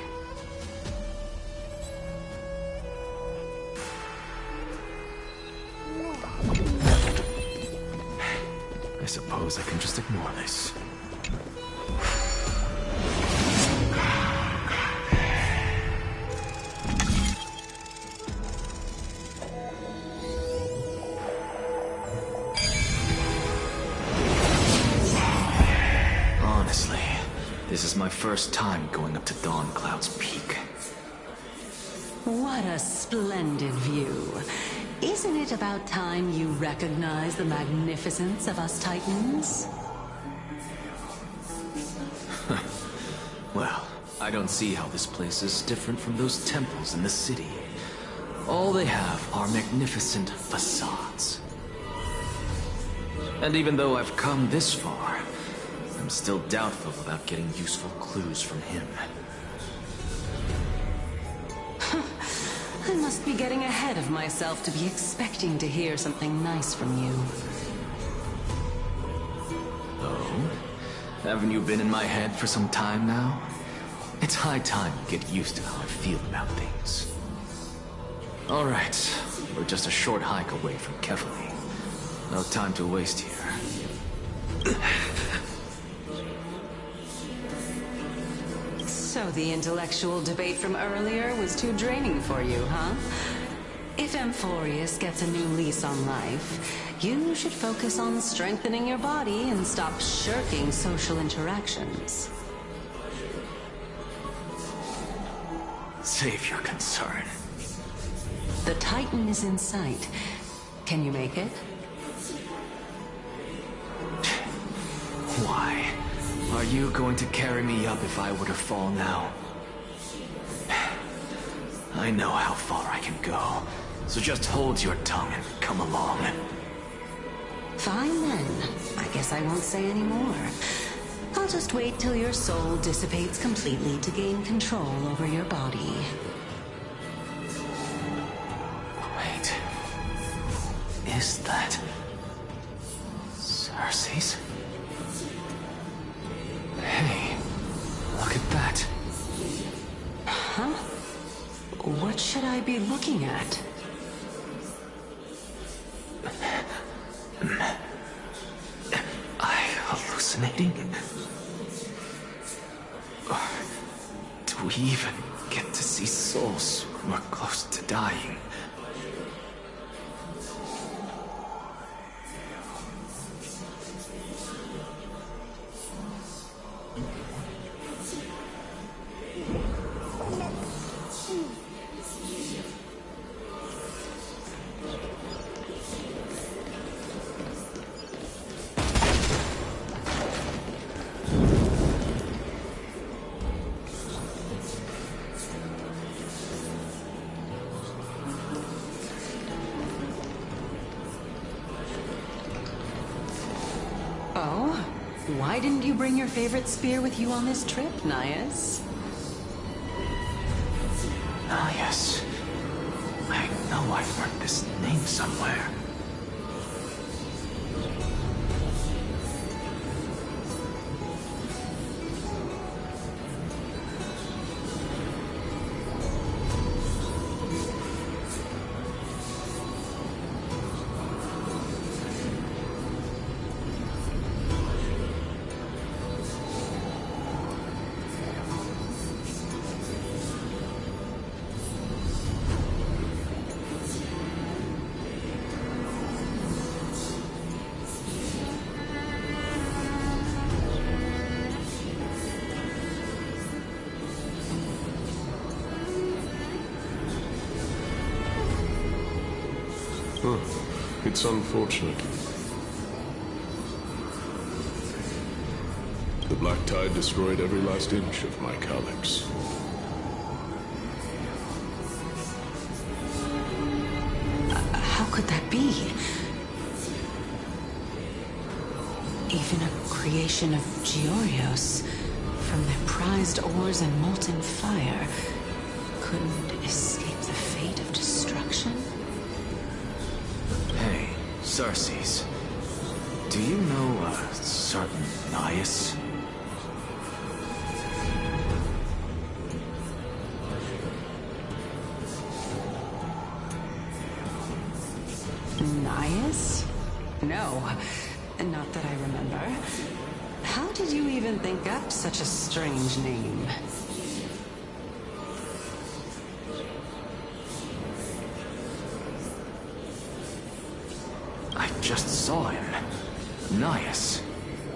I suppose I can just ignore this. Honestly, this is my first time going up to Dawn Cloud's peak. What a splendid view. Isn't it about time you recognize the magnificence of us Titans? Well, I don't see how this place is different from those temples in the city. All they have are magnificent facades. And even though I've come this far, I'm still doubtful about getting useful clues from him. I must be getting ahead of myself to be expecting to hear something nice from you. Oh? Haven't you been in my head for some time now? It's high time you get used to how I feel about things. Alright, we're just a short hike away from Kefali. No time to waste here. So the intellectual debate from earlier was too draining for you, huh? If Amphorius gets a new lease on life, you should focus on strengthening your body and stop shirking social interactions. Save your concern. The Titan is in sight. Can you make it? Why? Are you going to carry me up if I were to fall now? I know how far I can go, so just hold your tongue and come along. Fine then. I guess I won't say any more. I'll just wait till your soul dissipates completely to gain control over your body. Wait. Is that... Cersei's? Hey, look at that. Huh? What should I be looking at? Am I hallucinating? Or do we even get to see souls who are close to dying? Oh? Why didn't you bring your favorite spear with you on this trip, Nias? Nias. I know I've heard this name somewhere. It's unfortunate. The Black Tide destroyed every last inch of my calyx. How could that be? Even a creation of Georios, from their prized ores and molten fire, couldn't escape the fate of destruction? Hey, Xerxes. Do you know a certain Nias? Nias? No, not that I remember. How did you even think up such a strange name? I just saw him. Nias.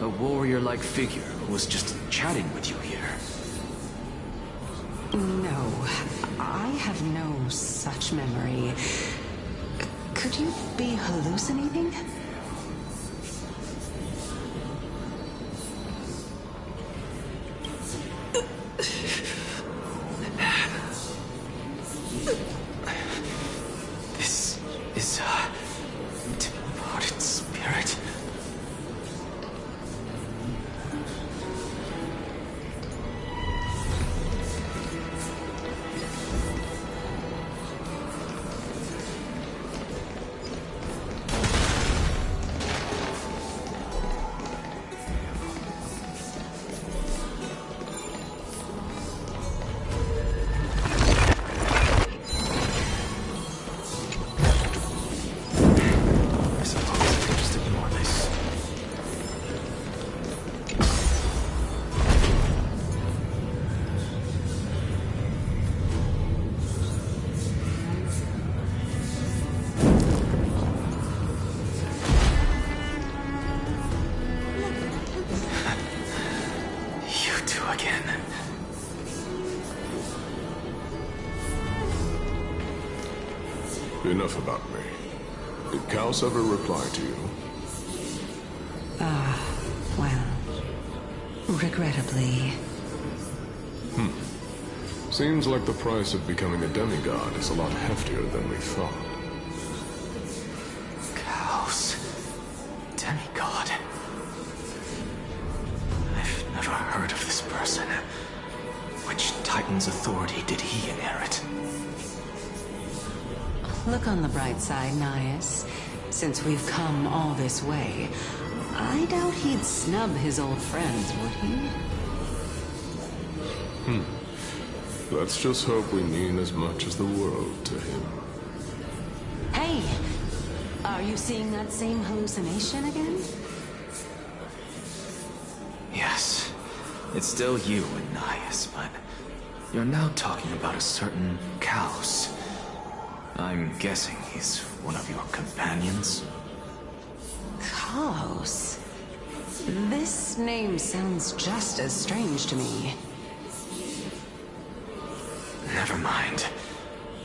A warrior-like figure who was just chatting with you here. No, I have no such memory. Could you be hallucinating? This is a departed spirit. Enough about me. Did Kaos ever reply to you? Well, regrettably. Seems like the price of becoming a demigod is a lot heftier than we thought. Kaos. Demigod. I've never heard of this person. Which Titan's authority did he inherit? Look on the bright side, Nias. Since we've come all this way, I doubt he'd snub his old friends, would he? Let's just hope we mean as much as the world to him. Hey! Are you seeing that same hallucination again? Yes. It's still you and Nias, but you're now talking about a certain Kaos. I'm guessing he's one of your companions? Kaos? This name sounds just as strange to me. Never mind.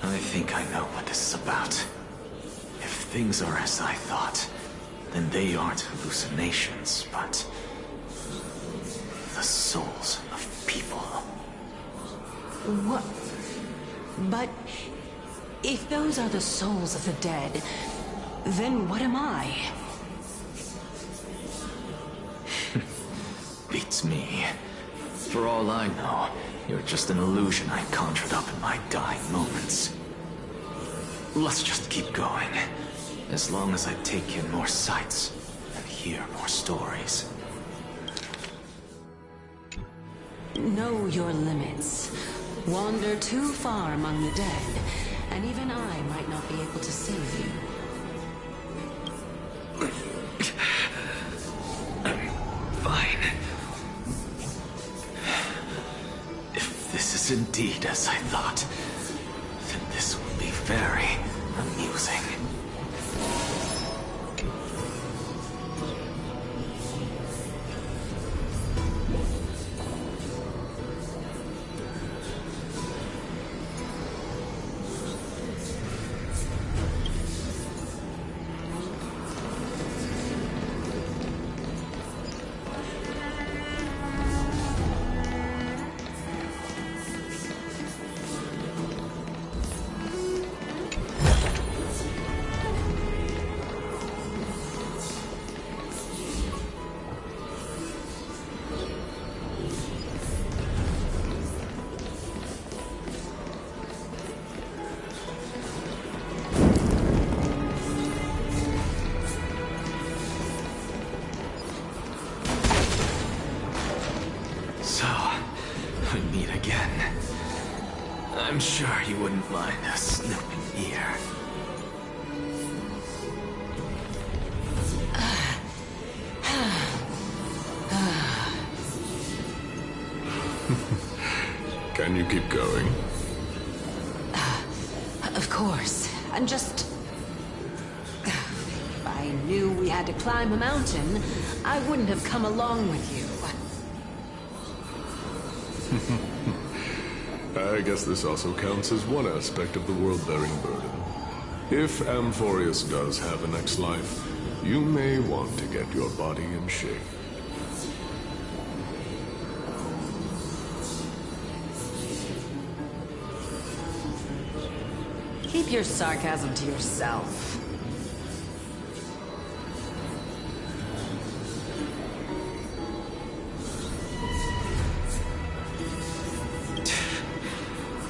I think I know what this is about. If things are as I thought, then they aren't hallucinations, but the souls of people. What? But if those are the souls of the dead, then what am I? Beats me. For all I know, you're just an illusion I conjured up in my dying moments. Let's just keep going. As long as I take in more sights and hear more stories. Know your limits. Wander too far among the dead, and even I might not be able to save you. I'm fine. If this is indeed as I thought, then this will be very amusing. We meet again. I'm sure you wouldn't mind a snooping ear. Can you keep going? Of course. I'm just... If I knew we had to climb a mountain, I wouldn't have come along with you. I guess this also counts as one aspect of the world-bearing burden. If Amphorius does have a next life, you may want to get your body in shape. Keep your sarcasm to yourself.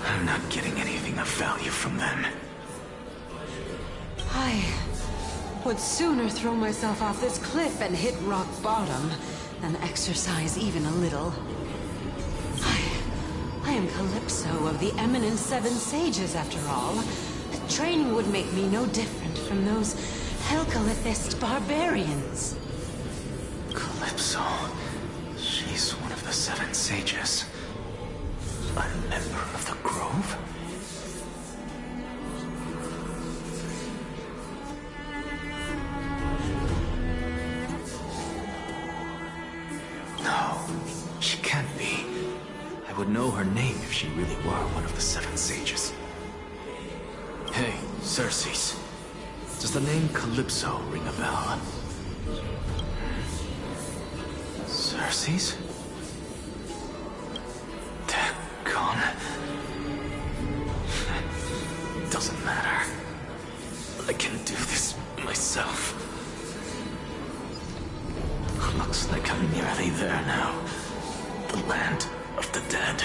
I'm not getting anything of value from them. I would sooner throw myself off this cliff and hit rock bottom than exercise even a little. I am Calypso of the Eminent Seven Sages, after all. Training would make me no different from those Helcalithist barbarians. Calypso. She's one of the Seven Sages. A member of the Grove? No, she can't be. I would know her name if she really were one of the Seven Sages. Hey, Circes. Does the name Calypso ring a bell? Circes? Gone. Doesn't matter. I can do this myself. Looks like I'm nearly there now. The land of the dead.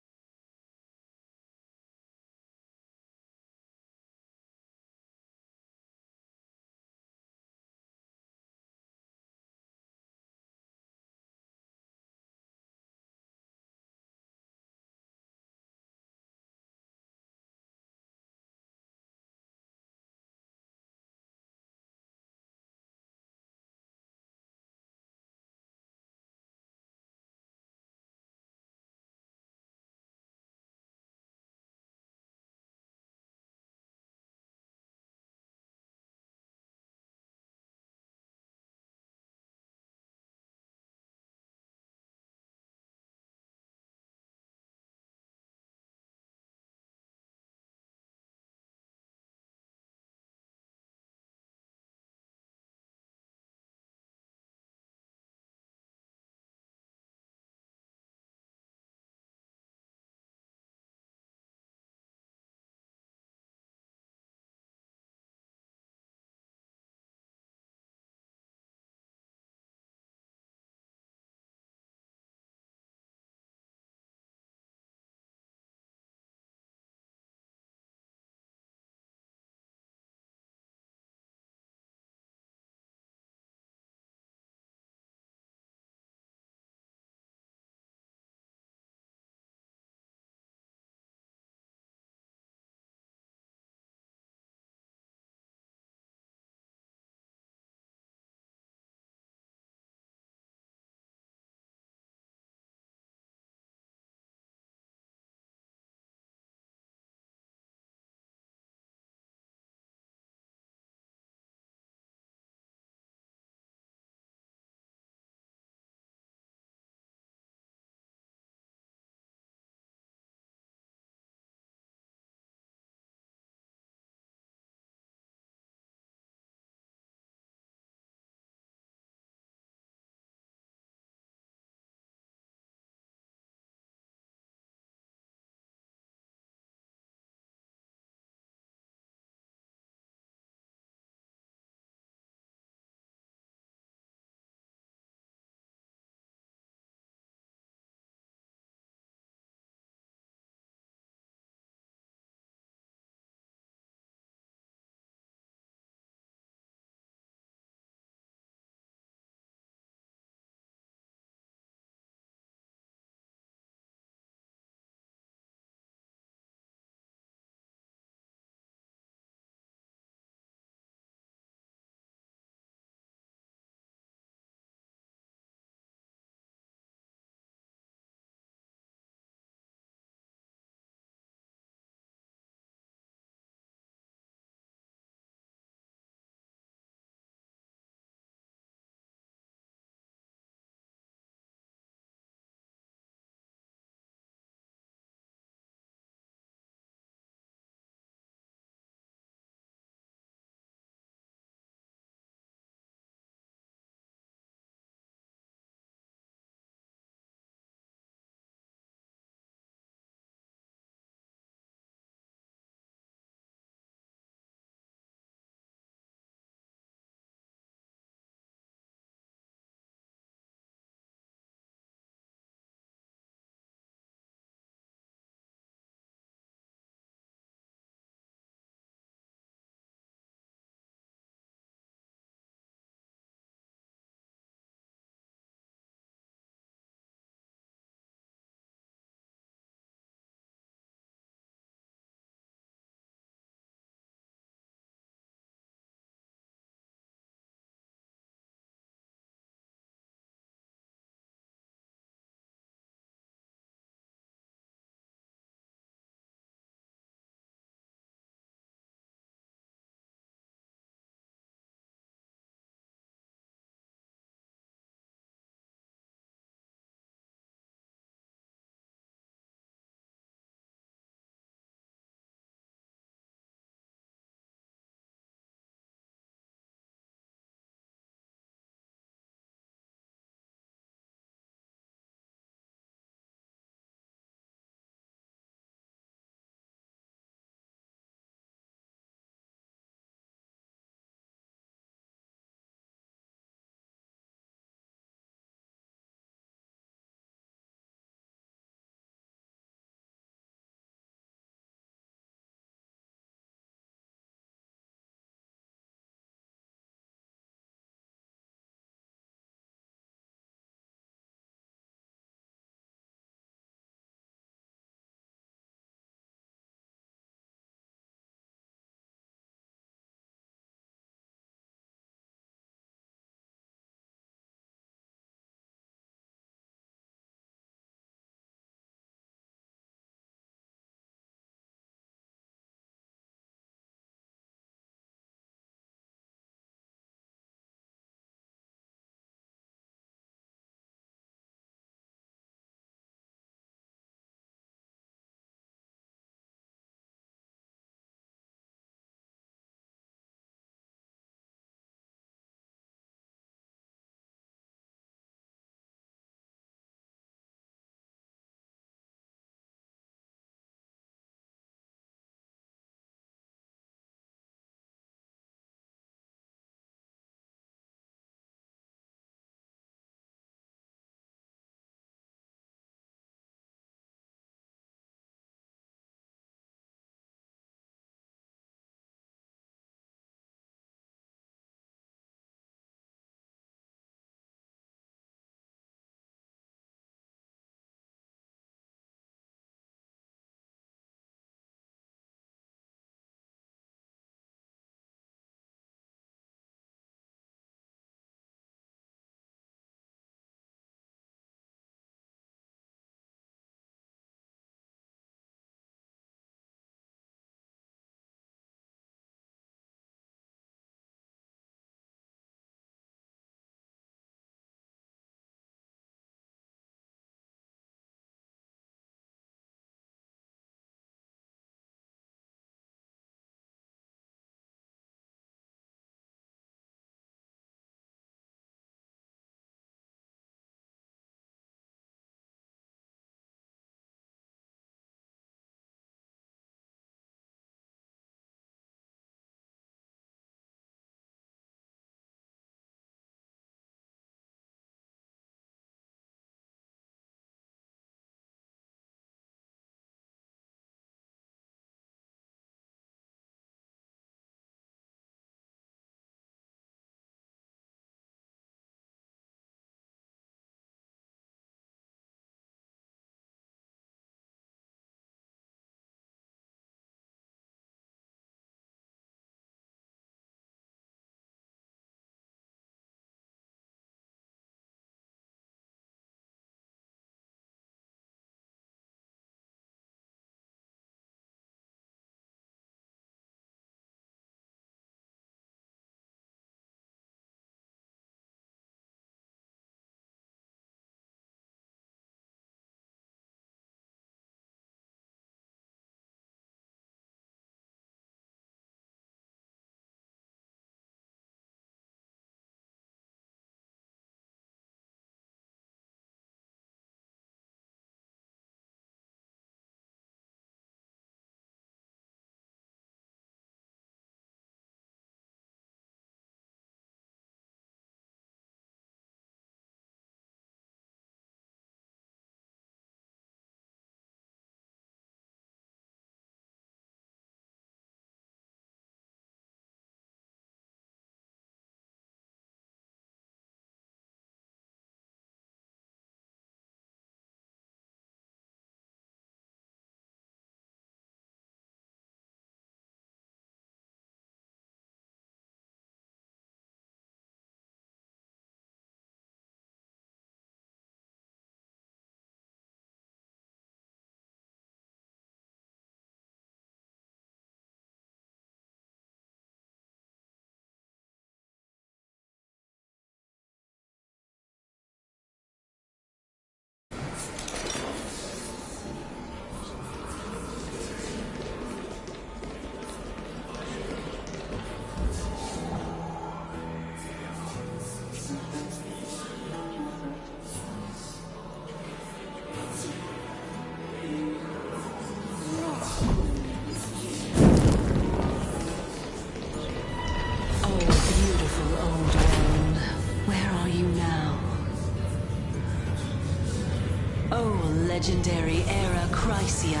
legendary era Chrysia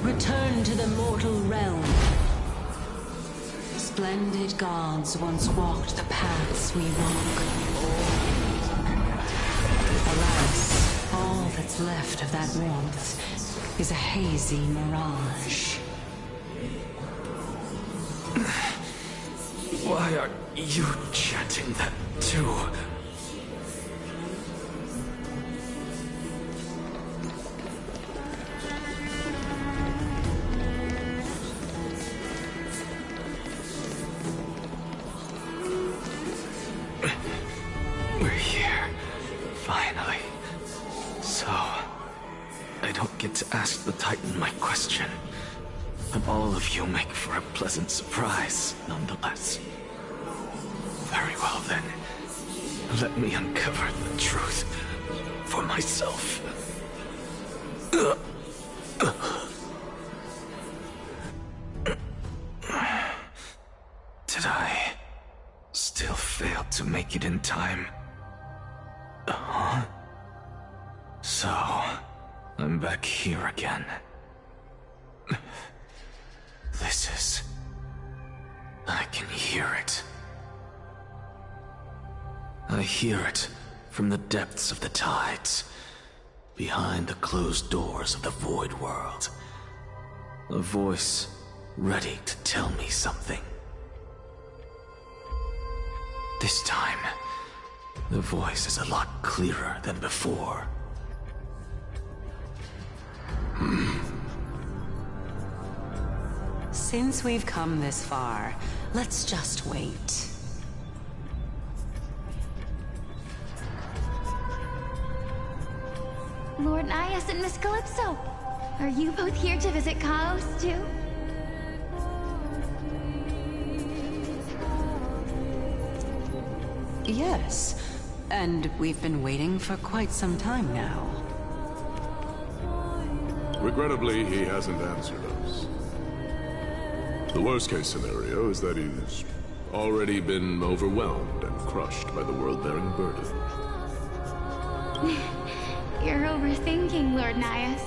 return to the mortal realm. Splendid gods once walked the paths we walk. Alas, all that's left of that warmth is a hazy mirage. Why are you chanting that too? We're here, finally. So, I don't get to ask the Titan my question. But all of you make for a pleasant surprise, nonetheless. Very well then. Let me uncover the truth for myself. Did I still fail to make it in time? Huh? So, I'm back here again. This is... I can hear it. I hear it from the depths of the tides, behind the closed doors of the void world. A voice ready to tell me something. This time, the voice is a lot clearer than before. Since we've come this far, let's just wait. Lord Nias and Miss Calypso, are you both here to visit Chaos too? Yes, and we've been waiting for quite some time now. Regrettably, he hasn't answered us. The worst-case scenario is that he's already been overwhelmed and crushed by the world-bearing burden. You're overthinking, Lord Nias.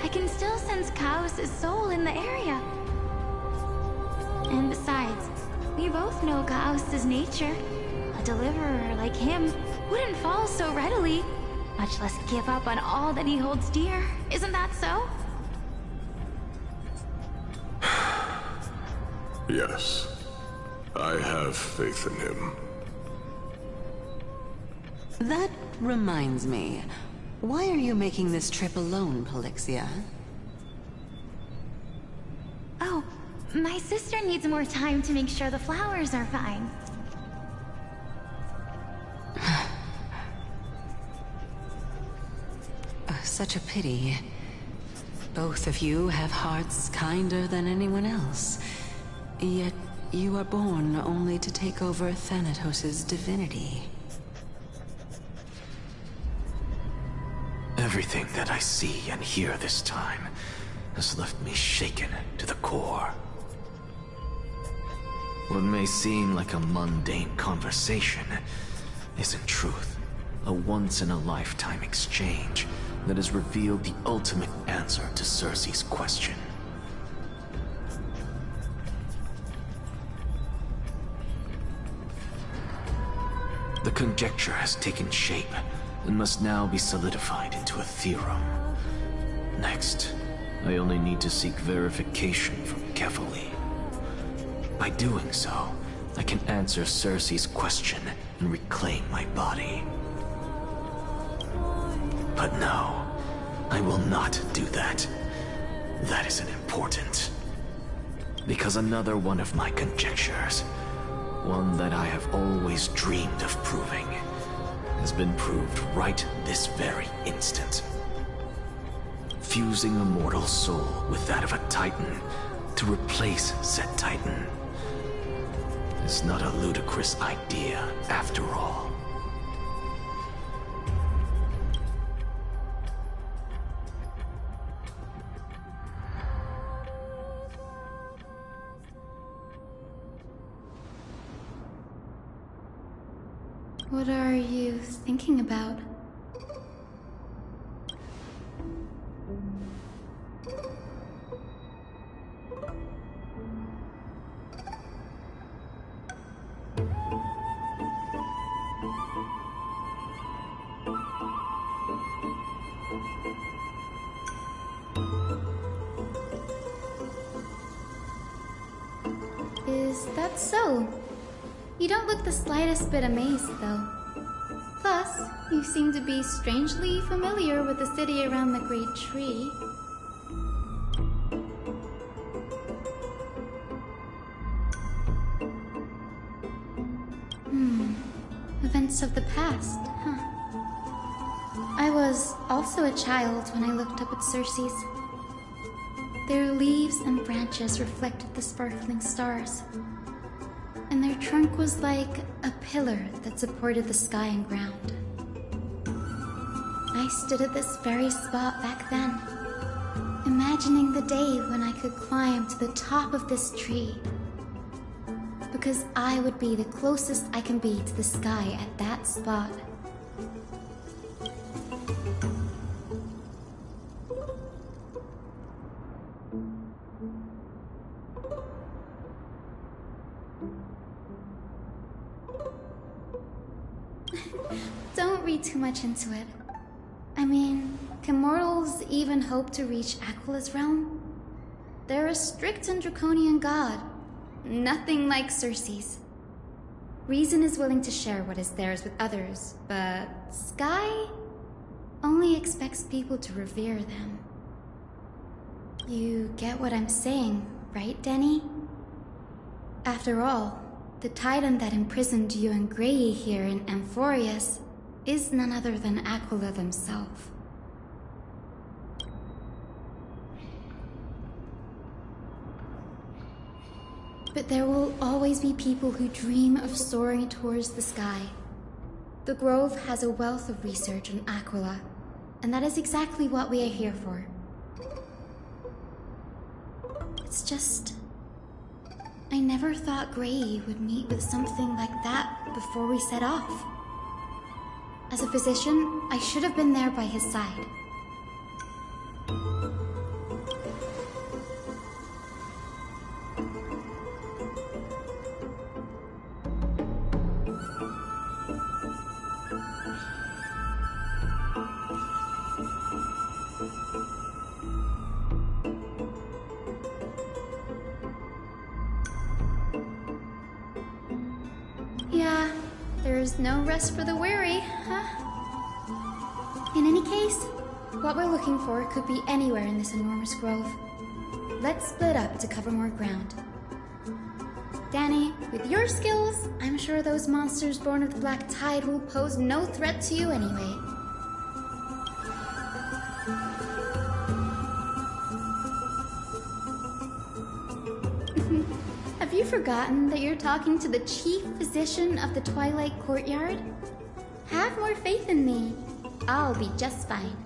I can still sense Chaos' soul in the area. And besides, we both know Chaos' nature. A deliverer like him wouldn't fall so readily, much less give up on all that he holds dear. Isn't that so? Yes. I have faith in him. That reminds me. Why are you making this trip alone, Polixia? Oh, my sister needs more time to make sure the flowers are fine. Such a pity. Both of you have hearts kinder than anyone else. Yet you are born only to take over Thanatos' divinity. Everything that I see and hear this time has left me shaken to the core. What may seem like a mundane conversation is in truth a once-in-a-lifetime exchange that has revealed the ultimate answer to Circe's question. The conjecture has taken shape and must now be solidified into a theorem. Next, I only need to seek verification from Kefali. By doing so, I can answer Circe's question and reclaim my body. But no, I will not do that. That isn't important. Because another one of my conjectures, one that I have always dreamed of proving, has been proved right this very instant. Fusing a mortal soul with that of a Titan to replace said Titan is not a ludicrous idea after all. What are you thinking about? Is that so? You don't look the slightest bit amazed, though. Plus, you seem to be strangely familiar with the city around the Great Tree. Events of the past, huh? I was also a child when I looked up at Circe's. Their leaves and branches reflected the sparkling stars, and their trunk was like a pillar that supported the sky and ground. I stood at this very spot back then, imagining the day when I could climb to the top of this tree, because I would be the closest I can be to the sky at that spot. Don't read too much into it. I mean, can mortals even hope to reach Aquila's realm? They're a strict and draconian god. Nothing like Circe's. Reason is willing to share what is theirs with others, but Sky only expects people to revere them. You get what I'm saying, right, Denny? After all, the titan that imprisoned you and Grey here in Amphorius is none other than Aquila themselves. But there will always be people who dream of soaring towards the sky. The Grove has a wealth of research on Aquila, and that is exactly what we are here for. It's just... I never thought Grey would meet with something like that before we set off. As a physician, I should have been there by his side. Yeah, there's no rest for the weary, huh? In any case, what we're looking for could be anywhere in this enormous grove. Let's split up to cover more ground. Danny, with your skills, I'm sure those monsters born of the Black Tide will pose no threat to you anyway. Have you forgotten that you're talking to the chief physician of the Twilight Courtyard? Have more faith in me. I'll be just fine.